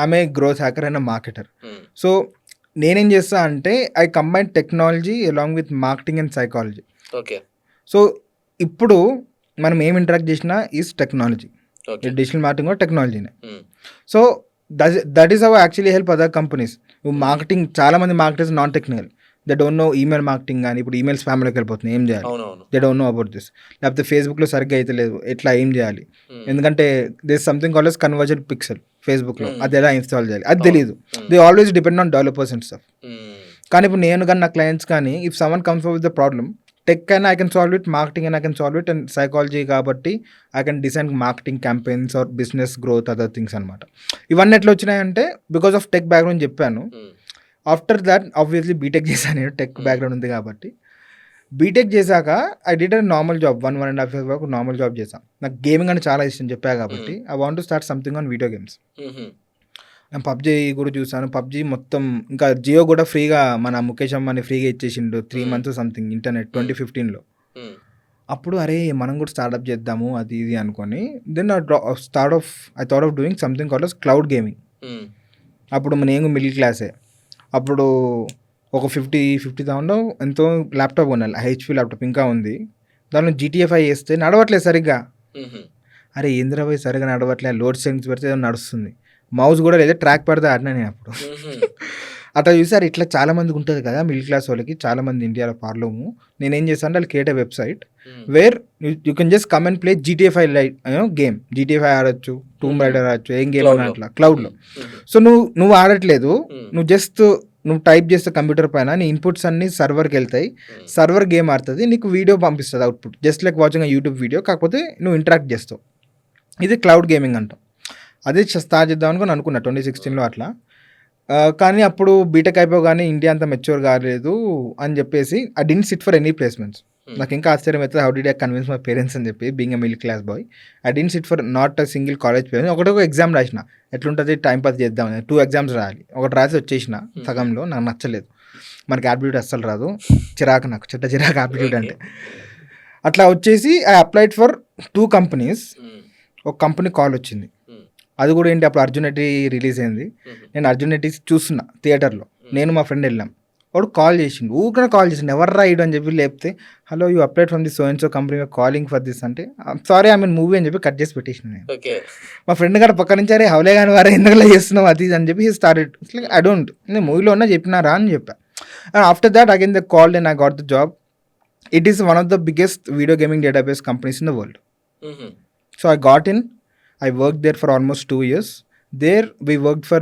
ఆమె growth hacker and marketer. So నేనేం చేస్తా అంటే I combine technology along with marketing and psychology. Okay. So ఇప్పుడు మనం ఏం ఇంటరాక్ట్ చేసినా ఈజ్ టెక్నాలజీ. డిజిటల్ మార్కెటింగ్ కూడా టెక్నాలజీనే. So that is how actually help other companies. Marketing చాలా మంది marketers non technical, they don't know email marketing కానీ ఇప్పుడు ఈమెయిల్ స్పామ్లోకి వెళ్ళిపోతుంది, ఏం చేయాలి, దే డోంట్ నో అబౌట్ దిస్. లేకపోతే ఫేస్బుక్లో సరిగ్గా అయితే లేదు, ఎట్లా ఏం చేయాలి, ఎందుకంటే this something called as convergent pixel ఫేస్బుక్లో, అది ఎలా ఇన్స్టాల్ చేయాలి అది తెలియదు. They always depend on developers and stuff. కానీ ఇప్పుడు నేను కానీ నా క్లయింట్స్ కానీ if someone comes with the problem, tech అయినా I can solve it, marketing అయినా I can solve it, and psychology కాబట్టి I can design marketing campaigns or business growth other things అనమాట. ఇవన్నీ ఎట్లా వచ్చినాయంటే బికాస్ ఆఫ్ టెక్ బ్యాక్గ్రౌండ్ చెప్పాను. After that obviously BTech చేశాను, నేను టెక్ బ్యాక్గ్రౌండ్ ఉంది కాబట్టి. బీటెక్ చేశాక I did a normal job 1.5 years వరకు నార్మల్ జాబ్ చేశాను. నాకు గేమింగ్ అంటే చాలా ఇష్టం చెప్పా కాబట్టి I want to start something on video games. నేను పబ్జీ కూడా చూసాను. పబ్జీ మొత్తం ఇంకా జియో కూడా ఫ్రీగా మన ముఖేష్ అమ్మాని ఫ్రీగా ఇచ్చేసిండు 3 months సంథింగ్ ఇంటర్నెట్ 2015లో. అప్పుడు అరే మనం కూడా స్టార్ట్అప్ చేద్దాము అది ఇది అనుకొని then I thought of doing something called cloud gaming. అప్పుడు నేను మిడిల్ క్లాసే. అప్పుడు ఒక 50,000 ఎంతో ల్యాప్టాప్ కొనాలి, హెచ్పి ల్యాప్టాప్ ఇంకా ఉంది. దానిలో GTA 5 వేస్తే నడవట్లేదు సరిగ్గా. అరే ఏంద్రబాయ్ సరిగ్గా నడవట్లేదు, లోడ్ సెట్టింగ్స్ పెడితే నడుస్తుంది, మౌస్ కూడా లేదా ట్రాక్ పెడితే ఆడినా నేను అప్పుడు. అట్లా చూసారు. ఇట్లా చాలా మందికి ఉంటుంది కదా మిడిల్ క్లాస్ వాళ్ళకి, చాలా మంది ఇండియాలో ప్రాబ్లము. నేనేం చేస్తాను అంటే వాళ్ళు create website where you can just come and play GTA 5 game. GTA 5 ఆడొచ్చు, టూమ్ రైడర్ ఆడొచ్చు, ఏం గేమ్ అని అట్లా క్లౌడ్లో. సో నువ్వు ఆడట్లేదు, నువ్వు టైప్ చేస్తే కంప్యూటర్ పైన నీ ఇన్పుట్స్ అన్ని సర్వర్కి వెళ్తాయి, సర్వర్ గేమ్ ఆడుతుంది, నీకు వీడియో పంపిస్తుంది output, just like watching YouTube video, కాకపోతే నువ్వు ఇంటరాక్ట్ చేస్తావు. ఇది క్లౌడ్ గేమింగ్ అంటాం. అదే స్టార్ట్ చేద్దాం అనుకుని అనుకున్నా 2016లో అట్లా. కానీ అప్పుడు బీటెక్ అయిపోగానే ఇండియా అంతా మెచ్యూర్ కాలేదు అని చెప్పేసి I didn't sit for any placements. నాకు ఇంకా ఆశ్చర్యం అవుతుంది, how did I convince my parents అని చెప్పి, being a middle class boy I didn't sit for not a single college parents. ఒకటొక ఎగ్జామ్ రాసిన, ఎట్లుంటుంది టైం పాస్ చేద్దామని 2 exams రాయాలి. ఒకటి రాసి వచ్చేసిన సగంలో, నాకు నచ్చలేదు, మనకి యాప్టిట్యూడ్ అస్సలు రాదు, చిరాకు, నాకు చిరాకు యాప్టిట్యూడ్ అంటే. అట్లా వచ్చేసి ఐ అప్లైడ్ ఫర్ 2 companies. ఒక కంపెనీ కాల్ వచ్చింది, అది కూడా ఏంటి అప్పుడు అర్జున్ రెడ్డి రిలీజ్ అయింది. నేను అర్జున్ రెడ్డి చూస్తున్నా థియేటర్లో, నేను మా ఫ్రెండ్ వెళ్ళాం. వాడు కాల్ చేసిండు, ఊరికనే కాల్ చేసిండు, ఎవరు రాయడు అని చెప్పి లేపితే, hello you applied from the so and so company calling for this అంటే, సారీ ఐ మీన్ మూవీ అని చెప్పి కట్ చేసి పెట్టేసిన నేను. మా ఫ్రెండ్ గారు పక్క నుంచి అరే హౌలే కానీ వారే ఎందుకు చేస్తున్నావు అది అని చెప్పి స్టార్టెడ్. ఐ డోంట్, నేను మూవీలో ఉన్నా చెప్పినారా అని చెప్పా. And after that again the call and I got the job. It is one of the biggest video gaming database companies in the world. So I got in, I worked there for almost 2 years. There we worked for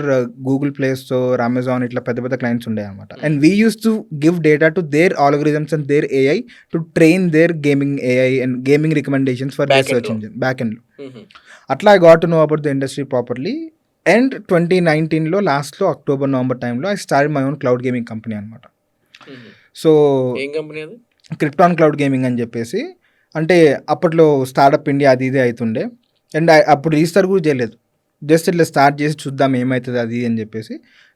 Google Play Store, Amazon, itla pedda clients unde anamata. And we used to give data to their algorithms and their AI to train their gaming AI and gaming recommendations for their search engine back end lo. Atla I got to know about the industry properly. And 2019 lo last lo October November time lo I started my own cloud gaming company anamata. So ఏం company అది? Krypton Cloud Gaming అని చెప్పేసి, అంటే అప్పట్లో startup India అది ఇది అవుతుండే. And అప్పుడు రిజిస్టర్ కూడా చేయలేదు, జస్ట్ ఇట్లా స్టార్ట్ చేసి చూద్దాం ఏమవుతుంది అది అని చెప్పేసి.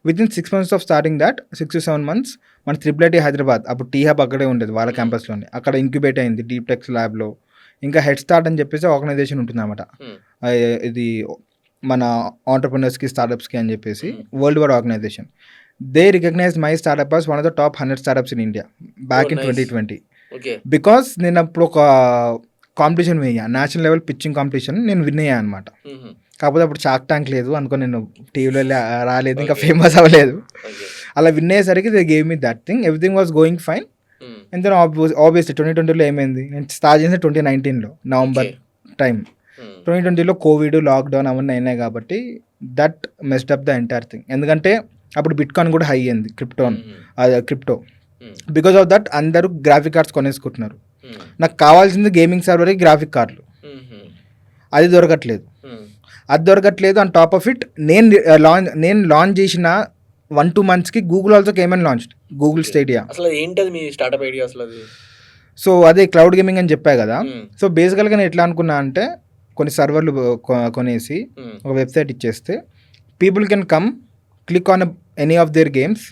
Within 6 months of starting that 6 to 7 months మన IIIT హైదరాబాద్, అప్పుడు టీ హబ్ అక్కడే ఉండేది వాళ్ళ క్యాంపస్లోనే, అక్కడ ఇంక్యుబేట్ అయింది డీప్ టెక్స్ ల్యాబ్లో. ఇంకా హెడ్ స్టార్ట్ అని చెప్పేసి ఆర్గనైజేషన్ ఉంటుంది అనమాట, ఇది మన ఆంటర్ప్రినర్స్కి స్టార్టప్స్కి అని చెప్పేసి world wide organisation. They recognise my startup as one of the top 100 startups in India back in 2020. Because నేను అప్పుడు ఒక కాంపిటీషన్ వేయా, నేషనల్ లెవెల్ పిచ్చింగ్ కాంపిటీషన్ నేను విన్ అయ్యా అనమాట. కాకపోతే అప్పుడు షార్క్ ట్యాంక్ లేదు అనుకో, నేను టీవీలో రాలేదు, ఇంకా ఫేమస్ అవ్వలేదు. అలా విన్ అయ్యేసరికి they gave me that thing, everything was going fine. And then obviously 2020లో ఏమైంది, నేను స్టార్ట్ చేసిన 2019లో నవంబర్ టైం. 2020లో కోవిడ్ లాక్డౌన్ అవన్నీ అయినాయి కాబట్టి that messed up the entire thing. ఎందుకంటే అప్పుడు బిట్కాయిన్ కూడా హై అయింది, క్రిప్టో. బికాస్ ఆఫ్ దట్ అందరూ గ్రాఫిక్ కార్డ్స్ కొనేసుకుంటున్నారు. నాకు కావాల్సింది గేమింగ్ సర్వర్కి గ్రాఫిక్ కార్డులు, అది దొరకట్లేదు. ఆన్ టాప్ ఆఫ్ ఇట్ నేను లాంచ్ చేసిన 1-2 months Google also came and launch Google Stadia. అసలు ఏంటది మీ స్టార్ట్అప్ ఐడియా అసలు అది? సో అదే క్లౌడ్ గేమింగ్ అని చెప్పా కదా. సో బేసికల్గా నేను ఎట్లా అనుకున్నా అంటే కొన్ని సర్వర్లు కొనేసి ఒక వెబ్సైట్ ఇచ్చేస్తే people can come click on any of their games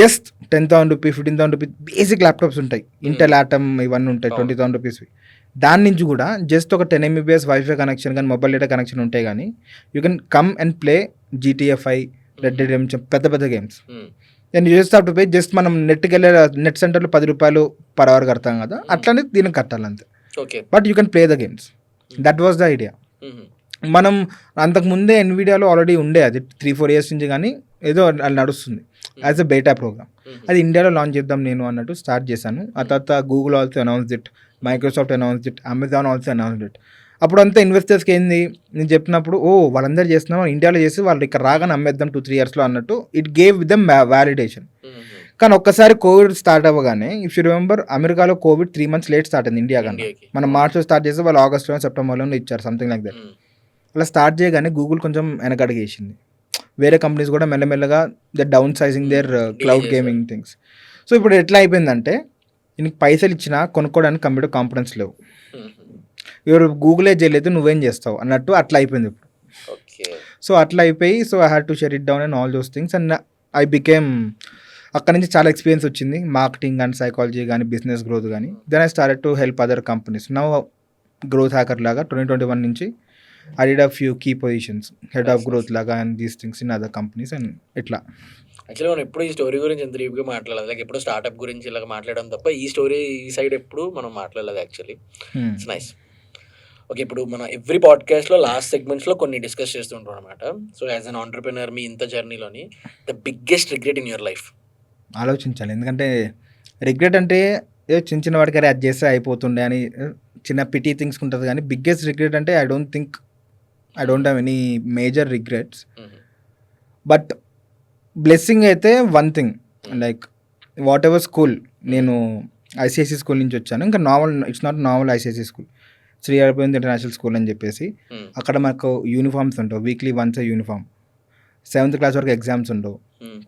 just 10,000 rupees 15,000 rupees basic laptops ఉంటాయి, ఇంటెల్ ఆటమ్ ఇవన్నీ ఉంటాయి 20,000 రూపీస్వి. దాని నుంచి కూడా జస్ట్ ఒక 10 MBPS వైఫై కనెక్షన్ కానీ మొబైల్ డేటా కనెక్షన్ ఉంటాయి కానీ you can come and play GTFI, Red Dead Redemption, పెద్ద పెద్ద games. And you just have to pay. Just మనం నెట్కి వెళ్ళే నెట్ సెంటర్లో 10 రూపాయలు పర్ అవర్ కడతాం కదా, అట్లానే దీనికి కట్టాలి అంతే. But you can play the games. That was the idea. మనం అంతకుముందే ఎన్విడియాలో ఆల్రెడీ ఉండే అది 3-4 years నుంచి, కానీ ఏదో అది నడుస్తుంది యాజ్ అ బేటా ప్రోగ్రామ్. అది ఇండియాలో లాంచ్ చేద్దాం నేను అన్నట్టు స్టార్ట్ చేశాను. ఆ తర్వాత Google also announced it, Microsoft announced it, Amazon also announced it. అప్పుడు అంతా ఇన్వెస్టర్స్కి ఏంది నేను చెప్పినప్పుడు, వాళ్ళందరూ చేస్తున్నాం ఇండియాలో చేసి వాళ్ళు ఇక్కడ రాగానే అమ్మేద్దాం 2-3 yearsలో అన్నట్టు ఇట్ గేవ్ దెమ్ వ్యాలిడేషన్. కానీ ఒక్కసారి కోవిడ్ స్టార్ట్ అవ్వగానే ఇఫ్ యూ రిమెంబర్ అమెరికాలో కోవిడ్ 3 months లేట్ స్టార్ట్ అయింది ఇండియా కన్నా. మనం మార్చ్లో స్టార్ట్ చేస్తే వాళ్ళు ఆగస్టులో సెప్టెంబర్లో ఇచ్చారు, సంథింగ్ లైక్ దట్. అలా స్టార్ట్ చేయగానే గూగుల్ కొంచెం వెనకడిగేసింది. వేరే కంపెనీస్ కూడా మెల్లమెల్లగా the downsizing their cloud gaming things. So ఇప్పుడు ఎట్లా అయిపోయిందంటే నీకు పైసలు ఇచ్చినా కొనుక్కోవడానికి కంప్యూటర్ కాంపిటెన్స్ లేవు, ఎవరు గూగులే చేయలేదు నువ్వేం చేస్తావు అన్నట్టు అట్లా అయిపోయింది ఇప్పుడు. సో అట్లా అయిపోయి so I had to shut it down and all those things and I became, అక్కడ నుంచి చాలా ఎక్స్పీరియన్స్ వచ్చింది, మార్కెటింగ్ కానీ సైకాలజీ కానీ బిజినెస్ గ్రోత్ కానీ. Then I started to help other companies. Now growth hacker లాగా 2021 నుంచి I did a few key positions, head of growth laga and these things in other companies and itla. Actually మనం ఎప్పుడు ఈ story గురించి ఎంత డీప్గా మాట్లాడలేదు, లైక్ ఎప్పుడు స్టార్ట్అప్ గురించి ఇలాగ మాట్లాడడం తప్ప ఈ స్టోరీ ఈ సైడ్ ఎప్పుడు మనం మాట్లాడలేదు యాక్చువల్లీ. It's nice. ఓకే, ఇప్పుడు మన ఎవ్రీ పాడ్కాస్ట్లో లాస్ట్ సెగ్మెంట్స్లో కొన్ని డిస్కస్ చేస్తుంటాం అనమాట. సో యాజ్ అన్ ఆంటర్ప్రినర్ మీ ఇంత జర్నీలోని the biggest regret in your life ఆలోచించాలి. ఎందుకంటే రిగ్రెట్ అంటే ఏదో చిన్న చిన్న వాడికి అది చేస్తే అయిపోతుండే అని చిన్న పిటీ థింగ్స్ ఉంటుంది, కానీ బిగ్గెస్ట్ రిగ్రెట్ అంటే I don't have any major regrets. But blessing అయితే one thing, like whatever school, నేను ICSE స్కూల్ నుంచి వచ్చాను. ఇంకా it's not normal ICSE school, Sri Aravind international school అని చెప్పేసి. అక్కడ మాకు యూనిఫామ్స్ ఉండవు, weekly once uniform. 7th class వరకు ఎగ్జామ్స్ ఉండవు,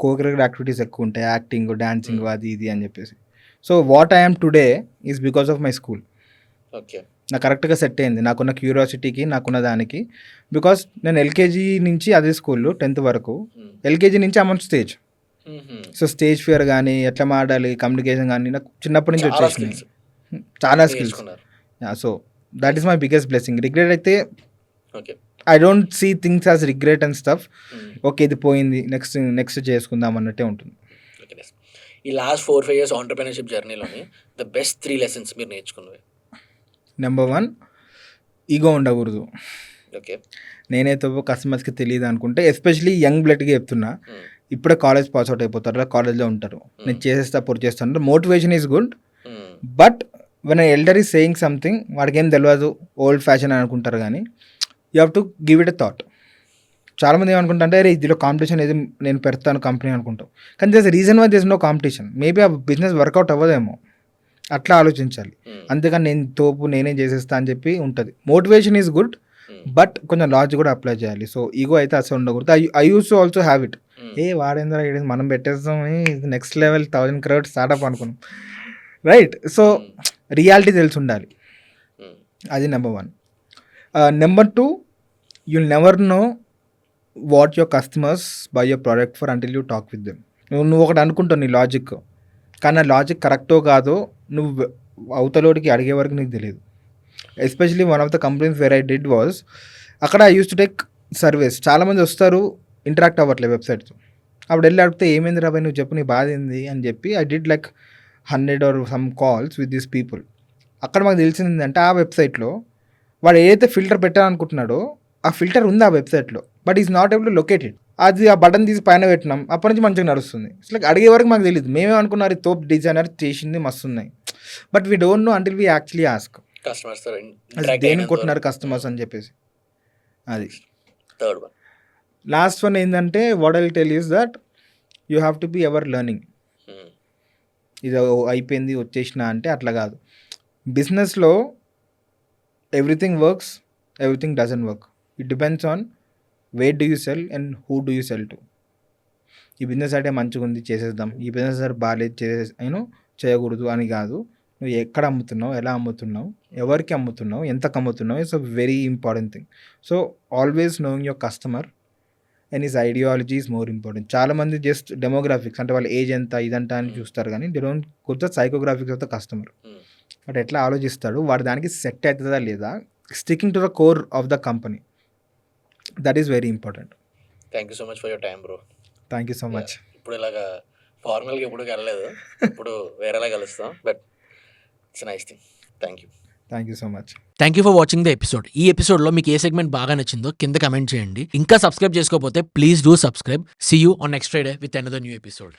కోకరికులర్ యాక్టివిటీస్ ఎక్కువ ఉంటాయి, యాక్టింగ్ డాన్సింగ్ అది ఇది అని చెప్పేసి. So what I'm today is because of my school. Okay, నాకు కరెక్ట్గా సెట్ అయింది నాకున్న క్యూరియాసిటీకి, నాకున్న దానికి. బికాస్ నేను LKG నుంచి అదే స్కూల్లో 10th వరకు, LKG నుంచి amount stage. So stage fear కానీ ఎట్లా మాట్లాడాలి కమ్యూనికేషన్ కానీ నాకు చిన్నప్పటి నుంచి వచ్చేసినాయి, చాలా skills. So that is my biggest blessing. Regret అయితే I don't see things as regret and stuff. Okay ఇది పోయింది, నెక్స్ట్ చేసుకుందాం అన్నట్టే ఉంటుంది. ఈ లాస్ట్ 4-5 years ఆంటర్ప్రినర్షిప్ జర్నీలోని ద బెస్ట్ 3 lessons మీరు నేర్చుకున్నవి. నెంబర్ 1, ఈగో ఉండకూడదు. ఓకే, నేనైతే కస్టమర్స్కి తెలియదు అనుకుంటే, ఎస్పెషలీ యంగ్ బ్లడ్కి చెప్తున్నా, ఇప్పుడే కాలేజ్ పాస్ అవుట్ అయిపోతారు, కాలేజ్లో ఉంటారు, నేను చేసేస్తా పొడి చేస్తాను. Motivation is good, but when elder is saying something వాడికి ఏం తెలియదు, ఓల్డ్ ఫ్యాషన్ అని అనుకుంటారు, కానీ you have to give it a thought. చాలామంది ఏమనుకుంటారంటే అరే ఇందులో కాంపిటీషన్ ఏది నేను పెడతాను కంపెనీ అనుకుంటాం, కానీ this reason why this no competition. Maybe ఆ బిజినెస్ వర్కౌట్ అవ్వదేమో, అట్లా ఆలోచించాలి. అంతేకాని నేను తోపు నేనే చేసేస్తా అని చెప్పి ఉంటుంది. మోటివేషన్ ఈజ్ గుడ్, బట్ కొంచెం లాజిక్ కూడా అప్లై చేయాలి. సో ఈగో అయితే అసలు ఉండకూడదు. I use to also have it. వాడేంద్రా మనం పెట్టేస్తాం నెక్స్ట్ లెవెల్ 1000 crore స్టార్ట్అప్ అనుకున్నాం, రైట్? సో రియాలిటీ తెలిసి ఉండాలి, అది number 1. Number 2, you'll never know what your customers buy your product for until you talk with them. నువ్వు ఒకటి అనుకుంటావు నీ లాజిక్, కానీ ఆ లాజిక్ కరెక్టో కాదో నువ్వు అవతలోడికి అడిగే వరకు నీకు తెలియదు. Especially one of the companies where I did was, అక్కడ I use to take service. చాలామంది వస్తారు, ఇంటరాక్ట్ అవ్వట్లేదు వెబ్సైట్తో. అప్పుడు వెళ్ళి అడిగితే ఏమైంది రాబాయ్ నువ్వు చెప్పు నీ బాధ ఏంది అని చెప్పి I did like 100 or some calls with these people. అక్కడ మాకు తెలిసింది ఏంటంటే ఆ వెబ్సైట్లో వాడు ఏదైతే ఫిల్టర్ పెట్టాలనుకుంటున్నాడో ఆ ఫిల్టర్ ఉంది ఆ వెబ్సైట్లో, but is not able to locate it. అది ఆ బటన్ తీసి పైన పెట్టినాం, అప్పటి నుంచి మంచిగా నడుస్తుంది. ఇట్లా అడిగే వరకు మాకు తెలియదు, మేమే అనుకున్నారు తోప్ డిజైనర్ చేసింది మస్తు ఉన్నాయి, but we don't know until we actually ask దేనికి కొట్టినారు కస్టమర్స్ అని చెప్పేసి. అది లాస్ట్ వన్ ఏంటంటే what I will tell is that you have to be ever learning. ఇది అయిపోయింది వచ్చేసిన అంటే అట్లా కాదు. బిజినెస్లో everything works, everything doesn't work. It depends on where do you sell and who do you sell to. ఈ business అంటే మంచిగా ఉంది చేసేద్దాం, ఈ బిజినెస్ బాగాలేదు చేయకూడదు అని కాదు. నువ్వు ఎక్కడ అమ్ముతున్నావు, ఎలా అమ్ముతున్నావు, ఎవరికి అమ్ముతున్నావు, ఎంతకు అమ్ముతున్నావు, it's a very important thing. So always knowing your customer and his ideology is more important. చాలామంది జస్ట్ డెమోగ్రాఫిక్స్ అంటే వాళ్ళ ఏజ్ ఎంత ఇదంతా అని చూస్తారు, కానీ దే డోంట్ గుర్తు psychographics of the customer. But ఎట్లా ఆలోచిస్తాడు, వాడు దానికి సెట్ అవుతుందా లేదా, sticking to the core of the company, that is very important. Thank you so much for your time bro. Thank you so much. ఇప్పుడు ఇలాగా ఫార్మల్గా ఎప్పుడు కలలేదు, ఇప్పుడు వేరేలా కలుస్తాం, but it's nice thing. Thank you. Thank you so much. Thank you for watching the episode. ఈ ఎపిసోడ్లో మీకు ఏ segment బాగా నచ్చిందో కింద కమెంట్ చేయండి. ఇంకా సబ్స్క్రైబ్ చేసుకోకపోతే please do subscribe. See you on next Friday with another new episode.